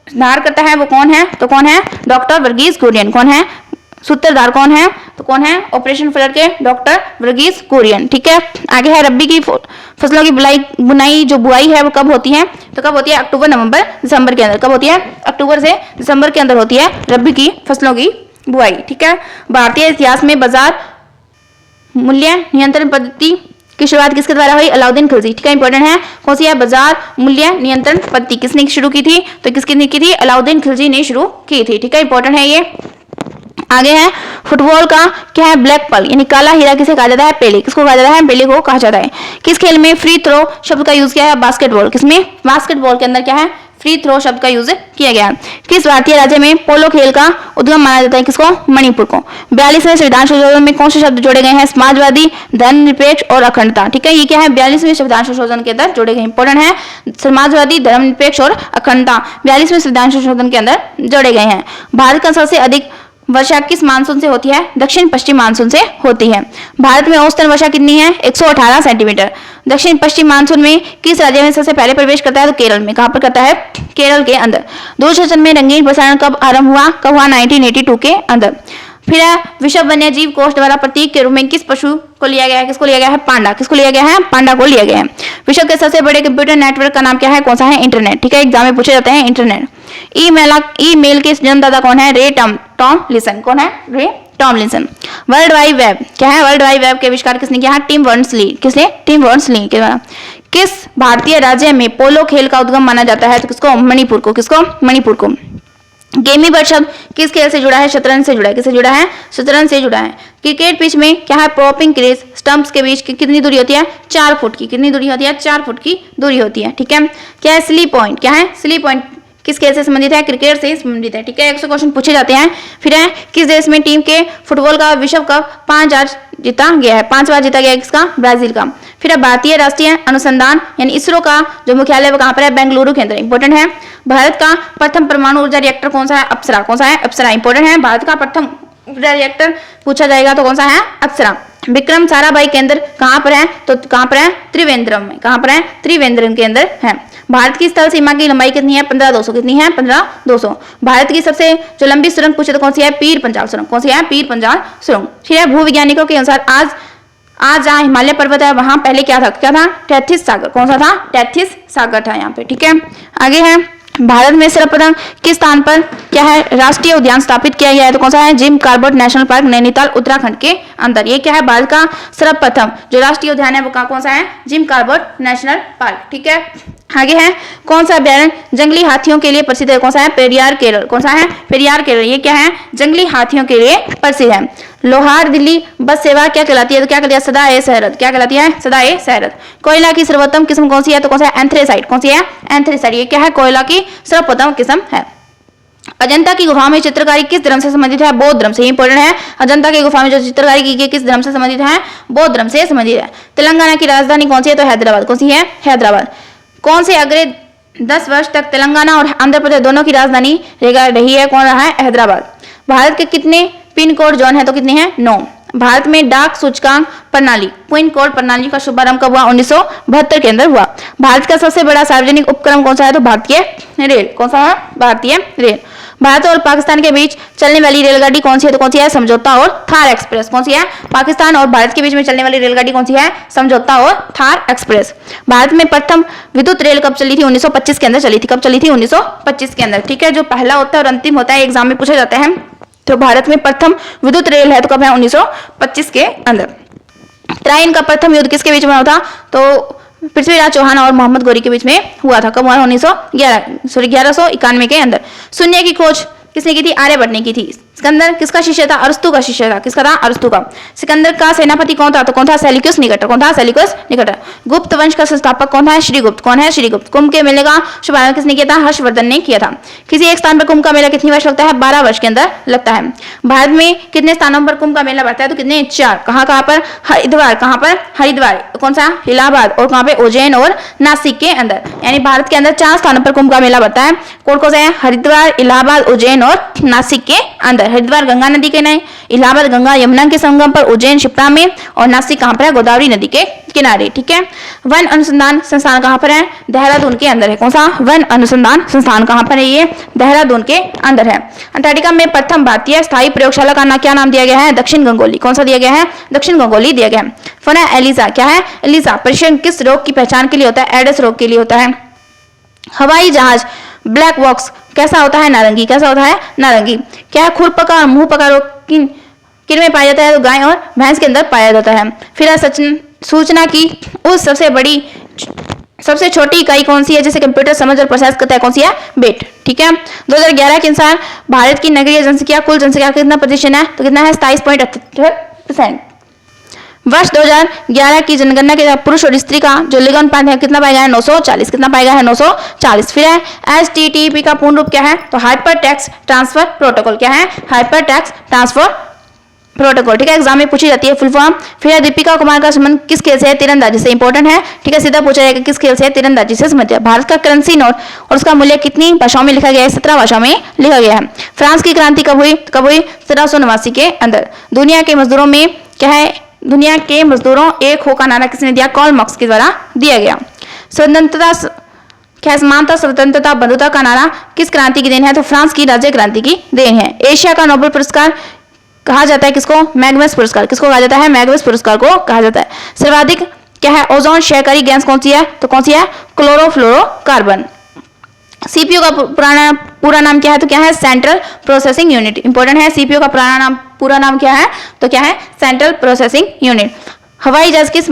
सुधार करता है वो कौन है, तो कौन है, डॉक्टर वर्गीस कुरियन। कौन है, सूत्रधार कौन है, तो कौन है, ऑपरेशन फ्लड के डॉक्टर वर्गीस कुरियन। ठीक है, आगे है, रबी की फसलों की बुनाई जो बुआई है वो कब होती है, तो कब होती है, अक्टूबर, नवंबर, दिसंबर के अंदर। कब होती है, अक्टूबर से दिसंबर के अंदर होती है रबी की फसलों की बुआई। ठीक है, भारतीय इतिहास में बाजार मूल्य नियंत्रण पद्धति की शुरुआत किसके द्वारा हुई, अलाउद्दीन खिलजी। ठीक है, इंपॉर्टेंट है, कौन सी है, बाजार मूल्य नियंत्रण पद्धति किसने शुरू की थी, तो किसने की थी, अलाउद्दीन खिलजी ने शुरू की थी। ठीक है, इंपॉर्टेंट है ये। आगे है, फुटबॉल का क्या है, ब्लैक पर्ल यानी काला हीरा किसे कहा जाता है, पेले। किसको कहा जाता है, पेले को कहा जाता है। किस खेल में फ्री थ्रो शब्द का यूज किया है, बास्केटबॉल। किसमें, बास्केटबॉल के अंदर क्या है, फ्री थ्रो शब्द का यूज किया गया है। किस भारतीय राज्य में पोलो खेल का उद्गम माना जाता है? किसको? मणिपुर को। 42वें संविधान संशोधन में कौन से शब्द जोड़े गए हैं? समाजवादी, धर्मनिरपेक्ष और अखंडता। ठीक है, ये क्या है? 42वें संविधान संशोधन के अंदर जोड़े गए, इंपॉर्टेंट है। समाजवादी, धर्मनिरपेक्ष और अखंडता 42वें संविधान संशोधन के अंदर जोड़े गए हैं। भारत का सबसे अधिक वर्षा किस मानसून से होती है? दक्षिण पश्चिम मानसून से होती है। भारत में औसतन वर्षा कितनी है? 118 सेंटीमीटर। दक्षिण पश्चिम मानसून में किस राज्य में सबसे पहले प्रवेश करता है? तो केरल में। कहां पर करता है? केरल के अंदर। दूरदर्शन में रंगीन प्रसारण कब आरंभ हुआ? कब हुआ? 1982 के अंदर। फिर है विश्व वन्य जीव कोष द्वारा प्रतीक के रूप में किस पशु को लिया गया है? किसको लिया गया है? पांडा। किसको लिया गया है? पांडा को लिया गया है। विश्व के सबसे बड़े कंप्यूटर नेटवर्क का नाम क्या है? कौन सा है? इंटरनेट। ठीक है, एग्जाम में पूछे जाते हैं इंटरनेट। ईमेल के जन्मदाता कौन है? रे टॉमलिंसन। कौन है? रे टॉमलिंसन। वर्ल्ड वाइड वेब क्या है? वर्ल्ड वाइड वेब के आविष्कार किसने किया? Tim Berners-Lee. किसने? टिम बर्नर्स-ली के द्वारा। किस भारतीय राज्य में पोलो खेल का उद्गम माना जाता है? तो किसको? मणिपुर को। किसको? मणिपुर को। गेमी बर्ड शब्द किस खेल से जुड़ा है? शतरंज से जुड़ा है। किससे जुड़ा है? शतरंज से जुड़ा है। क्रिकेट पिच में क्या है? प्रॉपिंग क्रीज स्टंप्स के बीच कितनी दूरी होती है? 4 फुट की। कितनी दूरी होती है? 4 फुट की दूरी होती है। ठीक है, क्या है? Sleep point. क्या है? स्लीप पॉइंट किस खेल से संबंधित है? क्रिकेट से संबंधित है। ठीक है, 100 क्वेश्चन पूछे जाते हैं। फिर है किस देश में टीम के फुटबॉल का विश्व कप 5 बार जीता गया है? 5 बार जीता गया है। किसका? ब्राजील का। फिर है भारतीय राष्ट्रीय अनुसंधान यानी इसरो का जो मुख्यालय वो कहां पर है? बेंगलुरु के अंदर। इंपॉर्टेंट है। भारत का प्रथम परमाणु ऊर्जा रिएक्टर कौन सा है? अप्सरा। कौन सा है? अप्सरा। इंपॉर्टेंट है। भारत का प्रथम ऊर्जा रिएक्टर पूछा जाएगा तो कौन सा है? अप्सरा। विक्रम साराभाई केंद्र कहां पर है? तो कहां पर है? त्रिवेंद्रम में। कहां पर है? त्रिवेंद्रम के अंदर है। भारत की स्थल सीमा की लंबाई कितनी है? 15,200। कितनी है? 15,200। भारत की सबसे जो लंबी सुरंग पूछे तो कौन सी है? पीर पंजाल सुरंग। कौन सी है? पीर पंजाल सुरंग। ठीक है, भूविज्ञानिकों के अनुसार आज जहाँ हिमालय पर्वत है वहां पहले क्या था? क्या था? टेथिस सागर। कौन सा था? टेथिस सागर था यहाँ पे। ठीक है, आगे है भारत में सर्वप्रथम किस स्थान पर क्या है? राष्ट्रीय उद्यान स्थापित किया गया है तो कौन सा है? Jim Corbett national park, Nainital, Uttarakhand के अंदर। ये क्या है? भारत का सर्वप्रथम जो राष्ट्रीय उद्यान है वो कौन सा है? Jim Corbett national park. ठीक है, आगे है कौन सा अभ्यारण्य जंगली हाथियों के लिए प्रसिद्ध है? कौन सा है? पेरियार केरल। कौन सा है? पेरियार केरल। ये क्या है? जंगली हाथियों के लिए प्रसिद्ध है। लोहार दिल्ली बस सेवा क्या कहलाती है? तो क्या कहलाती है? सदा ए शहरत। क्या कहलाती है? सदा ए शहरत। कोयला की सर्वोत्तम किस्म कौन सी है? तो कौन सा है? एंथ्रेसाइट। कौन सी है? एंथ्रेसाइट। ये क्या है? कोयला की सर्वोत्तम किस्म है। अजंता की गुफा में चित्रकारी किस धर्म से संबंधित है? बौद्ध धर्म से। इंपॉर्टेंट है। अजंता की गुफा में जो चित्रकारी की गई किस धर्म से संबंधित है? बौद्ध धर्म से संबंधित है। तेलंगाना की राजधानी कौन सी है? तो हैदराबाद। कौन सी है? हैदराबाद। कौन से अगले 10 वर्ष तक तेलंगाना और आंध्र प्रदेश दोनों की राजधानी रही है? कौन रहा है? हैदराबाद। भारत के कितने पिन कोड जोन है? तो कितने हैं? 9। भारत में डाक सूचकांक प्रणाली पिन कोड प्रणाली का शुभारंभ कब हुआ? 1972 के अंदर हुआ। भारत का सबसे बड़ा सार्वजनिक उपक्रम कौन सा है? तो भारतीय रेल। कौन सा है? भारतीय रेल। भारत और पाकिस्तान के बीच चलने वाली रेलगाड़ी कौन सी है? तो कौन सी है? समझौता और थार एक्सप्रेस। कौन सी है? पाकिस्तान और भारत के बीच में चलने वाली रेलगाड़ी कौन सी है? समझौता और थार एक्सप्रेस। भारत में प्रथम विद्युत रेल कब चली थी? 1925 के अंदर चली थी। कब चली थी? 1925 के अंदर। ठीक है, जो पहला होता है और अंतिम होता है एग्जाम में पूछे जाते हैं। तो भारत में प्रथम विद्युत रेल है तो कब है? 1925 के अंदर। ट्राइन का प्रथम युद्ध किसके बीच में हुआ था? तो पृथ्वीराज चौहान और मोहम्मद गौरी के बीच में हुआ था। कब हुआ? 1191 के अंदर। शून्य की खोज किसने की थी? आर्यभट्ट ने की थी। सिकंदर किसका शिष्य था? अरस्तु का शिष्य था। किसका था? अरस्तु का। सिकंदर का सेनापति कौन था? तो कौन था? Seleucus Nicator. कौन था? Seleucus Nicator. गुप्त वंश का संस्थापक कौन था? श्रीगुप्त। कौन है? श्रीगुप्त। कुंभ के मेले का शुभारंभ किसने किया था? हर्षवर्धन ने किया था। किसी एक स्थान पर कुंभ का मेला कितनी वर्ष लगता है? 12 वर्ष के अंदर लगता है। भारत में कितने स्थानों पर कुंभ का मेला बढ़ता है? तो कितने? 4। कहाँ पर? हरिद्वार। कहाँ पर? हरिद्वार। कौन सा? इलाहाबाद। और कहाँ पे? उज्जैन और नासिक के अंदर। यानी भारत के अंदर 4 स्थानों पर कुंभ का मेला बढ़ता है। कौन से हैं? हरिद्वार, इलाहाबाद, उज्जैन और नासिक के अंदर। हरिद्वार गंगा नदी के नहीं, इलाहाबाद गंगा यमुना के संगम पर, उज्जैन शिप्रा में और नासिक कहां पर है? गोदावरी नदी के किनारे। ठीक है, वन अनुसंधान संस्थान कहां पर है? देहरादून के अंदर है। कौन सा? वन अनुसंधान संस्थान कहां पर है? ये देहरादून के अंदर है। अंटार्कटिका में प्रथम भारतीय स्थायी प्रयोगशाला का क्या नाम दिया गया है? दक्षिण गंगोली। कौन सा दिया गया है? दक्षिण गंगोली दिया गया है। फोना एलिसा क्या है? एलिसा परीक्षण किस रोग की पहचान के लिए होता है? एड्स रोग के लिए होता है। हवाई जहाज ब्लैक बॉक्स कैसा होता है? नारंगी। कैसा होता है? नारंगी। क्या है? खुरपका और मुंह पका रोग किन में पाया जाता है? तो गाय और भैंस के अंदर पाया जाता है। फिर सूचना की उस सबसे छोटी इकाई कौन सी है जिसे कंप्यूटर समझ और प्रोसेस करता है? कौन सी है? बिट। ठीक है, 2011 के अनुसार भारत की नगरीय जनसंख्या कुल जनसंख्या कितना प्रतिशत है? तो कितना है? 27.78%। वर्ष 2011 की जनगणना के पुरुष और स्त्री का जो लिंग अनुपात है कितना पाया गया है 940, कितना पाया गया है 940। फिर है HTTP का पूर्ण रूप क्या है, तो हाइपर टेक्स्ट ट्रांसफर प्रोटोकॉल, क्या है हाइपर टेक्स्ट ट्रांसफर प्रोटोकॉल, ठीक है, एग्जाम में पूछी जाती है फुल फॉर्म। फिर है दीपिका कुमार का संबंध किस खेल से है, तीरंदाजी से, इंपॉर्टेंट है, ठीक है, सीधा पूछा जाएगा किस खेल से है, तीरंदाजी से संबंधित है। भारत का करेंसी नोट और उसका मूल्य कितनी भाषाओं में लिखा गया है, 17 भाषाओं में लिखा गया है। फ्रांस की क्रांति कब हुई, 1789 के अंदर। दुनिया के मजदूरों में क्या है, दुनिया के मजदूरों एक हो का नारा किसने दिया, कार्ल मार्क्स के द्वारा दिया गया। स्वतंत्रता क्या समानता स्वतंत्रता बंधुता का नारा किस क्रांति की देन है, तो फ्रांस की राज्य क्रांति की देन है। एशिया का नोबेल पुरस्कार कहा जाता है किसको, मैग्नस पुरस्कार, किसको कहा जाता है, मैग्नस पुरस्कार को कहा जाता है। सर्वाधिक क्या है ओजोन क्षयकारी गैस कौन सी है, तो कौन सी है, क्लोरोफ्लोरोकार्बन। सीपीयू का पूरा नाम क्या है, तो क्या है सेंट्रल प्रोसेसिंग यूनिट, इंपॉर्टेंट है, सीपीयू का पूरा नाम क्या है, तो क्या है सेंट्रल प्रोसेसिंग यूनिट। हवाई जहाज किस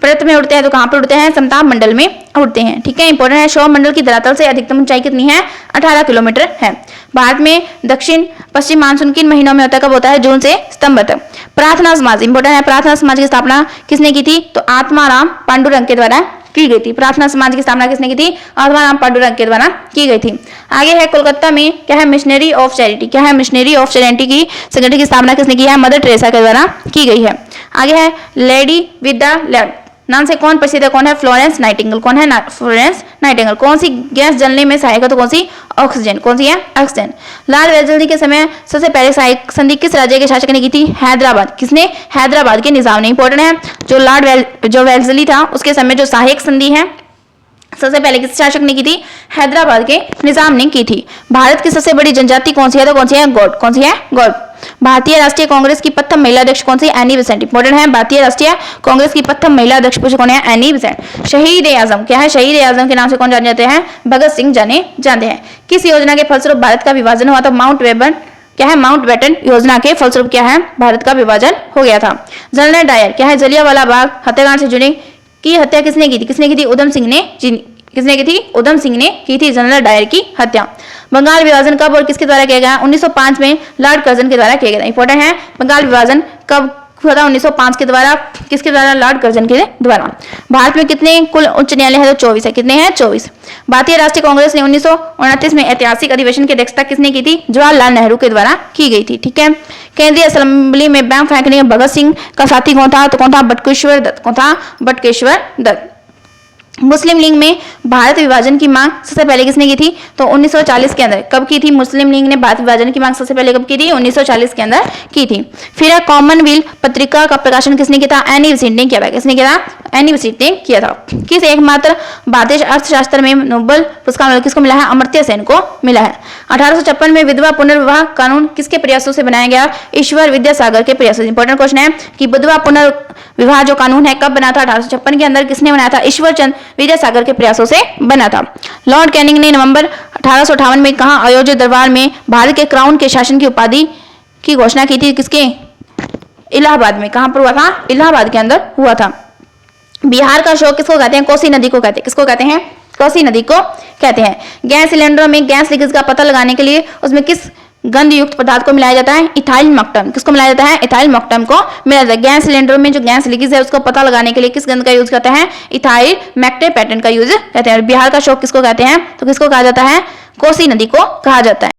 प्रत में उड़ते हैं, तो कहां पर उड़ते हैं, समताप मंडल में उड़ते हैं, ठीक है, इंपॉर्टेंट है। सौर मंडल की धरातल से अधिकतम ऊंचाई कितनी है, 18 किलोमीटर है। भारत में दक्षिण पश्चिम मानसून किन महीनों में होता है, कब होता है, जून से सितंबर तक। प्रार्थना समाज, इंपॉर्टेंट है, प्रार्थना समाज की स्थापना किसने की थी, तो आत्माराम पांडुरंग के द्वारा की गई थी। प्रार्थना समाज की स्थापना किसने की थी, आत्माराम पांडुरंग के द्वारा की गई थी। आगे है कोलकाता में क्या है, मिशनरी ऑफ चैरिटी, क्या है मिशनरी ऑफ चैरिटी की संगठन की स्थापना किसने की है, मदर टेरेसा के द्वारा की गई है। आगे है लेडी विद द लैम्प नाम से कौन प्रसिद्ध है, कौन है, फ्लोरेंस नाइटिंगेल, कौन है, फ्लोरेंस नाइटिंगेल। कौन सी गैस जलने में सहायक है, तो कौन सी, ऑक्सीजन, कौन सी है, ऑक्सीजन। लाल वेलजल्दी के समय सबसे पहले सहायक संधि किस राज्य के शासक ने की थी, हैदराबाद, किसने, हैदराबाद के निजाम ने, इंपॉर्टेंट है। जो वेलजली था उसके समय जो सहायक संधि है सबसे पहले किस शासक ने की थी, हैदराबाद के निजाम ने की थी। भारत की सबसे बड़ी जनजाति कौन सी है, तो कौन सी है, गौड़, कौन सी है, गौड़। भारतीय राष्ट्रीय कांग्रेस की प्रथम महिला अध्यक्ष कौन सी, एनी बेसेंट, इंपॉर्टेंट है, भारतीय राष्ट्रीय कांग्रेस की प्रथम महिला अध्यक्ष कौन है, एनी बेसेंट। शहीद ए आजम, क्या है, शहीद ए आजम के नाम से कौन जाने जाते हैं, भगत सिंह जाने जाते हैं। किस योजना के फलस्वरूप भारत का विभाजन हुआ था, माउंटबेटन, क्या है, माउंटबेटन योजना के फलस्वरूप क्या है, भारत का विभाजन हो गया था। जनरल डायर, क्या है, जलियांवाला बाग हत्याकांड से जुड़ी की हत्या किसने की थी, किसने की थी, उधम सिंह ने, किसने की थी, उधम सिंह ने की थी जनरल डायर की हत्या। बंगाल विभाजन कब और किसके द्वारा किया गया, 1905 में लॉर्ड कर्जन के द्वारा किया गया। इंपॉर्टेंट है, बंगाल विभाजन कब हुआ था, 1905 के द्वारा, किसके द्वारा, लॉर्ड कर्जन के द्वारा। भारत में कितने कुल उच्च न्यायालय है, तो 24 है, कितने हैं, 24। भारतीय राष्ट्रीय कांग्रेस ने 1929 में ऐतिहासिक अधिवेशन की अध्यक्षता किसने की थी, जवाहरलाल नेहरू के द्वारा की गई थी, ठीक है। केंद्रीय असेंबली में बम फेंकने में भगत सिंह का साथी कौन था, तो कौन था, बटुकेश्वर दत्त, कौन था, बटुकेश्वर दत्त। मुस्लिम लीग में भारत विभाजन की मांग सबसे पहले किसने की थी, तो 1940 के अंदर। कब की थी मुस्लिम लीग ने भारत विभाजन की मांग सबसे पहले कब की थी, 1940 के अंदर की थी। फिर कॉमनवेल्थ पत्रिका का प्रकाशन किसने किया था, एनी बेसेंट ने किया था, किसने किया था, एनी बेसेंट ने किया था। किस एकमात्र भारतीय अर्थशास्त्र में नोबेल पुरस्कार किसको मिला है, अमर्त्य सेन को मिला है। 1856 में विधवा पुनर्विवाह कानून किसके प्रयासों से बनाया गया, ईश्वर विद्यासागर के प्रयासों से। इंपॉर्टेंट क्वेश्चन है कि विधवा पुनर्विवाह जो कानून है कब बना था, 1856 के अंदर, किसने बनाया था, ईश्वर चंद्र विद्यासागर के प्रयासों से बना था। लॉर्ड कैनिंग ने नवंबर 1858 में कहा आयोजित दरबार में भारत के क्राउन के शासन की उपाधि की घोषणा की थी, किसके, इलाहाबाद में। कहां पर हुआ था, इलाहाबाद के अंदर हुआ था। बिहार का शोक किसको कहते हैं, कोसी नदी को कहते हैं, किसको कहते हैं, कोसी नदी को कहते हैं। गैस सिलेंडरों में गैस लीकेज का पता लगाने के लिए उसमें किस गंध युक्त पदार्थ को मिलाया जाता है, इथाइल मॉक्टम, किसको मिलाया जाता है, इथाइल मॉक्टम को मिलाया जाता है। गैस सिलेंडर में जो गैस लीकेज है उसको पता लगाने के लिए किस गंध का यूज करते हैं, इथाइल मैक्टेपेटेंट का यूज करते हैं। बिहार का शोक किसको कहते हैं, तो किसको कहा जाता है, कोसी नदी को कहा जाता है।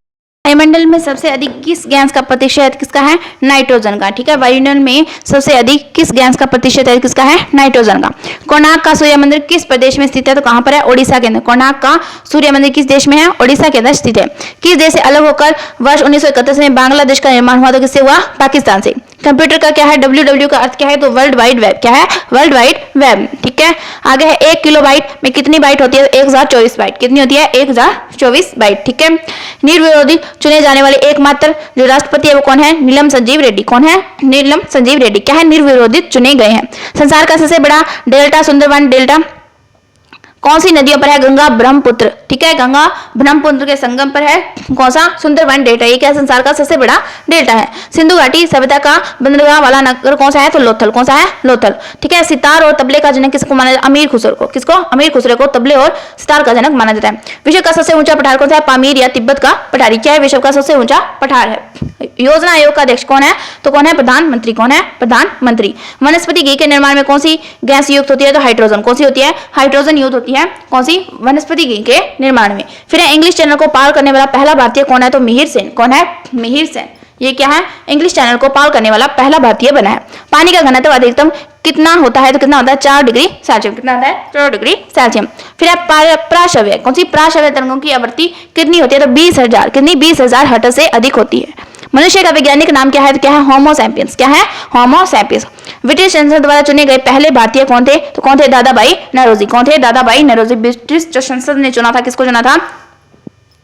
वायुमंडल में सबसे अधिक किस गैस का प्रतिशत किसका है, नाइट्रोजन का, ठीक है। वायुमंडल में सबसे अधिक किस गैस का प्रतिशत है, किसका है, नाइट्रोजन का। कोणार्क का सूर्य मंदिर किस प्रदेश में स्थित है, तो कहां पर है, ओडिशा के अंदर। कोणार्क का सूर्य मंदिर किस देश में है, ओडिशा के अंदर स्थित है। किस देश से अलग होकर वर्ष 1931 में बांग्लादेश का निर्माण हुआ, तो किससे हुआ, पाकिस्तान से। कंप्यूटर का क्या है, WW का अर्थ क्या है, तो वर्ल्ड वाइड वेब, क्या है, वर्ल्ड वाइड वेब, ठीक है। आगे है 1 किलोबाइट में कितनी बाइट होती है, 1024 बाइट, कितनी होती है, 1024 बाइट, ठीक है। निर्विरोधी चुने जाने वाले एकमात्र जो राष्ट्रपति है वो कौन है, नीलम संजीव रेड्डी, कौन है, नीलम संजीव रेड्डी, क्या है, निर्विरोधित चुने गए हैं। संसार का सबसे बड़ा डेल्टा सुंदरबन डेल्टा कौन सी नदियों पर है, गंगा ब्रह्मपुत्र, ठीक है, गंगा ब्रह्मपुत्र के संगम पर है कौन सा, सुंदरबन डेल्टा। ये क्या संसार का सबसे बड़ा डेल्टा है। सिंधु घाटी सभ्यता का बंदरगाह वाला नगर कौन सा है, तो लोथल, कौन सा है, लोथल, ठीक है। सितार और तबले का जनक किसको माना जाता है, अमीर खुसरो को, किसको, अमीर खुसरो को तबले और सितार का जनक माना जाता है। विश्व का सबसे ऊंचा पठार कौन सा है, पामीर या तिब्बत का पठार। क्या है, विश्व का सबसे ऊंचा पठार है। योजना आयोग का अध्यक्ष कौन है? तो कौन है? प्रधानमंत्री। कौन है? प्रधानमंत्री। वनस्पति घी के निर्माण में कौन सी गैस युक्त होती है? तो हाइड्रोजन। कौन सी होती है? हाइड्रोजन युक्त होती है। कौन सी? वनस्पति घी के निर्माण में। फिर इंग्लिश चैनल को पार करने वाला पहला भारतीय कौन है? तो मिहिर सेन। कौन है? मिहिर सेन। ये क्या है? इंग्लिश चैनल को पार करने वाला पहला भारतीय बना है। पानी का घनत्व अधिकतम कितना होता है? तो कितना होता है? 4 डिग्री सेल्सियस। कितना होता है? 4 डिग्री सेल्सियस। फिर प्राश्रव्य, कौन सी? प्राश्रव्य तरंगों की आवृत्ति कितनी होती है? तो 20,000। कितनी? 20,000 हर्ट्ज से अधिक होती है। मनुष्य का वैज्ञानिक नाम क्या है? तो क्या है? Homo sapiens. क्या है? Homo sapiens. ब्रिटिश संसद द्वारा चुने गए पहले भारतीय कौन थे? तो कौन थे? दादाभाई नौरोजी। कौन थे? दादाभाई नौरोजी। ब्रिटिश संसद ने चुना था, किसको चुना था?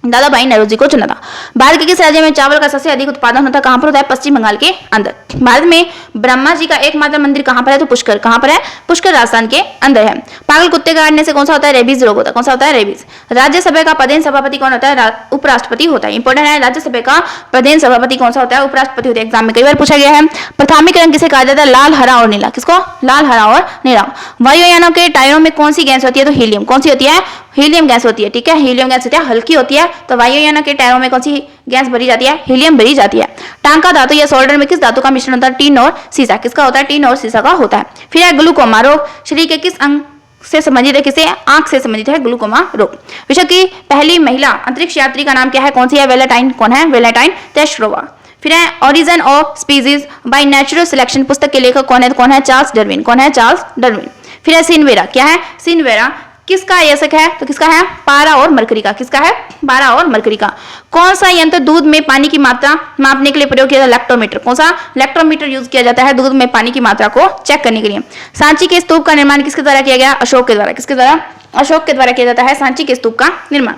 दादाभाई नौरोजी को चुना था। भारत के किस राज्य में चावल का सबसे अधिक उत्पादन होता है? कहां पर होता है? पश्चिम बंगाल के अंदर। भारत में ब्रह्मा जी का एकमात्र मंदिर कहां पर है? तो पुष्कर। कहां पर है? पुष्कर राजस्थान के अंदर है। पागल कुत्ते काटने से कौन सा होता है? रेबीज रोग होता है। कौन सा होता है? रेबीज। राज्यसभा का प्रधान सभापति कौन होता है? उपराष्ट्रपति होता है। इंपॉर्टेंट है, राज्यसभा का प्रधान सभापति कौन सा होता है? उपराष्ट्रपति होता है। एग्जाम में कई बार पूछा गया है। प्राथमिक रंग किसे कहा जाता है? लाल, हरा और नीला। किसको? लाल, हरा और नीला। वायुयानों के टायरों में कौन सी गैस होती है? तो हीलियम। कौन सी होती है? हीलियम गैस होती है। ठीक है, हीलियम गैस होती है, हल्की होती है। तो वायुयानों के टायरों में कौन सी गैस भरी जाती है? हीलियम भरी जाती है। टांका धातु या सोल्डर में किस धातु का मिश्रण होता है? टीन और सीसा। किसका होता है? टीन और सीसा का होता है। फिर है ग्लूकोमा रोग शरीर के किस अंग से संबंधित है? किसे? आंख से संबंधित है ग्लूकोमा रोग। विश्व की पहली महिला अंतरिक्ष यात्री का नाम क्या है? कौन सी है? वेलेंटाइन। कौन है? वेलेंटाइन तेस्ट्रोवा। फिर है origin of species by natural selection पुस्तक के लेखक कौन है? तो कौन है? Charles Darwin. कौन है? Charles Darwin. फिर है सिनवेरा। क्या है? सिनवेरा किसका यशक है? तो किसका है? पारा और मरकरी का। किसका है? पारा और मरकरी का। कौन सा यंत्र दूध में पानी की मात्रा मापने के लिए प्रयोग किया जाता है? लैक्टोमीटर। कौन सा? लैक्टोमीटर यूज किया जाता है दूध में पानी की मात्रा को चेक करने के लिए। सांची के स्तूप का निर्माण किसके द्वारा किया गया? अशोक के द्वारा। किसके द्वारा? अशोक के द्वारा किया जाता है सांची के स्तूप का निर्माण।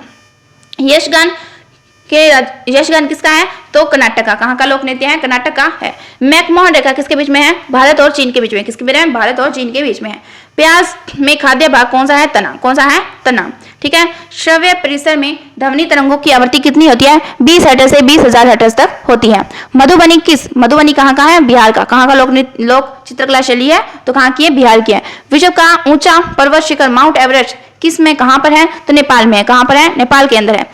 यशगान किसका है? तो कर्नाटक का। कहाँ का लोक नृत्य है? कर्नाटक का है। मैकमोहन रेखा किसके बीच में है? भारत और चीन के बीच में। किसके बीच में? भारत और चीन के बीच में है। प्याज में खाद्य भाग कौन सा है? तना। कौन सा है? तना। ठीक है। श्रव्य परिसर में ध्वनि तरंगों की आवृत्ति कितनी होती है? 20 हर्ट्ज से 20,000 हर्ट्ज तक होती है। मधुबनी मधुबनी कहाँ का है? बिहार का। कहाँ का लोक चित्रकला शैली है? तो कहाँ की है? बिहार की है। विश्व का ऊंचा पर्वत शिखर माउंट एवरेस्ट किस में कहाँ पर है? तो नेपाल में है। कहाँ पर है? नेपाल के अंदर है।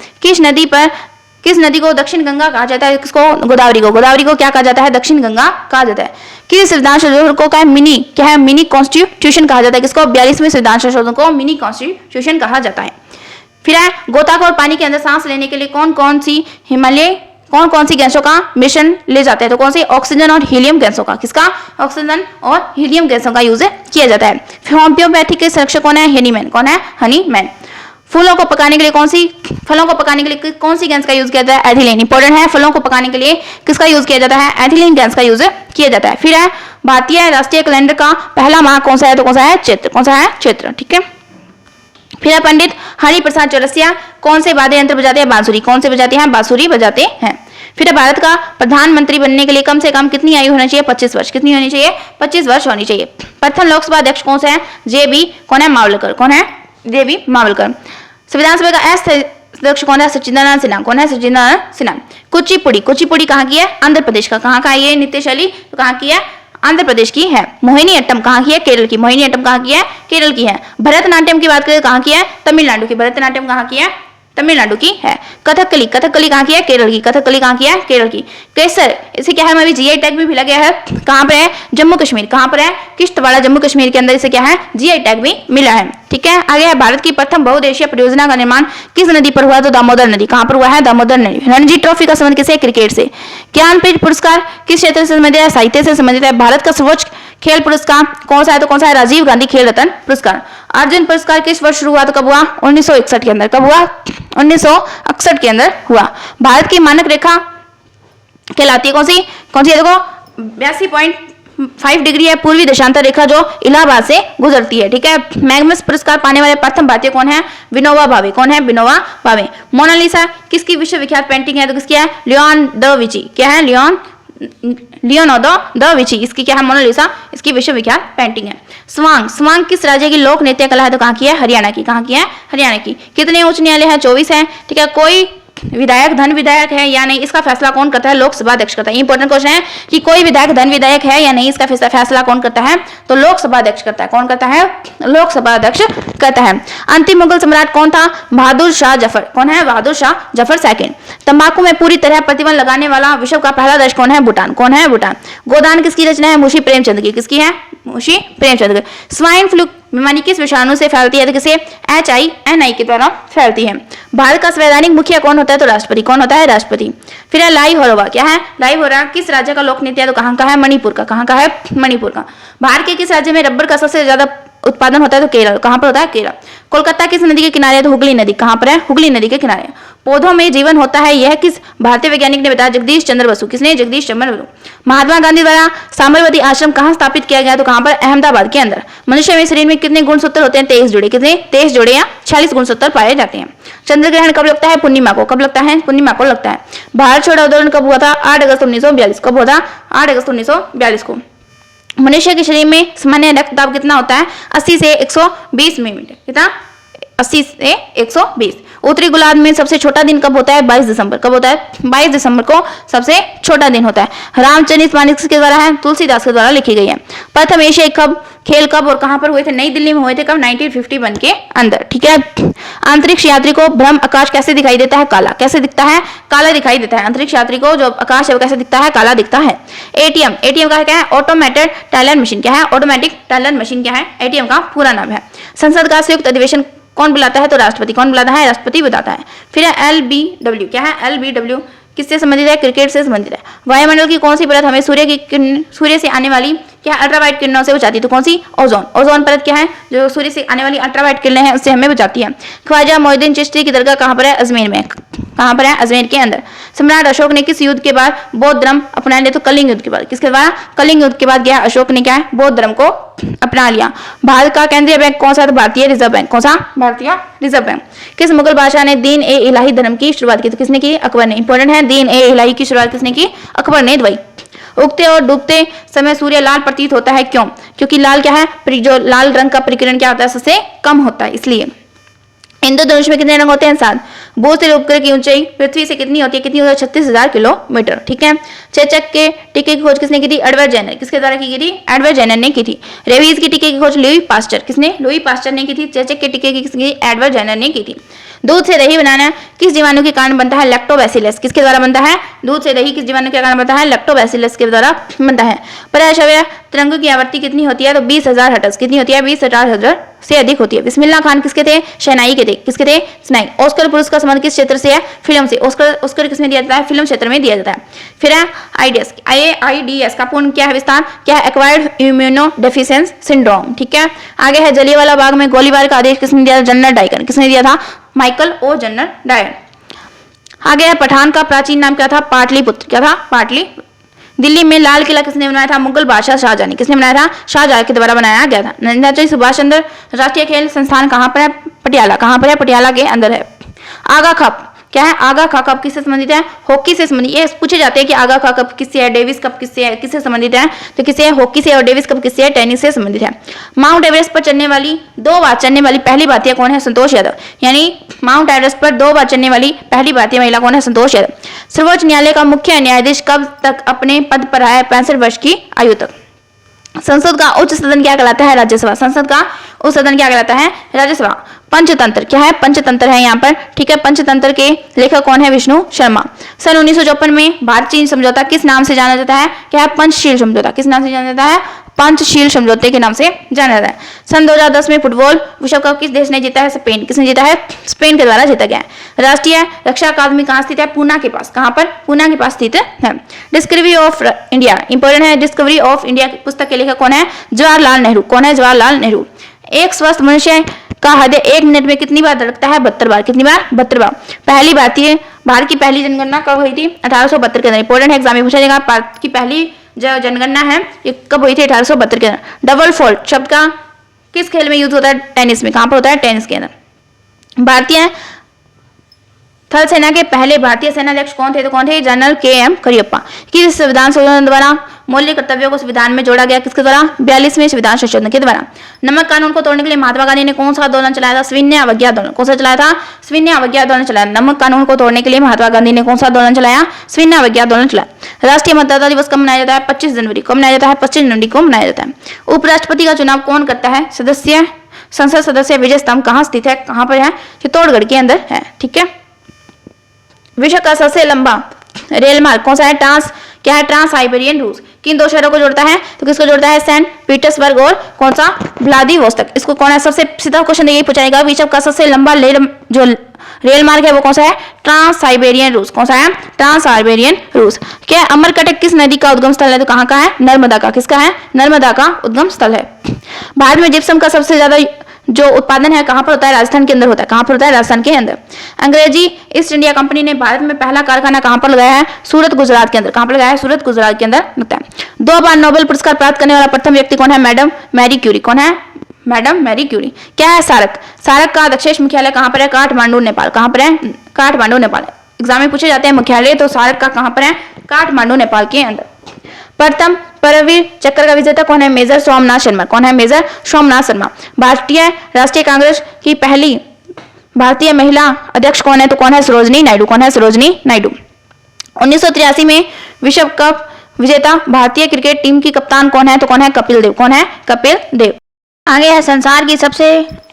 किस नदी को दक्षिण गंगा कहा जाता है? किसको? गोदावरी को। गोदावरी को क्या कहा जाता है? दक्षिण गंगा कहा जाता है। किस संविधान संशोधन को क्या है? मिनी कॉन्स्टिट्यूशन कहा जाता है। किसको? 42वें संविधान संशोधन को मिनी कॉन्स्टिट्यूशन कहा जाता है। फिर है गोताखोर पानी के अंदर सांस लेने के लिए कौन कौन सी गैसों का मिश्रण ले जाते हैं? तो कौन सी? ऑक्सीजन और हीलियम गैसों का। किसका? ऑक्सीजन और हीलियम गैसों का यूज किया जाता है। होम्योपैथी के संरक्षक कौन है? हनीमैन। कौन है? हनीमैन। फलों को पकाने के लिए कौन सी गैस का यूज किया जाता है? एथिलीन। इंपॉर्टेंट है, फलों को पकाने के लिए किसका यूज किया जाता है? एथिलीन गैस का यूज किया जाता है। फिर है भारतीय राष्ट्रीय कैलेंडर का पहला माह कौन सा है? तो कौन सा है? चैत्र। कौन सा है? चैत्र। ठीक है। फिर है पंडित हरिप्रसाद चौरसिया कौन से वाद्य यंत्र बजाते हैं? बांसुरी। कौन से बजाते हैं? बांसुरी बजाते हैं। फिर है भारत का प्रधानमंत्री बनने के लिए कम से कम कितनी आयु होनी चाहिए? 25 वर्ष। कितनी होनी चाहिए? 25 वर्ष होनी चाहिए। प्रथम लोकसभा अध्यक्ष कौन से हैं? JB कौन है? मावलकर। कौन है? JB मावलकर। संविधान सभा का अध्यक्ष कौन है? सच्चिदानंद सिन्हा। कौन है? सच्चिदानंद सिन्हा। कुचिपुड़ी कहाँ की है? आंध्र प्रदेश का। कहाँ का है ये नृत्य शैली? तो कहाँ की है? आंध्र प्रदेश की है। मोहिनीअट्टम कहाँ की है? केरल की। मोहिनीअट्टम कहाँ की है? केरल की है। भरतनाट्यम की बात करें कहाँ की है? तमिलनाडु की। भरतनाट्यम कहाँ की है? तमिलनाडु की है। कथकली कहाँ की है? केरल की। कथकली कहाँ की है? केरल की। केसर इसे क्या है? अभी GI टैग भी मिला गया है। कहाँ पर है? जम्मू कश्मीर। कहाँ पर है? किश्तवाड़ जम्मू कश्मीर के अंदर इसे क्या है? GI टैग भी मिला है। ठीक है। आगे है भारत की प्रथम बहुउद्देशीय परियोजना का निर्माण किस नदी पर हुआ? तो दामोदर नदी। कहाँ पर हुआ है? दामोदर नदी। रणजी ट्रॉफी का संबंध किसे? क्रिकेट से। ज्ञानपीठ पुरस्कार किस क्षेत्र से संबंधित है? साहित्य से संबंधित है। भारत का सर्वोच्च खेल पुरस्कार कौन सा है? तो कौन सा है? राजीव गांधी खेल रत्न पुरस्कार। अर्जुन पुरस्कार किस वर्ष शुरू हुआ? तो कब हुआ? 1961 के अंदर। कब हुआ? 1961 के अंदर हुआ। भारत की मानक रेखा कहलाती है कौन सी? देखो 82.5 डिग्री है पूर्वी देशांतर रेखा जो इलाहाबाद से गुजरती है। ठीक है। मैग्नस पुरस्कार पाने वाले प्रथम भारतीय कौन है? विनोबा भावे। कौन है? विनोबा भावे। मोनालिसा किसकी विश्वविख्यात पेंटिंग है? तो किसकी है? Leon da Vinci. क्या है? Leonardo da Vinci. इसकी क्या है? मोनालिसा इसकी विश्वविख्यात पेंटिंग है। स्वांग किस राज्य की लोक नृत्य कला है? तो कहाँ की है? हरियाणा की। कहाँ की है? हरियाणा की। कितने उच्च न्यायालय है? 24 है। ठीक है। कोई विधायक धन विधायक है या नहीं, इसका फैसला कौन करता है? लोकसभा अध्यक्ष करता है। इंपॉर्टेंट क्वेश्चन है कि कोई विधायक धन विधायक है या नहीं, इसका फैसला कौन करता है? तो लोकसभा अध्यक्ष करता है। कौन करता है? लोकसभा अध्यक्ष करता है। अंतिम मुगल सम्राट कौन था? बहादुर शाह जफर। कौन है? बहादुर शाह जफर सेकंड। तंबाकू में पूरी तरह प्रतिबंध लगाने वाला विश्व का पहला देश कौन है? भूटान। कौन है? भूटान। गोदान किसकी रचना है? मुंशी प्रेमचंद की। किसकी है? मुंशी प्रेमचंद की। स्वाइन फ्लू बीमारी किस विषाणु से फैलती है? तो किसे? HINI के द्वारा फैलती है। भारत का संवैधानिक मुखिया कौन होता है? तो राष्ट्रपति। कौन होता है? राष्ट्रपति। फिर है लाई होरवा। क्या है? लाई होरवा किस राज्य का लोक नृत्य है? तो कहाँ का है? मणिपुर का। कहाँ का है? मणिपुर का। भारत के किस राज्य में रबर का सबसे ज्यादा उत्पादन होता है? तो केरल। कहाँ पर होता है? केरल। कोलकाता किस नदी के किनारे है? तो हुगली नदी। कहाँ पर है? हुगली नदी के किनारे। पौधों में जीवन होता है, यह किस भारतीय वैज्ञानिक ने बताया? जगदीश चंद्र बसु। किसने? जगदीश चंद्र बसु। महात्मा गांधी द्वारा साबरमती आश्रम कहाँ स्थापित किया गया? तो कहाँ पर? अहमदाबाद के अंदर। मनुष्य में शरीर में कितने गुणसूत्र होते हैं? 23 जोड़े। कितने? 23 जोड़े या 46 गुणसूत्र पाए जाते हैं। चंद्र ग्रहण कब लगता है? पूर्णिमा को। कब लगता है? पूर्णिमा को लगता है। भारत छोड़ो आंदोलन कब हुआ था? 8 अगस्त 1942। कब हुआ था? 8 अगस्त 1942 को। मनुष्य के शरीर में सामान्य रक्तदाब कितना होता है? 80 से 120 मिलीमीटर। कितना? 80 से 120। उत्तरी गोलार्ध में सबसे छोटा दिन कब होता है? 22 दिसंबर। कब होता है? 22 दिसंबर को सबसे छोटा दिन होता है। रामचरित मानस के द्वारा है? तुलसीदास के द्वारा लिखी गई है। प्रथम एशियाई खेल कब और कहां पर हुए थे? नई दिल्ली में हुए थे। कब? 1951 के अंदर। ठीक है। अंतरिक्ष यात्री को भ्रम आकाश कैसे दिखाई देता है? काला। कैसे दिखता है? काला दिखाई देता है। अंतरिक्ष यात्री को जो आकाश है वो कैसे दिखता है? काला दिखता है। एटीएम का क्या है? Automated teller machine. क्या है? ऑटोमेटिक टेलर मशीन क्या है? एटीएम का पूरा नाम है। संसद का संयुक्त अधिवेशन कौन बुलाता है? तो राष्ट्रपति। कौन बुलाता है? राष्ट्रपति बताता है। फिर है LBW। क्या है? LBW किससे संबंधित है? क्रिकेट से संबंधित है। वायुमंडल की कौन सी परत हमें सूर्य से आने वाली क्या अल्ट्रावायलेट किरणों से बचाती है? तो कौन सी? ओजोन। ओजोन परत क्या है? जो सूर्य से आने वाली अल्ट्रावायलेट किरणें हैं उससे हमें बचाती है। ख्वाजा मोइनुद्दीन चिश्ती की दरगाह कहाँ पर है? अजमेर में। कहाँ पर है? अजमेर के अंदर। सम्राट अशोक ने किस युद्ध के बाद बौद्ध धर्म अपना लिया? तो कलिंग युद्ध के बाद। किसके बाद? कलिंग युद्ध के बाद क्या अशोक ने क्या है? बौद्ध धर्म को अपना लिया। भारत का केंद्रीय बैंक कौन सा? तो भारतीय रिजर्व बैंक। कौन सा? भारतीय रिजर्व बैंक। किस मुगल बादशाह ने दीन ए इलाही धर्म की शुरुआत की? तो किसने की? अकबर ने। इंपॉर्टेंट है, दीन ए इलाही की शुरुआत किसने की? अकबर ने। दुबई। उगते और डूबते समय सूर्य लाल प्रतीत होता है, क्यों? क्योंकि लाल क्या है? जो लाल रंग का परिकिरण क्या होता है? सबसे कम होता है, इसलिए। इंद्रधनुष में कितने रंग होते हैं? 7। बुध से उपग्रह की ऊंचाई पृथ्वी से कितनी होती है? कितनी होती है? 36,000 किलोमीटर। ठीक है। चेचक के टीके की खोज किसने की थी? Edward Jenner. किसके द्वारा की गई थी? एडवर्ड जेनर ने की थी। रेबीज की टीके की खोज लुई पास्चर। किसने? लुई पास्चर ने की थी। चेचक के टीके की किसने? एडवर्ड जेनर ने की थी। दूध से दही बनाना किस जीवाणु के कारण बनता है? लैक्टोबैसिलस। किसके द्वारा बनता है? दूध से दही किस जीवाणु के कारण बनता है? लैक्टोबैसिलस के द्वारा बनता है। पराश्रव्य तरंग की आवृत्ति कितनी होती है? तो 20,000 हर्ट्ज। कितनी होती है? 20,000 हर्ट्ज से अधिक होती है। बिस्मिल्लाह खान किसके थे? शहनाई के थे। किसके थे? शहनाई। ऑस्कर पुरस्कार का संबंध किस क्षेत्र से है? फिल्म से। ऑस्कर किसमें दिया जाता है? फिल्म क्षेत्र में दिया जाता है। फिर है AIDS का पूर्ण क्या है? विस्तार क्या है? Acquired immuno deficiency syndrome. ठीक है। आगे है जलियांवाला बाग में गोलीबार का आदेश किसने दिया? General Dyer. किसने दिया था? Michael O General Dyer. आगे है पठान का प्राचीन नाम क्या था? पाटलिपुत्र। क्या था? पाटली। दिल्ली में लाल किला किसने बनाया था? मुगल बादशाह शाहजहां ने। किसने बनाया था? शाहजहां के द्वारा बनाया गया था। नेताजी सुभाष चंद्र राष्ट्रीय खेल संस्थान कहाँ पर है? पटियाला। कहाँ पर है? पटियाला के अंदर है। आगा कप क्या है? आगा कप किससे संबंधित है? हॉकी से संबंधित। ये पूछे जाते हैं कि आगा कप किससे है? डेविस कप किससे है? किससे संबंधित है? तो किससे है? हॉकी से। और डेविस कप किससे है? टेनिस से संबंधित है। माउंट एवरेस्ट पर चढ़ने वाली 2 बार चढ़ने वाली पहली भारतीय कौन है? संतोष यादव। यानी माउंट एवरेस्ट पर 2 बार चढ़ने वाली पहली भारतीय महिला कौन है? संतोष यादव। सर्वोच्च न्यायालय का मुख्य न्यायाधीश कब तक अपने पद पर है? 65 वर्ष की आयु तक। संसद का उच्च सदन क्या कहलाता है? राज्यसभा। संसद का उच्च सदन क्या कहलाता है? राज्यसभा। पंचतंत्र क्या है? पंचतंत्र है यहाँ पर। ठीक है। पंचतंत्र के लेखक कौन है? विष्णु शर्मा। सन 1954 में भारत चीन समझौता किस नाम से जाना जाता है? क्या है? पंचशील समझौता। किस नाम से जाना जाता है? पंचशील समझौते के नाम से जाना जाता है। सन 2010 में फुटबॉल विश्व कप किस देश ने जीता है? स्पेन। किसने जीता है? स्पेन के द्वारा जीता गया है। राष्ट्रीय रक्षा अकादमी कहाँ स्थित है? पूना के पास। कहाँ पर? पूना के पास स्थित है। डिस्कवरी ऑफ इंडिया इंपॉर्टेंट है। डिस्कवरी ऑफ इंडिया पुस्तक के लेखक कौन है? जवाहरलाल नेहरू। कौन है? जवाहरलाल नेहरू। एक स्वस्थ मनुष्य का हृदय 1 मिनट में कितनी बार धड़कता है? 72 बार। कितनी बार? 72 बार। भारत की पहली जनगणना कब हुई थी? 1872 के अंदर। इंपॉर्टेंट है, एग्जाम में पूछा जाएगा। भारत की पहली जो जनगणना है ये कब हुई थी? 1872 के अंदर। डबल फोल्ड शब्द का किस खेल में यूज होता है? टेनिस में। कहां पर होता है? टेनिस के अंदर। भारतीय थल सेना के पहले भारतीय सेना अध्यक्ष कौन थे? तो कौन थे? General K M. करियप्पा। किस संविधान संशोधन द्वारा मौलिक कर्तव्यों को संविधान में जोड़ा गया? किसके द्वारा? 42वें संविधान संशोधन के द्वारा। नमक कानून को तोड़ने के लिए महात्मा गांधी ने कौन सा आंदोलन चलाया था? सविनय अवज्ञा आंदोलन। कौन सा चलाया था? सविनय अवज्ञा आंदोलन चलाया। नमक कानून को तोड़ने के लिए महात्मा गांधी ने कौन सा आंदोलन चलाया? सविनय अवज्ञा आंदोलन चलाया। राष्ट्रीय मतदाता दिवस कब मनाया जाता है? 25 जनवरी। कब मनाया जाता है? 25 जनवरी को मनाया जाता है। उपराष्ट्रपति का चुनाव कौन करता है? सदस्य संसद सदस्य विजय स्तंभ कहाँ स्थित है? कहाँ पर है? चित्तौड़गढ़ के अंदर है। ठीक है। विश्व का सबसे लंबा रेल मार्ग कौन सा है? क्या है? Trans Siberian route. किन दो शहरों को जोड़ता है? तो किसको जोड़ता है? सेंट पीटर्सबर्ग और कौन सा? व्लादिवोस्तोक। इसको कौन है? सबसे सीधा क्वेश्चन यही पूछाएगा, विश्व का सबसे लंबा जो रेल मार्ग है वो कौन सा है? Trans Siberian route. कौन सा है? Trans Siberian route. क्या अमरकंटक किस नदी का उद्गम स्थल है? तो कहाँ का है? नर्मदा का। किसका है? नर्मदा का उद्गम स्थल है। भारत में जिप्सम का सबसे ज्यादा जो उत्पादन है कहाँ पर होता है? राजस्थान के अंदर होता है। कहाँ पर होता है? राजस्थान के अंदर। अंग्रेजी ईस्ट इंडिया कंपनी ने भारत में पहला कारखाना कहाँ पर लगाया है? सूरत गुजरात के अंदर। कहाँ पर लगाया है? सूरत गुजरात के अंदर लगता है। 2 बार नोबेल पुरस्कार प्राप्त करने वाला प्रथम व्यक्ति कौन है? Madam Marie Curie. कौन है? Madam Marie Curie. क्या है सार्क? सार्क का दक्षेश मुख्यालय कहाँ पर है? काठमांडू नेपाल। कहाँ पर है? काठमांडू नेपाल। एग्जाम में पूछे जाते हैं मुख्यालय, तो सार्क का कहाँ पर है? काठमांडू नेपाल के अंदर। प्रथम परमवीर चक्र का विजेता कौन है? मेजर सोमनाथ शर्मा। कौन है? मेजर सोमनाथ शर्मा। भारतीय राष्ट्रीय कांग्रेस की पहली भारतीय महिला अध्यक्ष कौन है? तो कौन है? सरोजनी नायडू। कौन है? सरोजनी नायडू। 1983 में विश्व कप विजेता भारतीय क्रिकेट टीम की कप्तान कौन है? तो कौन है? कपिल देव। कौन है? कपिल देव। आगे है संसार की सबसे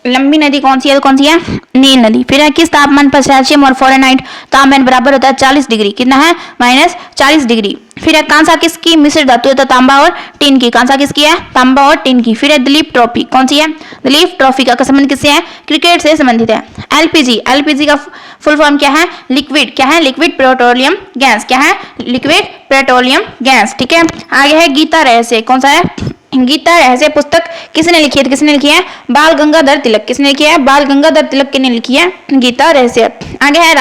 लंबी नदी कौन सी है? तो कौन सी है? नील नदी। फिर है किस तापमान पर सेल्सियम और फ़ारेनहाइट तापमान बराबर होता है? 40 डिग्री। कितना है? -40 डिग्री। फिर है कांसा किसकी मिश्र धातु है? तो तांबा और टिन की। कांसा किसकी है? तांबा और टिन की। फिर है दिलीप ट्रॉफी। कौन सी है? दिलीप ट्रॉफी का संबंध किससे है? क्रिकेट से संबंधित है। एलपीजी का फुल फॉर्म क्या है? लिक्विड। क्या है? Liquid petroleum gas. क्या है? Liquid petroleum gas. ठीक है। आगे है गीता रहस्य। कौन सा है? गीता रहस्य पुस्तक किसने लिखी है? तो किसने लिखी है? बाल गंगाधर तिलक। किसने लिखी है? बाल गंगाधर तिलक ने लिखी है गीता रहस्य। आगे है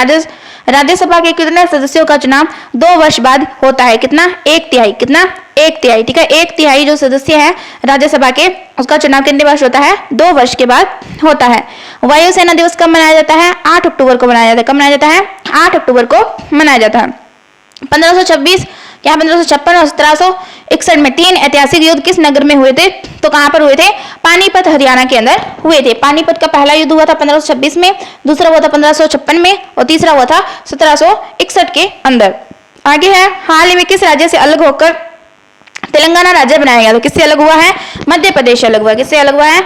राज्यसभा के कितने सदस्यों का चुनाव 2 वर्ष बाद होता है? कितना? 1/3। कितना? 1/3। ठीक है। 1/3 जो सदस्य है राज्यसभा के, उसका चुनाव कितने वर्ष होता है? 2 वर्ष के बाद होता है। वायुसेना दिवस कब मनाया जाता है? 8 अक्टूबर को मनाया जाता है। कब मनाया जाता है? 8 अक्टूबर को मनाया जाता है। 1526 क्या 1556 और 1761 में 3 ऐतिहासिक युद्ध किस नगर में हुए थे? तो कहां पर हुए थे? पानीपत हरियाणा के अंदर हुए थे। पानीपत का पहला युद्ध हुआ था 1526 में, दूसरा हुआ था 1556 में और तीसरा हुआ था 1761 के अंदर। आगे है हाल ही में किस राज्य से अलग होकर तेलंगाना राज्य बनाया गया? तो किससे अलग हुआ है? मध्य प्रदेश से अलग हुआ है। किससे अलग हुआ है?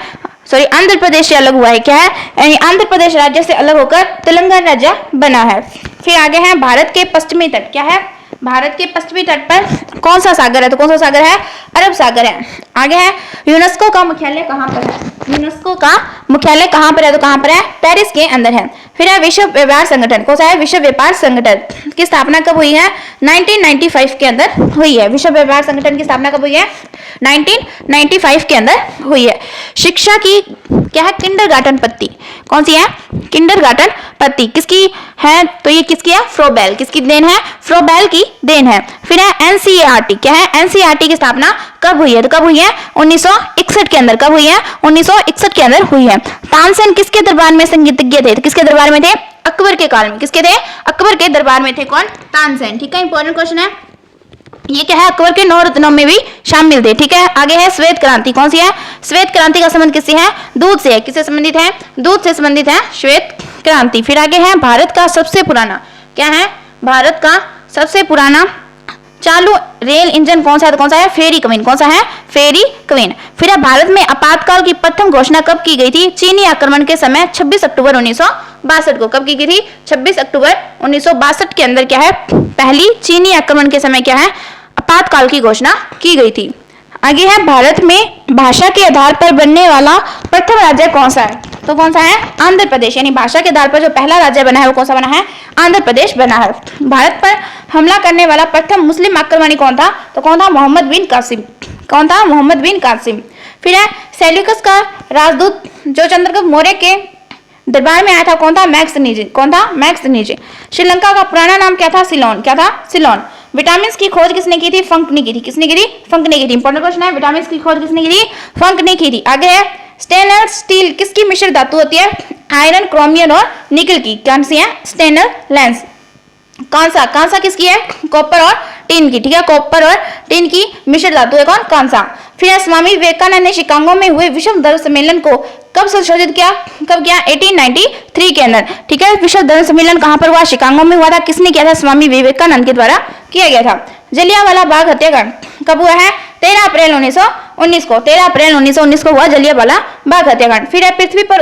सॉरी, आंध्र प्रदेश से अलग हुआ है। क्या है? यानी आंध्र प्रदेश राज्य से अलग होकर तेलंगाना राज्य बना है। फिर आगे है भारत के पश्चिमी तट। क्या है? भारत के पश्चिमी तट पर कौन सा सागर है? तो कौन सा सागर है? अरब सागर है। आगे है यूनेस्को का मुख्यालय कहाँ पर है? यूनेस्को का मुख्यालय कहाँ पर है? तो कहाँ पर है? पेरिस के अंदर है। फिर है विश्व व्यापार संगठन। कौन सा है? विश्व व्यापार संगठन की स्थापना कब हुई है? 1995 के अंदर हुई है। विश्व व्यापार संगठन की स्थापना कब हुई है? 1995 के अंदर हुई है। शिक्षा की क्या है? किंडरगार्टन पद्धति। कौन सी है? किंडरगार्टन पद्धति किसकी है? तो ये किसकी है? फ्रोबेल। किसकी देन है? फ्रोबेल की देन है। फिर है एनसीईआरटी। क्या है? एनसीईआरटी की स्थापना कब हुई है? तो कब हुई है? 1961 के अंदर। कब हुई है? 1961 के अंदर हुई है। तानसेन किसके दरबार में संगीतज्ञ थे? तो किसके दरबार में थे? अकबर के काल में। किसके थे? अकबर के दरबार में थे। कौन? तानसेन। ठीक है। इंपॉर्टेंट क्वेश्चन है ये। क्या है? अकबर के 9 रत्नों में भी शामिल थे। ठीक है। आगे है श्वेत क्रांति। कौन सी है? श्वेत क्रांति का संबंध किससे है? दूध से है। किससे संबंधित है? दूध से संबंधित है श्वेत क्रांति। फिर आगे है भारत का सबसे पुराना। क्या है? भारत का सबसे पुराना चालू रेल इंजन कौन सा है? तो कौन सा है? फेरी क्वीन। कौन सा है? फेरी क्वीन। फिर भारत में आपातकाल की प्रथम घोषणा कब की गई थी? चीनी आक्रमण के समय 26 अक्टूबर 1962 को। कब की गई थी? 26 अक्टूबर 1962 के अंदर क्या है? पहली चीनी आक्रमण के समय क्या है? आपातकाल की घोषणा की गई थी। आगे है भारत में भाषा के आधार पर बनने वाला प्रथम राज्य कौन सा है? तो कौन सा है? आंध्र प्रदेश। यानी भाषा के आधार पर जो पहला राज्य बना है वो कौन सा बना है? आंध्र प्रदेश बना है। भारत पर हमला करने वाला प्रथम मुस्लिम आक्रमणी कौन था? तो कौन था? मोहम्मद बिन कासिम। कौन था? मोहम्मद बिन कासिम। फिर है सेल्यूकस का राजदूत जो चंद्रगुप्त मौर्य के दरबार में आया था कौन था? मैक्सनीज। कौन था? मैक्सनीज। श्रीलंका का पुराना नाम क्या था? सिलोन। क्या था? सिलोन। विटामिन की खोज किसने की थी? फंक ने की थी। किसने की थी? फंक ने की थी। इंपॉर्टेंट क्वेश्चन है। विटामिन की खोज किसने की थी? फंक ने की थी। आगे है स्टेनलेस स्टील किसकी मिश्र धातु होती है? आयरन, क्रोमियम और निकल की। कौन सी है? स्टेनलेस। कांसा किसकी है? कॉपर और टिन की। ठीक है, कॉपर और टिन की मिश्र धातु है कौन? कांसा। फिर स्वामी विवेकानंद ने शिकागो में हुए विश्व धर्म सम्मेलन को कब संशोधित किया? कब किया? 1893 के अंदर। ठीक है, विश्व धर्म सम्मेलन कहां पर हुआ? शिकागो में हुआ था। किसने किया था? स्वामी विवेकानंद के द्वारा किया गया था। जलियांवाला बाग हत्याकांड कब हुआ है? 13 अप्रैल 1919 को। 13 अप्रैल 1919 को हुआ जलियांवाला बाग हत्याकांड। फिर है पृथ्वी पर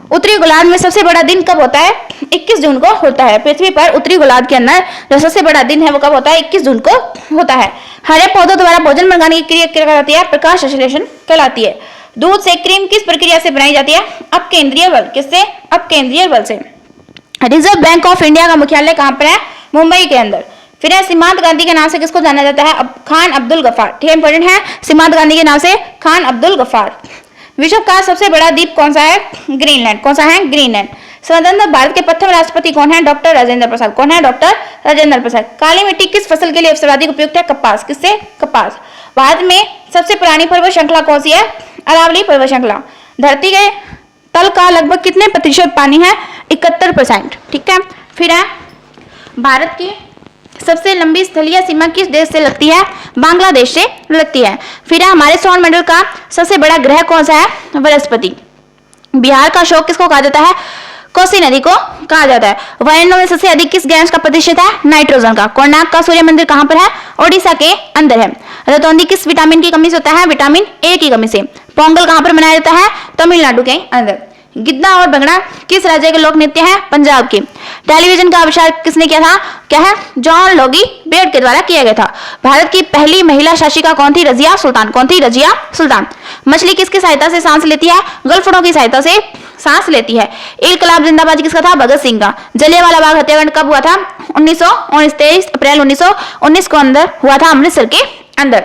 उत्तरी गोलार्ध में सबसे बड़ा दिन कब होता है? 21 जून को होता है। पृथ्वी पर उत्तरी गोलार्ध के अंदर जो सबसे बड़ा दिन है वो कब होता है? 21 जून को होता है। हरे पौधों द्वारा भोजन बनाने की क्रिया कहलाती है? प्रकाश संश्लेषण कहलाती है। दूध से क्रीम किस प्रक्रिया से बनाई जाती है? अपकेंद्रीय बल। किससे? अपकेंद्रीय बल से। रिजर्व बैंक ऑफ इंडिया का मुख्यालय कहां पर है? मुंबई के अंदर। फिर है सीमांत गांधी के नाम से किसको जाना जाता है? खान अब्दुल गफ्फार। ठीक है, इंपॉर्टेंट है। सीमांत गांधी के नाम से खान अब्दुल गफ्फार। विश्व का सबसे बड़ा द्वीप कौन सा है? ग्रीनलैंड। कौन सा है? ग्रीनलैंड। स्वतंत्र भारत के प्रथम राष्ट्रपति कौन है? डॉक्टर राजेंद्र प्रसाद। कौन है? डॉक्टर राजेंद्र प्रसाद। काली मिट्टी किस फसल के लिए सर्वाधिक उपयुक्त है? कपास। किससे? कपास। भारत में सबसे पुरानी पर्वत श्रृंखला कौन सी है? अरावली पर्वत श्रृंखला। धरती के तल का लगभग कितने प्रतिशत पानी है? 71%। ठीक है, फिर है भारत की सबसे लंबी स्थलीय सीमा किस देश से लगती है? बांग्लादेश से लगती है। फिर है हमारे सौरमंडल का सबसे बड़ा ग्रह कौन सा है? बृहस्पति। बिहार का अशोक किसको कहा जाता है? कोसी नदी को कहा जाता है। वायुमंडल में सबसे अधिक किस गैस का प्रतिशत है? नाइट्रोजन का। कोणार्क का सूर्य मंदिर कहां पर है? ओडिशा के अंदर है। रतौंधी किस विटामिन की कमी से होता है? विटामिन ए की कमी से। पोंगल कहां पर मनाया जाता है? तमिलनाडु के अंदर। गिद्दा और भंगड़ा किस राज्य के लोक नृत्य है? पंजाब के। टेलीविजन का आविष्कार किसने किया था? क्या है? जॉन लोगी बेड के द्वारा किया गया था। भारत की पहली महिला शासिका कौन थी? रजिया सुल्तान। कौन थी? रजिया सुल्तान। मछली किसकी सहायता से सांस लेती है? गलफड़ों की सहायता से सांस लेती है। इनकलाब जिंदाबाद किसका था? भगत सिंह का। जलियांवाला बाग हत्याकांड कब हुआ था? 1919 23 अप्रैल 1919 को अंदर हुआ था, अमृतसर के अंदर।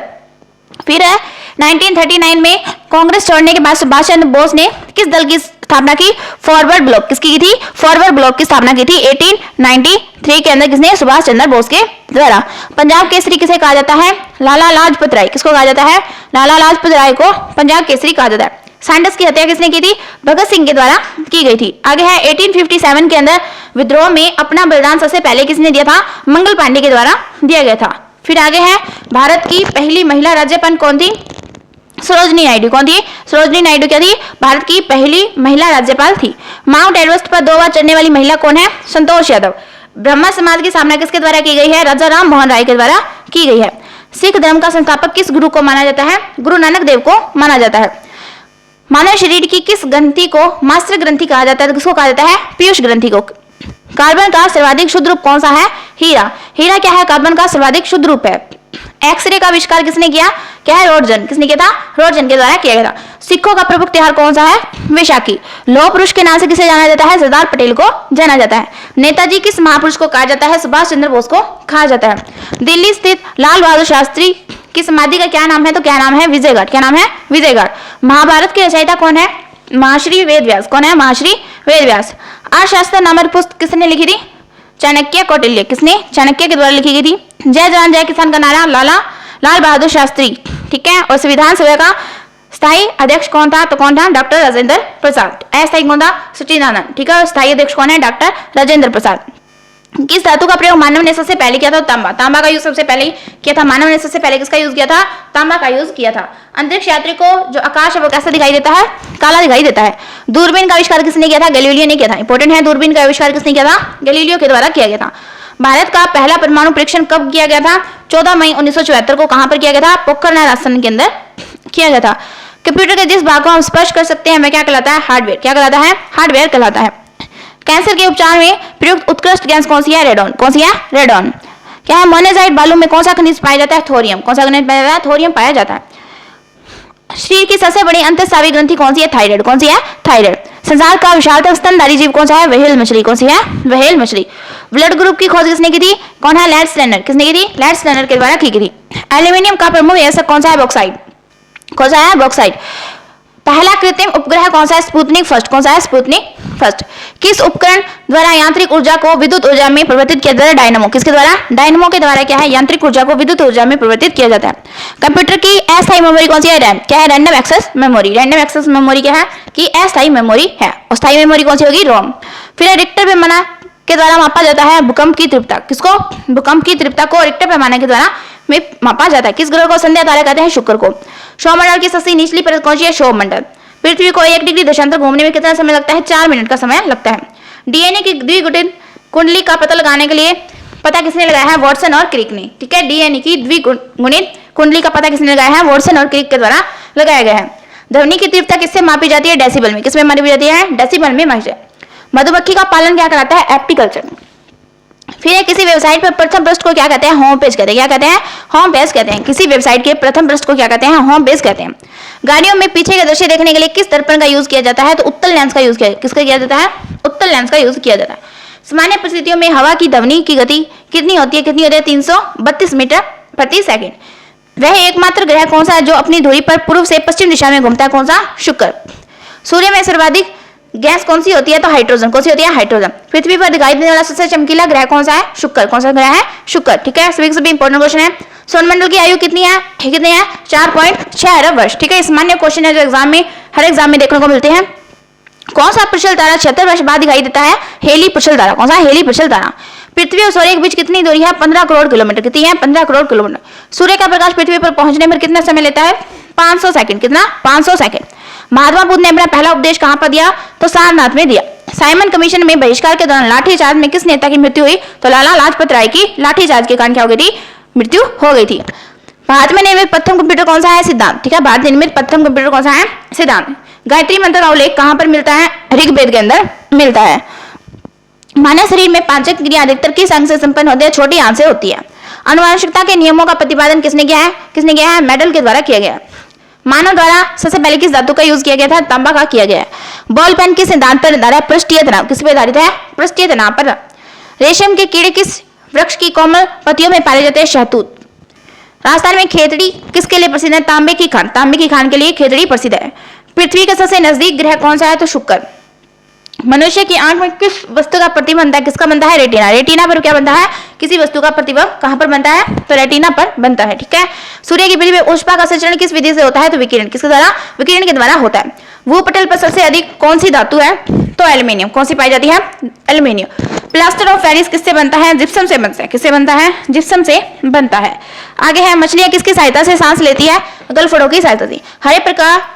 फिर है 1939 में कांग्रेस छोड़ने के बाद सुभाष चंद्र बोस ने किस दल की स्थापना की? Forward block. किसकी की थी? फॉरवर्ड ब्लॉक की स्थापना की थी 1893 के अंदर। किसने? सुभाष चंद्र बोस के द्वारा। पंजाब केसरी किसे कहा जाता है? लाला लाजपत राय। किसको कहा जाता है? लाला लाजपत राय को पंजाब केसरी कहा जाता है। सैंडर्स की हत्या किसने की थी? भगत सिंह के द्वारा की गई थी। आगे है 1857 के अंदर विद्रोह में अपना बलिदान सबसे पहले किसने दिया था? मंगल पांडे के द्वारा दिया गया था। फिर आगे है भारत की पहली महिला राज्यपाल कौन थी? सरोजनी नायडू। कौन थी? सरोजनी नायडू क्या थी? भारत की पहली महिला राज्यपाल थी। माउंट एवरेस्ट पर 2 बार चढ़ने वाली महिला कौन है? संतोष यादव। ब्रह्मा समाज की स्थापना किसके द्वारा की गई है? राजा राम मोहन राय के द्वारा की गई है। सिख धर्म का संस्थापक किस गुरु को माना जाता है? गुरु नानक देव को माना जाता है। मानव शरीर की किस ग्रंथि को मास्टर ग्रंथि कहा जाता है? किसको कहा जाता है? पीयूष ग्रंथि को। कार्बन का सर्वाधिक शुद्ध रूप कौन सा है? हीरा। हीरा क्या है? कार्बन का सर्वाधिक शुद्ध रूप है। एक्सरे का आविष्कार किसने किया? क्या है? रोटजन। किसने किया था? रोटजन के द्वारा किया गया था। सिखों का प्रमुख त्योहार कौन सा है? वैशाखी। लौह पुरुष के नाम से किसे जाना जाता है? सरदार पटेल को जाना जाता है। नेताजी किस महापुरुष को कहा जाता है? सुभाष चंद्र बोस को कहा जाता है। दिल्ली स्थित लाल बहादुर शास्त्री की समाधि का क्या नाम है? तो क्या नाम है? विजयघाट। क्या नाम है? विजयघाट। महाभारत के रचयिता कौन है? महर्षि वेदव्यास। कौन है? महर्षि वेदव्यास। अर्थशास्त्र नामक पुस्तक किसने लिखी थी? चाणक्य कौटिल्य। किसने? चाणक्य के द्वारा लिखी गई थी। जय जवान जय किसान का नारा लाल बहादुर शास्त्री। ठीक है, और संविधान सभा का स्थायी अध्यक्ष कौन था? तो कौन था? डॉक्टर राजेंद्र प्रसाद। अस्थायी कौन था? सच्चिदानंद। ठीक है, और स्थायी अध्यक्ष कौन है? डॉक्टर राजेंद्र प्रसाद। किस धातु का प्रयोग मानव ने सबसे पहले किया था? तांबा। तांबा का यूज सबसे पहले किया था। मानव ने सबसे पहले किसका यूज किया था? तांबा का यूज किया था। अंतरिक्ष यात्री को जो आकाश है वो कैसा दिखाई देता है? काला दिखाई देता है। दूरबीन का आविष्कार किसने किया था? गैलीलियो ने किया था। इंपॉर्टेंट है, दूरबीन का आविष्कार किसने किया था? गैलीलियो के द्वारा किया गया था। भारत का पहला परमाणु परीक्षण कब किया गया था? 14 मई 1974 को। कहां पर किया गया था? पोखरण राजस्थान के अंदर किया गया था। कंप्यूटर के जिस भाग को हम स्पर्श कर सकते हैं वह क्या कहलाता है? हार्डवेयर। क्या कहलाता है? हार्डवेयर कहलाता है। कैंसर के उपचार में प्रयुक्त उत्कृष्ट गैस कौन सी है? रेडॉन। कौन सी है? रेडॉन। क्या है? मोनेजाइट बालू में कौन सा खनिज पाया जाता है? थोरियम। कौन सा खनिज पाया जाता है? थोरियम पाया जाता है। शरीर की सबसे बड़ी अंतःस्रावी ग्रंथि कौन सी है? थायराइड। कौन सी है? थायराइड। संसार का विशालतम स्तनधारी जीव कौन सा है? व्हेल मछली। कौन सी है? व्हेल मछली। ब्लड ग्रुप की खोज किसने की थी? कौन है? लैंडस्टेनर। किसने की थी? लैंडस्टेनर के द्वारा की गई थी। एल्यूमिनियम का प्रमुख ऐसा कौन सा है? बॉक्साइट। कौन सा है? बॉक्साइट। पहला कृत्रिम उपग्रह कौन सा है? Sputnik first. कौन सा है? स्पुतनिक फर्स्ट, किस उपकरण द्वारा यांत्रिक ऊर्जा को विद्युत ऊर्जा में परिवर्तित किया जाता है? डायनमो। किसके द्वारा? डायनमो के द्वारा क्या है यांत्रिक ऊर्जा को विद्युत ऊर्जा में परिवर्तित किया जाता है। कंप्यूटर की अस्थायी मेमोरी कौन सी है? रैम। क्या है? Random access memory. Random access memory क्या है कि अस्थायी मेमोरी है। अस्थायी मेमोरी कौन सी होगी? रोम। फिर रिक्टर पैमाना के द्वारा मापा जाता है भूकंप की तीव्रता। किसको? भूकंप की तीव्रता को रिक्टर पैमाने के द्वारा में मापा जाता है। किस ग्रह को संध्या तारा कहते हैं? शुक्र को। सौरमंडल की सबसे निचली परत कौन सी है? सौरमंडल। पृथ्वी को 1 डिग्री देशांतर घूमने में कितना समय लगता है? 4 मिनट का समय लगता है। डीएनए की द्विगुणित कुंडली का पता लगाने के लिए पता किसने लगाया है? वॉटसन और क्रिक ने। ठीक है, डीएनए की द्विगुणित कुंडली का पता किसने लगाया है? वॉटसन और क्रिक के द्वारा लगाया गया है। ध्वनि की तीव्रता किससे मापी जाती है? डेसिबल में। किसमें मापी जाती है? डेसिबल में मापी जाती है। मधुमक्खी का पालन क्या कहलाता है? एपिकल्चर। फिर किसी वेबसाइट पर प्रथम पृष्ठ को क्या कहते हैं? होम पेज कहते हैं। क्या कहते हैं? होम पेज कहते हैं। किसी वेबसाइट के प्रथम पृष्ठ को क्या कहते हैं? होम पेज कहते हैं। गाड़ियों में पीछे के दृश्य देखने के लिए किस दर्पण का यूज किया जाता है? तो उत्तल लेंस का यूज किया। किसका किया जाता है? उत्तल लेंस का यूज किया जाता है। सामान्य परिस्थितियों में हवा की ध्वनि की गति कितनी होती है? 332 मीटर प्रति सेकंड। वह एकमात्र ग्रह कौन सा है जो अपनी धुरी पर पूर्व से पश्चिम दिशा में घूमता है? कौन सा? शुक्र। सूर्य में सर्वाधिक गैस कौन सी होती है? तो हाइड्रोजन। कौन सी होती है? हाइड्रोजन। पृथ्वी पर दिखाई देने वाला सबसे चमकीला ग्रह कौन सा है? शुक्र। कौन सा ग्रह है? शुक्र। ठीक है, सभी इंपॉर्टेंट क्वेश्चन है। सौरमंडल की आयु कितनी है? कितनी है? 4.6 अरब वर्ष। ठीक है, सामान्य क्वेश्चन है जो एग्जाम में हर एग्जाम में देखने को मिलते हैं। कौन सा प्रचल तारा 76 वर्ष बाद दिखाई देता है? हेली प्रचल तारा। कौन सा? हेली प्रचल तारा। पृथ्वी और सूर्य के बीच कितनी दूरी है? 15 करोड़ किलोमीटर। कितनी है? 15 करोड़ किलोमीटर। सूर्य का प्रकाश पृथ्वी पर पहुंचने में कितना समय लेता है? 500 सेकंड। कितना? 500 सेकंड। महात्मा बुद्ध ने अपना पहला उपदेश कहां पर दिया? तो सारनाथ में दिया। साइमन कमीशन में बहिष्कार के दौरान लाठीचार्ज में किस नेता की मृत्यु हुई? तो लाला लाजपत राय की लाठीचार्ज के कारण क्या हो गई थी? मृत्यु हो गई थी। भारत में निर्मित प्रथम कंप्यूटर कौन सा है? सिद्धांत। ठीक है, भारत में निर्मित प्रथम कंप्यूटर कौन सा है? सिद्धांत। गायत्री मंत्र का उल्लेख कहां पर मिलता है? ऋग्वेद के अंदर मिलता है। मानव शरीर में पाचन क्रिया अधिकतर किस अंग से संपन्न होती है? छोटी आंत से होती है। आनुवंशिकता के नियमों का प्रतिपादन किसने किया है? किसने किया है? मेडल के द्वारा किया गया। मानव द्वारा सबसे पहले किस धातु का यूज किया गया था? तांबा का किया गया। बॉल पेन किस सिद्धांत पर आधारित है? पृष्ठीय तनाव। किस पर आधारित है? पृष्ठीय तनाव पर। रेशम के कीड़े किस वृक्ष की कोमल पत्तियों में पाए जाते हैं? शहतूत। राजस्थान में खेतड़ी किसके लिए प्रसिद्ध है? तांबे की खान। तांबे की खान के लिए खेतड़ी प्रसिद्ध है। पृथ्वी का सबसे नजदीक ग्रह कौन सा है? तो शुक्र। मनुष्य की आंख में किस वस्तु का प्रतिबिंब बनता है? किसका बनता है? रेटिना। रेटिना पर क्या बनता है? किसी वस्तु का प्रतिबिंब कहां पर बनता है? तो रेटिना पर बनता है। ठीक है, सूर्य की पृथ्वी में ऊष्मा का संचरण किस विधि से होता है? तो विकिरण। किसके द्वारा? विकिरण के द्वारा होता है। भूपटल पर सबसे अधिक कौन सी धातु है? तो एल्यूमिनियम। कौन सी पाई जाती है? एल्यूमिनियम। प्लास्टर ऑफ पेरिस किससे बनता है? जिप्सम से बनता है। किससे बनता है? जिप्सम से बनता है। आगे है, मछलियां किसकी सहायता से सांस लेती है? गलफड़ों की सहायता से।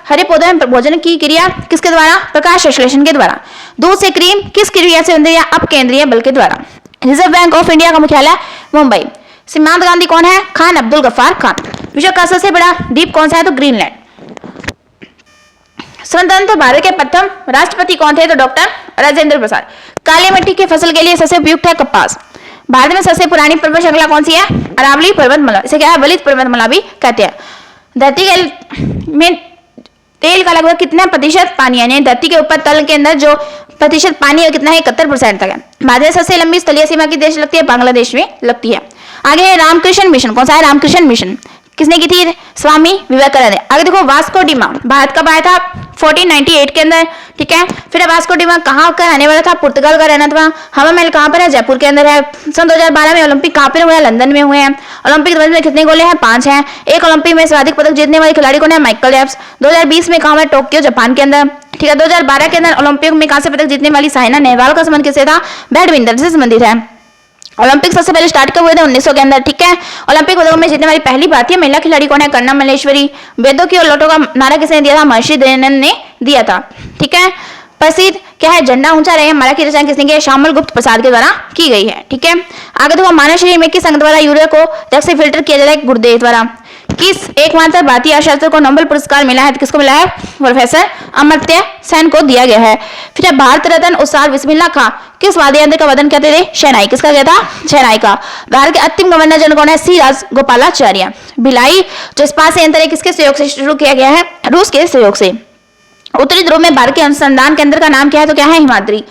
हरे पौधों में भोजन की क्रिया किसके द्वारा? प्रकाश संश्लेषण के द्वारा। दूध से क्रीम किस क्रिया से बनती है? अपकेंद्रीय बल के द्वारा। रिजर्व बैंक ऑफ इंडिया का मुख्यालय मुंबई। सीमांत गांधी कौन है? खान अब्दुल गफ्फार खान। विश्व का सबसे बड़ा द्वीप कौन सा है? तो ग्रीनलैंड। स्वतंत्र भारत के प्रथम राष्ट्रपति कौन थे? तो डॉक्टर राजेंद्र प्रसाद। काली मिट्टी की फसल के लिए सबसे उपयुक्त है कपास। भारत में सबसे पुरानी पर्वत श्रृंखला कौन सी है? अरावली पर्वतमाला। इसे क्या है? वलित पर्वतमाला भी कहते हैं। धरती के में तेल का लगभग कितना प्रतिशत पानी है? धरती के ऊपर तल के अंदर जो प्रतिशत पानी है कितना है? 71% तक है। भारत में सबसे लंबी स्थलीय सीमा की देश लगती है? बांग्लादेश में लगती है। आगे है रामकृष्ण मिशन। कौन सा है? रामकृष्ण मिशन किसने की थी? स्वामी विवेकानंद ने। आगे देखो, वास्को डिमा भारत कब आया था? 1498 के अंदर। ठीक है, फिर वास्को डिमा कहाँ का रहने वाला था? पुर्तगाल का रहना था। हवा महल कहाँ पर है? जयपुर के अंदर है। सन 2012 में ओलंपिक कहाँ पर हुए हैं? लंदन में हुए हैं। ओलंपिक में कितने गोले हैं? 5 हैं। एक ओलंपिक में सर्वाधिक पदक जीतने वाले खिलाड़ी कौन है? Michael Phelps. 2020 में कहाँ है? टोक्यो जापान के अंदर। ठीक है, 2012 के अंदर ओलंपिक में कांस्य पदक जीतने वाली साइना नेहवाल का संबंध किससे था? बैडमिंटन से संबंधित है। ओलंपिक सबसे पहले स्टार्ट कब हुए थे? 1900 के अंदर। ठीक है, ओलंपिक पदकों में जीतने वाली पहली भारतीय महिला खिलाड़ी कौन है? कर्णा मल्लेश्वरी। वेदों की और लौटों का नारा किसने दिया था? महर्षि दयानंद ने दिया था। ठीक है, प्रसिद्ध क्या है? झंडा ऊंचा रहे हमारा की रचना किसने की है? श्यामल गुप्त प्रसाद के द्वारा की गई है। ठीक है, आगे देखो, मानव शरीर में किस अंग द्वारा यूरिया को रक्त से फिल्टर किया जाता है? गुर्दे द्वारा। किस एकमात्र भारतीय अर्थशास्त्र को नोबेल पुरस्कार मिला है? किसको मिला है? प्रोफेसर अमर्त्य सेन को दिया गया है। फिर भारत रत्न उस्ताद बिस्मिल्लाह खां किस वाद्य यंत्र का वादन कहते थे? शहनाई। किसका क्या था? शहनाई का। भारत के अंतिम गवर्नर जनरल कौन है? सी राजगोपालाचार्य। भिलाई जो इस्पात संयंत्र है किसके सहयोग से शुरू किया गया है? रूस के सहयोग से। उत्तरी ध्रुव में भारत के अनुसंधान केंद्र का नाम क्या है? तो क्या है? हिमाद्री।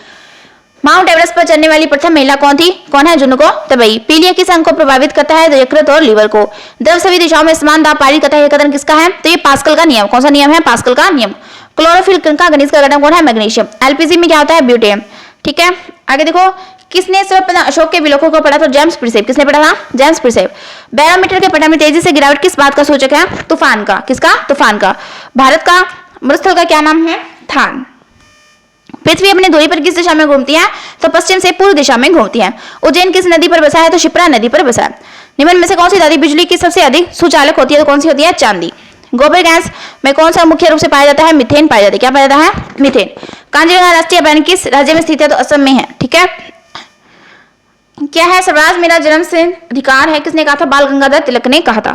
माउंट एवरेस्ट पर चढ़ने वाली प्रथम महिला कौन थी? कौन है? जुनको तबई। पीलिया किस अंग को प्रभावित करता है? तो यकृत और लीवर को। द्रव सभी दिशाओं में समान दाब पारित करता है, यह कथन किसका है? तो ये पास्कल का नियम। कौन सा नियम है? पास्कल का नियम। क्लोरोफिल का खनिज का घटक कौन है? मैग्नीशियम। एलपीजी में क्या होता है? ब्यूटेरियम। ठीक है, आगे देखो, किसने सर्वप्रथम अशोक के विलोकों को पढ़ा? तो जेम्स प्रिसेप। किसने पढ़ा था? जेम्स प्रिसेप। बैरोमीटर के पटल में तेजी से गिरावट किस बात का सूचक है? तूफान का। किसका? तूफान का। भारत का मरुस्थल का क्या नाम है? थान। पृथ्वी अपनी धुरी पर किस दिशा में घूमती है? तो पश्चिम से पूर्व दिशा में घूमती है। उज्जैन किस नदी पर बसा है? तो शिप्रा नदी पर बसा है। निम्न में से कौन सी धातु बिजली की सबसे अधिक सुचालक होती है? तो कौन सी होती है? चांदी। गोबर गैस में कौन सा मुख्य रूप से पाया जाता है? मीथेन पाया जाता है। क्या पाया जाता है? मीथेन। कांजीरंगा राष्ट्रीय उद्यान किस राज्य में स्थित है? तो असम में है। ठीक है, क्या है? स्वराज मेरा जन्म से अधिकार है, किसने कहा था? बाल गंगाधर तिलक ने कहा था।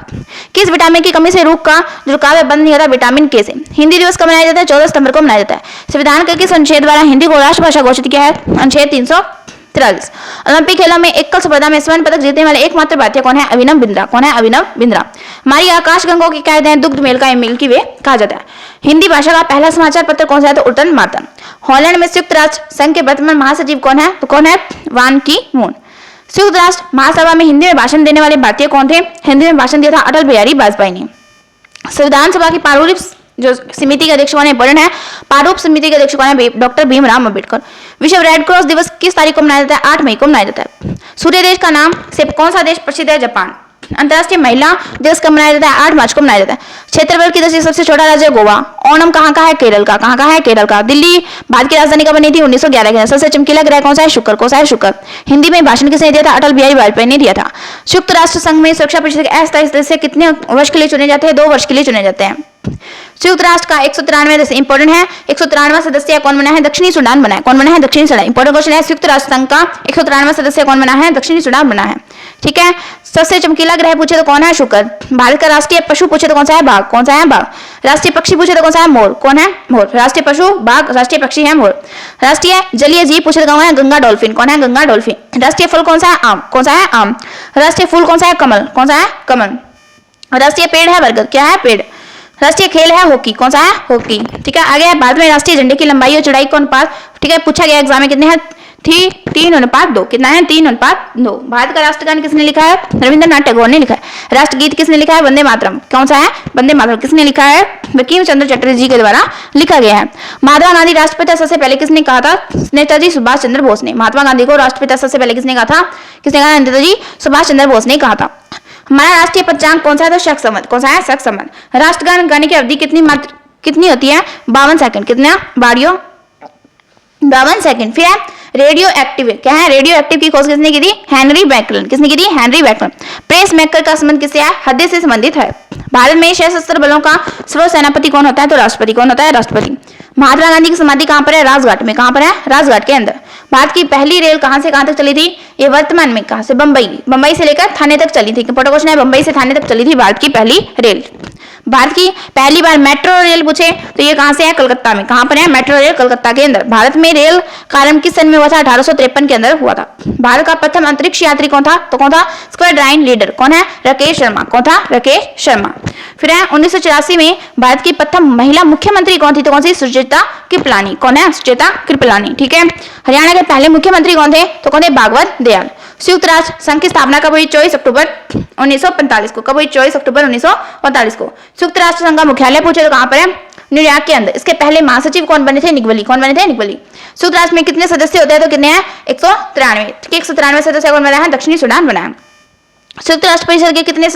किस विटामिन की कमी से रूह का जो रुकाव है बंद नहीं होता? विटामिन के से। हिंदी दिवस कब मनाया जाता है? 14 सितंबर को मनाया जाता है। संविधान के किस अनुच्छेद द्वारा हिंदी को राष्ट्रभाषा घोषित किया है? अनुच्छेद 343। ओलंपिक खेलों में एकल स्पर्धा में स्वर्ण पदक जीतने वाले एकमात्र भारतीय कौन है? अभिनव बिंद्रा। कौन है? अभिनव बिंद्रा। हमारी आकाश गंगों की कहते हैं दुग्ध मेल का मिल्की वे कहा जाता है। हिंदी भाषा का पहला समाचार पत्र कौन सा है? तो उल्टन मार्तन। हॉलैंड में संयुक्त राष्ट्र संघ के वर्तमान महासचिव कौन है? तो कौन है? वान की मून। संयुक्त राष्ट्र महासभा में हिंदी में भाषण देने वाले भारतीय कौन थे? हिंदी में भाषण दिया था अटल बिहारी वाजपेयी ने। संविधान सभा की प्रारूप जो समिति के अध्यक्ष कौन है? इंपॉर्टेंट है, प्रारूप समिति के अध्यक्ष कौन है? डॉक्टर भीमराव अम्बेडकर। विश्व रेड क्रॉस दिवस किस तारीख को मनाया जाता है? 8 मई को मनाया जाता है। सूर्य देश का नाम से कौन सा देश प्रसिद्ध है? जापान। अंतर्राष्ट्रीय महिला दिवस कब मनाया जाता है? 8 मार्च को मनाया जाता है। क्षेत्रफल की दृष्टि से सबसे छोटा राज्य गोवा। ओणम कहाँ का है? केरल का। कहाँ का है? केरल का। दिल्ली भारत की राजधानी कब बनी थी? 1911 के। सबसे चमकीला ग्रह कौन सा है? शुक्र। कौन सा है? शुक्र। हिंदी में भाषण किसने दिया था? अटल बिहारी वाजपेयी ने दिया था। संयुक्त राष्ट्र संघ में सुरक्षा परिषद के अस्थायी सदस्य कितने वर्ष के लिए चुने जाते हैं? 2 वर्ष के लिए चुने जाते हैं। संयुक्त राष्ट्र का 193 सदस्य इंपॉर्टेंट है, 193वां सदस्य कौन बना है? दक्षिणी सूडान बना है। कौन बना है? दक्षिणी सूडान। इंपॉर्टेंट क्वेश्चन है, संयुक्त राष्ट्र संघ का 193वां सदस्य कौन बना है? दक्षिणी सूडान बना है। ठीक है, सबसे चमकीला ग्रह पूछे तो कौन है? शुक्र। भारत का राष्ट्रीय पशु पूछे तो कौन सा है? बाघ। कौन सा है? बाघ। राष्ट्रीय पक्षी पूछे तो कौन सा है? मोर। कौन है? मोर। राष्ट्रीय पशु बाघ, राष्ट्रीय पक्षी है मोर। राष्ट्रीय जलीय जीव पूछे तो कौन है? गंगा डॉल्फिन। कौन है? गंगा डॉल्फिन। राष्ट्रीय फल कौन सा है? आम। कौन सा है? आम। राष्ट्रीय फूल कौन सा है? कमल। कौन सा है? कमल। राष्ट्रीय पेड़ है बरगद। क्या है? पेड़। राष्ट्रीय खेल है हॉकी। कौन सा है? हॉकी। ठीक है, आगे भारत में राष्ट्रीय झंडे की लंबाई और चौड़ाई का अनुपात, ठीक है, पूछा गया एग्जाम में, कितने हैं? 3:2। कितना है? 3:2। भारत का राष्ट्रगान किसने लिखा है? रविंद्रनाथ टैगोर ने लिखा है। राष्ट्रगीत किसने लिखा है? वंदे मातरम। कौन सा है? वंदे मातरम। किसने लिखा है? बंकिम चंद्र चटर्जी के द्वारा लिखा गया है। महात्मा गांधी राष्ट्रपिता सबसे पहले किसने कहा था? नेताजी सुभाष चंद्र बोस ने। महात्मा गांधी को राष्ट्रपिता सबसे पहले किसने कहा था? किसने कहा? नेताजी सुभाष चंद्र बोस ने कहा था। हमारा राष्ट्रीय पंचांग कौन सा है? तो शक संवत। कौन सा है? शक संवत। राष्ट्रगान गाने की अवधि कितनी होती है? 52 सेकंड। कितना? 52 सेकंड। फिर है रेडियो एक्टिव। क्या है? रेडियो एक्टिव की खोज किसने की थी? हेनरी बैकलन। किसने की थी? हेनरी बैकलन। प्रेस मेकर का संबंध किससे है? हृदय से संबंधित है। भारत में सशस्त्र बलों का सर्व सेनापति कौन होता है? तो राष्ट्रपति। कौन होता है? राष्ट्रपति। महात्मा गांधी की समाधि कहां पर है? राजघाट में। कहां पर है? राजघाट के अंदर। भारत की पहली रेल कहां से कहां तक चली थी? ये वर्तमान में कहां से? बंबई से लेकर थाने तक चली थी। इंपॉर्टेंट क्वेश्चन है, बंबई से थाने तक चली थी भारत की पहली रेल। भारत की पहली बार मेट्रो रेल पूछे तो ये कहां से है? कलकत्ता में। कहां पर है? मेट्रो रेल कलकत्ता के अंदर। भारत में रेल का आरंभ किस सन में हुआ था? 1853 के अंदर हुआ था। भारत का प्रथम अंतरिक्ष यात्री कौन था? तो कौन था? स्क्वाड्राइन लीडर। कौन है? राकेश शर्मा। कौन था? राकेश शर्मा। फिर है 1984 में भारत की प्रथम महिला मुख्यमंत्री कौन थी? तो कौन सी? सुचेता कृपलानी। कौन है? सुचेता कृपलानी। ठीक है, हरियाणा के पहले मुख्यमंत्री कौन थे? तो कौन थे? भागवत दयाल। संयुक्त राष्ट्र संघ की स्थापना कब हुई? 24 अक्टूबर 1945 को। कब हुई? 24 अक्टूबर 1945 को। संयुक्त राष्ट्र संघ का मुख्यालय पूछे तो कहां पर है? न्यूयॉर्क के अंदर। इसके पहले महासचिव कौन बने थे? निगवली। कौन बने थे? निगवली। संयुक्त राष्ट्र में कितने सदस्य होते हैं? तो कितने हैं? 193। 193 सदस्य कौन बना है? दक्षिणी सूडान बना है। संयुक्त राष्ट्र परिषद के कितने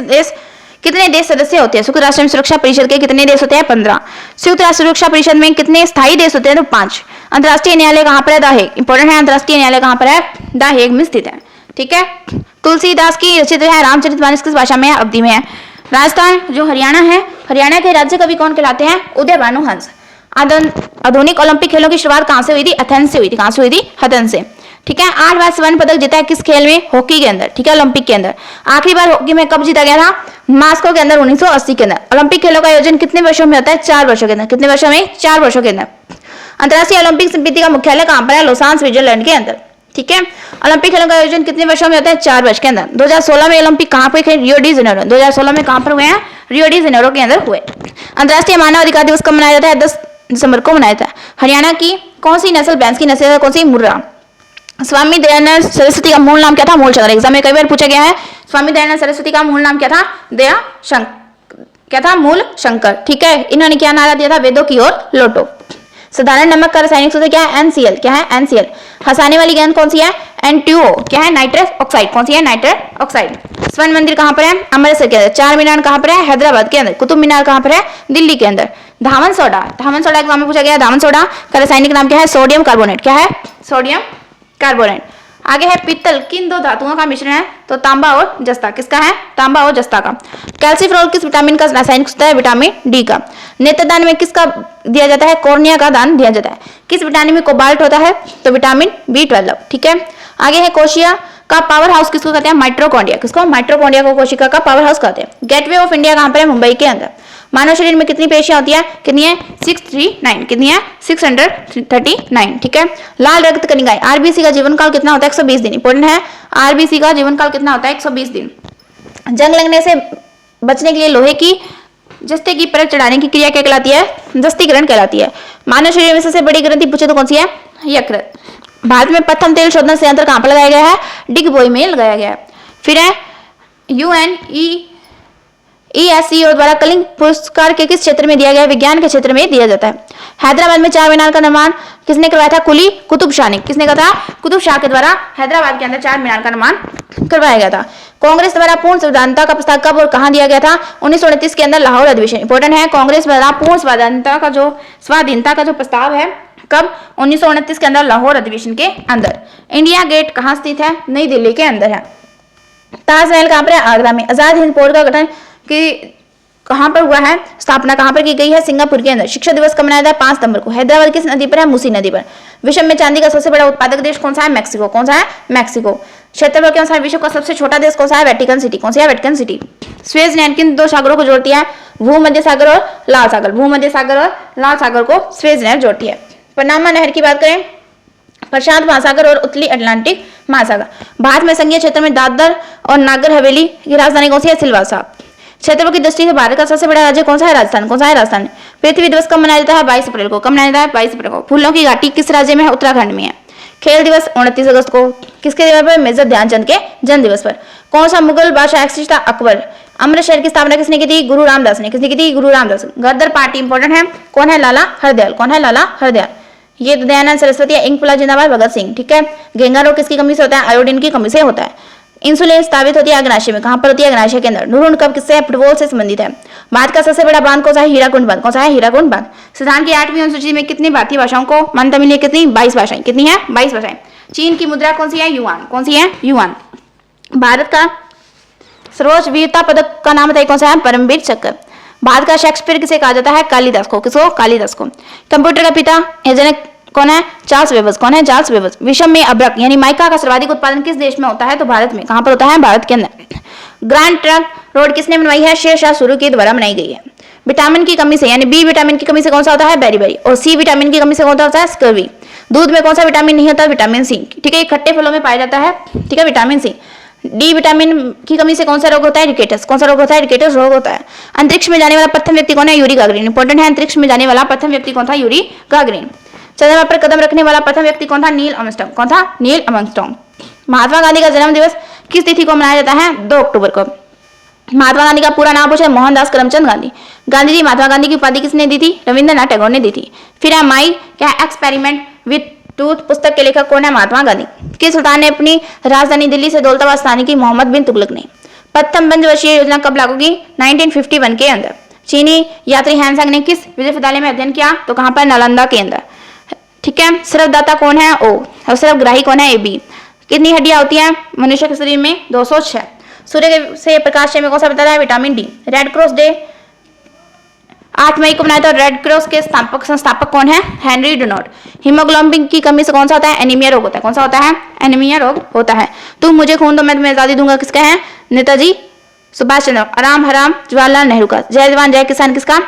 देश सदस्य होते हैं? संयुक्त राष्ट्र में सुरक्षा परिषद के कितने देश होते हैं? 15। संयुक्त राष्ट्र सुरक्षा परिषद में कितने स्थायी देश होते हैं? तो 5। अंतर्राष्ट्रीय न्यायालय कहां पर है? The Hague. इंपॉर्टेंट है, अंतर्राष्ट्रीय न्यायालय कहां पर है? द हेग में स्थित है। ठीक है, तुलसीदास की रचित है रामचरितमानस किस भाषा में है? अवधी में है। राजस्थान जो हरियाणा है, हरियाणा के राज्य कवि कौन कहलाते हैं? उदय भानु हंस। आधुनिक ओलंपिक खेलों की शुरुआत कहां से हुई थी? एथेंस से हुई थी। कहां से हुई थी? एथेंस से। ठीक है, 8 बार स्वर्ण पदक जीता है किस खेल में? हॉकी के अंदर। ठीक है, ओलंपिक के अंदर। आखिरी बार हॉकी में कब जीता गया था? मास्को के अंदर 1980 के अंदर। ओलंपिक खेलों का आयोजन कितने वर्षों में होता है? 4 वर्षों के अंदर। कितने वर्षों में? 4 वर्षों के अंदर। अंतर्राष्ट्रीय ओलंपिक समिति का मुख्यालय कहां पर है? लोसान स्विट्जरलैंड के अंदर। ठीक है, ओलंपिक खेलों का आयोजन कितने वर्षों में होता है? 4 वर्ष के अंदर। 2016 में ओलंपिक कहां पे? Rio de Janeiro. 2016 में कहां पर हुए हैं? रियो डी जेनेरो के अंदर हुए। अंतर्राष्ट्रीय मानव अधिकार दिवस कब मनाया जाता है? 10 दिसंबर को मनाया जाता है। हरियाणा की कौन सी नस्ल भैंस की नस्ल है? कौन सी? मुर्रा। स्वामी दयानंद सरस्वती का मूल नाम क्या था? मूलचंद्र। एग्जाम में कई बार पूछा गया है। स्वामी दयानंद सरस्वती का मूल नाम क्या था? क्या था, मूल शंकर। ठीक है, इन्होंने क्या नारा दिया था, वेदों की ओर लौटो। साधारण नमक का रासायनिक सूत्र क्या है, NCl। क्या है, NCl। हंसाने वाली गेंद कौन सी है, N2O। क्या है, नाइट्रस ऑक्साइड। कौन सी है, नाइट्रस ऑक्साइड। स्वर्ण मंदिर कहां पर है, अमृतसर के अंदर। चार मीनार कहां पर है, हैदराबाद के अंदर। कुतुब मीनार कहां पर है, दिल्ली के अंदर। धावन सोडा, धावन सोडा एग्जाम में पूछा गया। धावन सोडा का रासायनिक नाम क्या है, सोडियम कार्बोनेट। क्या है, सोडियम कार्बोनेट। आगे है पित्तल किन दो धातुओं का मिश्रण है, तो तांबा और जस्ता। किसका है, तांबा और जस्ता का। कैल्सीफेरॉल किस विटामिन का रासायनिक सूत्र है, विटामिन डी का। नेत्रदान में किसका दिया जाता है, कॉर्निया का दान दिया जाता है। किस विटामिन में कोबाल्ट होता है, तो विटामिन B12। ठीक है, आगे है कोशिका का पावर हाउस किसको कहते हैं, माइटोकॉन्ड्रिया। किसको, माइटोकॉन्ड्रिया को कोशिका का पावर हाउस कहते हैं। गेटवे ऑफ इंडिया कहां पर है, मुंबई के अंदर। मानव शरीर में कितनी पेशियां होती है, कितनी है, 639। कितनी है, 639। ठीक है, लाल रक्त कणिकाएं, आरबीसी का जीवन काल कितना होता है, 120 दिन। इंपॉर्टेंट है, आरबीसी का जीवन काल कितना होता है, 120 दिन। जंग लगने से बचने के लिए लोहे की जस्ते की परत चढ़ाने की क्रिया क्या कहलाती है, जस्तीकरण कहलाती है। मानव शरीर में सबसे बड़ी ग्रंथि पूछे तो कौन सी है, यकृत। भारत में प्रथम तेल शोधन संयंत्र कहां पर लगाया गया है, डिगबोई में लगाया गया है। फिर है UNESCO द्वारा कलिंग पुरस्कार के किस क्षेत्र में दिया गया है, विज्ञान के क्षेत्र में दिया जाता है। हैदराबाद में चार मीनार का निर्माण किसने करवाया था, कुली कुतुब शाह ने। किसने कहा था, कुतुब शाह के द्वारा हैदराबाद के अंदर चार मीनार का निर्माण करवाया गया था। कांग्रेस द्वारा पूर्ण स्वाधीनता का प्रस्ताव कब और कहां दिया गया था, 1929 के अंदर लाहौर अधिवेशन। इंपॉर्टेंट है, कांग्रेस द्वारा पूर्ण स्वाधीनता का जो प्रस्ताव है कब, 1929 के अंदर लाहौर अधिवेशन के अंदर। इंडिया गेट कहां स्थित है, नई दिल्ली के अंदर है। ताजमहल कहां पर है, आगरा में। आजाद हिंद फौज का गठन कि कहां पर हुआ है, स्थापना कहां पर की गई है, सिंगापुर के अंदर। शिक्षक दिवस कब मनाया जाता है, 5 सितंबर को। हैदराबाद किस नदी पर है, मूसी नदी पर। विश्व में चांदी का सबसे बड़ा उत्पादक देश कौन सा है, मैक्सिको। कौन सा है, मैक्सिको। क्षेत्रफल के अनुसार विश्व का सबसे छोटा देश कौन सा है, वेटिकन सिटी। कौन सा है, वेटिकन सिटी। स्वेज नहर किन दो सागरों को जोड़ती है, भूमध्य सागर और लाल सागर। भूमध्य सागर और लाल सागर को स्वेज नहर जोड़ती है। पनामा नहर की बात करें, प्रशांत महासागर और उत्तरी अटलांटिक महासागर। भारत में संघीय क्षेत्र में दादर और नागर हवेली की राजधानी कौन सी है, सिलवासा। क्षेत्रफल की दृष्टि से भारत का सबसे बड़ा राज्य कौन सा है, राजस्थान। कौन सा है, राजस्थान। पृथ्वी दिवस कब मनाया जाता है, 22 अप्रैल को। कब मनाया जाता है, 22 अप्रैल को। फूलों की घाटी किस राज्य में है, उत्तराखंड में है। खेल दिवस 29 अगस्त को। किसके दिवस पर, मेजर ध्यानचंद के जन्म दिवस पर। कौन सा मुगल बादशाह था, अकबर। अमृतसर की स्थापना किसने की थी, गुरु रामदास ने। किसने की थी, गुरु रामदास। गदर पार्टी इंपॉर्टेंट है, कौन है, लाला हरदयाल। कौन है, लाला हरदयाल। ये दयानंद सरस्वती, इंकलाब जिंदाबाद, भगत सिंह। ठीक है, गेंगा रोग किसकी कमी से होता है, आयोडीन की कमी से होता है। इंसुलिन स्थापित होती है अग्नाशय में। कहां पर होती है, अग्नाशय के अंदर। नुरुन कब किससे, फुटबॉल से संबंधित है। भारत का सबसे बड़ा बांध कौन सा है, हीराकुंड बांध। कौन सा है, हीराकुंड बांध। संविधान की 8वीं अनुसूची में कितनी भारतीय भाषाओं को मान्यता मिली है, कितनी, 22 भाषाएं। कितनी है, 22 भाषाएं। चीन की मुद्रा कौन सी है, युआन। कौन सी है, युआन। भारत का सर्वोच्च वीरता पदक का नाम बताइए, कौन सा है, परमवीर चक्र। भारत का शेक्सपियर किसे कहा जाता है, कालिदास को। किसको, कालिदास को। कंप्यूटर का पिता या जनक कौन है, चार्ल्स बेबज। कौन है, चार्ल्स बेबज। विश्व में अब्रक यानी माइका का सर्वाधिक उत्पादन किस देश में होता है, तो भारत में। कहां पर होता है, भारत के अंदर। ग्रैंड ट्रंक रोड किसने बनवाई है, शेर शाह सूरी के द्वारा बनाई गई है। विटामिन की कमी से यानी बी विटामिन की कमी से कौन सा होता है, बेरीबेरी। और सी विटामिन की कमी से कौन सा होता है, स्कर्वी। दूध में कौन सा विटामिन नहीं होता, विटामिन सी। ठीक है, खट्टे फलों में पाया जाता है। ठीक है, विटामिन सी। डी विटामिन की कमी से कौन सा रोग होता है, रिकेटस। कौन सा रोग होता है, रिकेटस रोग होता है। अंतरिक्ष में जाने वाला प्रथम व्यक्ति कौन है, यूरी गागरिन। इंपॉर्टेंट है, अंतरिक्ष में जाने वाला प्रथम व्यक्ति कौन था, यूरी गागरिन। चंद्रमा पर कदम रखने वाला प्रथम व्यक्ति कौन था, नील आर्मस्ट्रांग। कौन था, नील आर्मस्ट्रांग। महात्मा गांधी का जन्म दिवस किस तिथि को मनाया जाता है, 2 अक्टूबर को। महात्मा गांधी का पूरा नाम पूछा, मोहनदास करमचंद गांधी। गांधी जी महात्मा गांधी की उपाधि किसने दी थी, रविंद्रनाथ टैगोर ने दी थी। फिर है माई क्या एक्सपेरिमेंट विथ टूथ पुस्तक के लेखक कौन है, महात्मा गांधी। किस सुल्तान ने अपनी राजधानी दिल्ली से दौलताबाद स्थानीय की, मोहम्मद बिन तुगलक ने। प्रथम पंचवर्षीय योजना कब लागू की, 1951 के अंदर। चीनी यात्री हैंसंग ने किस विश्वविद्यालय में अध्ययन किया, तो कहां पर, नालंदा के अंदर। ठीक है, सर्वदाता कौन है, ओ। और सर्वग्राही कौन है, ए बी। कितनी हड्डियां होती हैं मनुष्य के शरीर में, 206। सूर्य से प्रकाश में कौन सा बताता है, vitamin D. Red cross day 8 मई को मनाया था। रेड क्रॉस के संस्थापक कौन है, हेनरी डुनाल्ड। हीमोग्लोबिन की कमी से कौन सा होता है, एनीमिया रोग होता है। कौन सा होता है, एनीमिया रोग होता है। तुम मुझे खून दो मैं तुम्हें आजादी दूंगा किसका है, नेताजी सुभाष चंद्र। आराम हराम जवाहरलाल नेहरू का। जय जवान जय किसान किसका,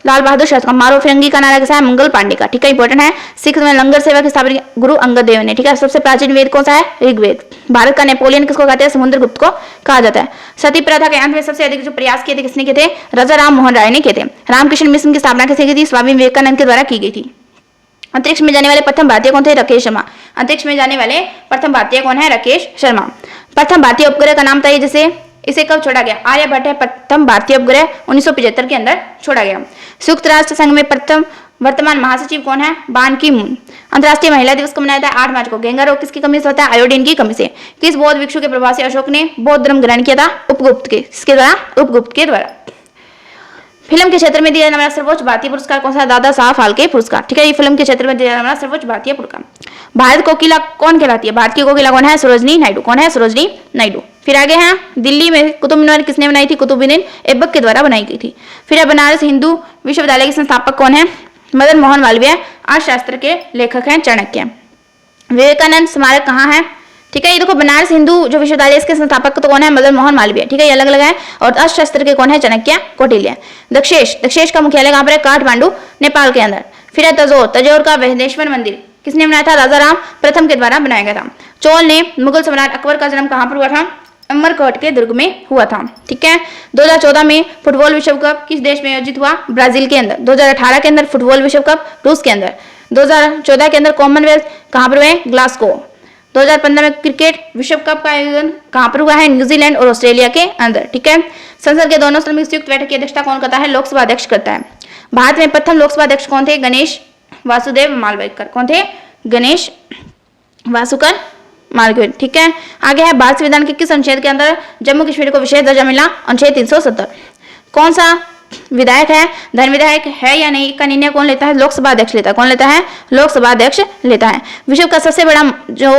लाल बहादुर शास्त्री का। मारो फिरंगी का नारा किसा है, मंगल पांडे का। ठीक है, इंपॉर्टेंट है। सिख में लंगर सेवा की स्थापना गुरु अंगद देव ने। ठीक है, सबसे प्राचीन वेद कौन सा है, ऋग्वेद। भारत का नेपोलियन किसको कहते हैं, समुद्रगुप्त को कहा जाता है। सती प्रथा के अंत में सबसे अधिक जो प्रयास किए थे किसने किए थे, राजा राम मोहन राय ने किए थे। रामकृष्ण मिशन की स्थापना किसने की थी, स्वामी विवेकानंद के द्वारा की गई थी। अंतरिक्ष में जाने वाले प्रथम भारतीय कौन थे, राकेश शर्मा। अंतरिक्ष में जाने वाले प्रथम भारतीय कौन है, राकेश शर्मा। प्रथम भारतीय उपग्रह का नाम बताइए, जैसे इसे कब छोड़ा गया? आर्यभट्ट है प्रथम भारतीय उपग्रह, 1975 के अंदर छोड़ा गया। संयुक्त राष्ट्र संघ में प्रथम वर्तमान महासचिव कौन है? बान की मून। अंतर्राष्ट्रीय महिला दिवस कब मनाया जाता है? 8 मार्च को। गेंगा रोग किसकी कमी से होता है? आयोडीन की कमी से। किस बौद्ध भिक्षु के प्रभाव से अशोक ने बौद्ध धर्म ग्रहण किया था? उपगुप्त के। किसके द्वारा? उपगुप्त के द्वारा। फिल्म के क्षेत्र में दिया जाने वाला सर्वोच्च भारतीय पुरस्कार कौन सा है? दादा साहब फाल्के पुरस्कार। ठीक है, ये फिल्म के क्षेत्र में दिया जाने वाला सर्वोच्च भारतीय पुरस्कार। भारत कोकिला कौन कहलाती है? भारत की कोकिला कौन है? सरोजनी नायडू। कौन है? सरोजनी नायडू। फिर आगे हैं, दिल्ली में कुतुब मीनार किसने बनाई थी? कुतुबुद्दीन ऐबक के द्वारा बनाई गई थी। फिर है, बनारस हिंदू विश्वविद्यालय के संस्थापक कौन है? मदन मोहन मालवीय। अर्थशास्त्र के लेखक हैं चाणक्य। विवेकानंद स्मारक कहाँ है? ठीक है, ये देखो बनारस हिंदू जो विश्वविद्यालय इसके संस्थापक तो कौन है? मदन मोहन मालवीय। ठीक है, ये अलग अलग है। और अर्थशास्त्र के कौन है? चाणक्य कौटिल्य। दक्षेश का मुख्यालय कहाँ पर है? काठमांडू नेपाल के अंदर। फिर है तंजौर का वेंकटेश्वर मंदिर किसने बनाया था? राजा राम प्रथम के द्वारा बनाया गया था। चोल ने मुगल सम्राट अकबर का जन्म कहाँ पर हुआ था? अमरकोट के दुर्ग में हुआ था। ठीक है, 2014 में फुटबॉल विश्व कप किस देश में आयोजित हुआ? ब्राजील के अंदर। 2018 के अंदर फुटबॉल विश्व कप रूस के अंदर। 2014 के अंदर कॉमनवेल्थ कहाँ पर हुए? ग्लासगो। 2015 में क्रिकेट विश्व कप का आयोजन कहाँ पर हुआ है? न्यूजीलैंड और ऑस्ट्रेलिया के अंदर। ठीक है, संसद के दोनों सदनों में संयुक्त बैठक की अध्यक्षता कौन करता है? लोकसभा अध्यक्ष करता है। भारत में प्रथम लोकसभा अध्यक्ष कौन थे? गणेश वासुदेव मालवीकर। कौन थे? गणेश वासुकर मालवीय। ठीक है, आगे है, भारत संविधान के किस अनुच्छेद के अंदर जम्मू कश्मीर को विशेष दर्जा मिला? अनुच्छेद 370। कौन सा विधायक है? धर्म विधायक है या नहीं का निर्णय कौन लेता है? लोकसभा अध्यक्ष लेता है। कौन लेता है? लोकसभा अध्यक्ष लेता है। विश्व का सबसे बड़ा जो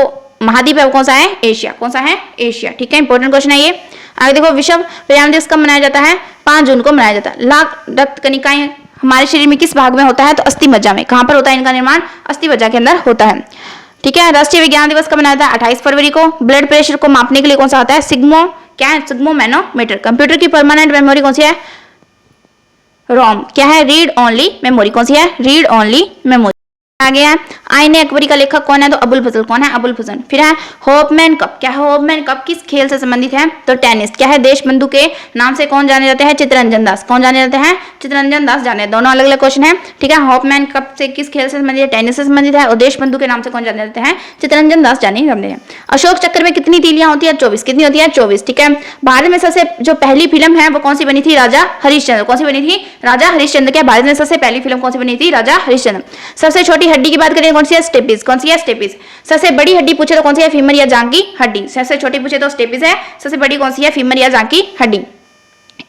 महाद्वीप है वो कौन सा है? एशिया। कौन सा है? एशिया। ठीक है, इंपॉर्टेंट क्वेश्चन है ये। आगे देखो, विश्व पर्यावरण दिवस कब मनाया जाता है? 5 जून को मनाया जाता है। लाख रक्त कणिकाएं हमारे शरीर में किस भाग में होता है? तो अस्थि मज्जा में। कहां पर होता है इनका निर्माण? अस्थि मज्जा के अंदर होता है। ठीक है, राष्ट्रीय विज्ञान दिवस कब मनाया जाता है? 28 फरवरी को। ब्लड प्रेशर को मापने के लिए कौन सा होता है? सिग्मो क्या है? सिग्मो मैनोमीटर। कंप्यूटर की परमानेंट मेमोरी कौन सी है? रोम। क्या है? Read only memory. कौन सी है? Read only memory. आगे है, आईने अकबरी का लेखक कौन है? तो अबुल फजल। कौन है? अबुल फजल। फिर है, होपमैन कप। क्या है? होपमैन कप किस खेल से संबंधित है? तो टेनिस। क्या है? देशबंधु के नाम से कौन जाने जाते हैं? चित्तरंजन दास। कौन जाने जाते हैं? चित्तरंजन दास जाने। दोनों अलग अलग क्वेश्चन है। ठीक है, होपमैन कप से किस खेल से संबंधित है? टेनिस से संबंधित है। और देशबंधु के नाम से कौन जाने जाते हैं? चित्तरंजन दास जाने जाते हैं। अशोक चक्र में कितनी तीलियां होती है? 24। कितनी होती है? 24। ठीक है, भारत में सबसे जो पहली फिल्म है वो कौन सी बनी थी? राजा हरिश्चंद्र। कौन सी बनी थी? राजा हरिश्चंद्र। क्या भारत में सबसे पहली फिल्म कौन सी बनी थी? राजा हरिश्चंद्र। सबसे छोटी हड्डी की बात करें कौन सी है? स्टेपिस। कौन सी है? स्टेपिस। सबसे बड़ी हड्डी पूछे तो कौन सी है? फीमर या जांघ की हड्डी। सबसे छोटी पूछे तो स्टेपिस है। सबसे बड़ी कौन सी है? फीमर या जांघ की हड्डी।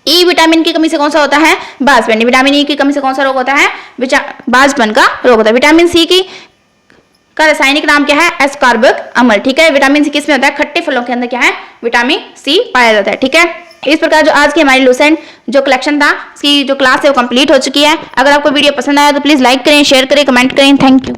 ई विटामिन की कमी से कौन सा होता है? बांझपन। विटामिन ई की कमी से कौन सा रोग होता है? बांझपन का रोग होता है। विटामिन सी की का रासायनिक नाम क्या है? एस्कॉर्बिक अम्ल। ठीक है, विटामिन सी किस में होता है? खट्टे फलों के अंदर क्या है? विटामिन सी पाया जाता है। ठीक है, इस प्रकार जो आज की हमारी लुसेंट जो कलेक्शन था उसकी जो क्लास है वो कंप्लीट हो चुकी है। अगर आपको वीडियो पसंद आया तो प्लीज लाइक करें, शेयर करें, कमेंट करें। Thank you.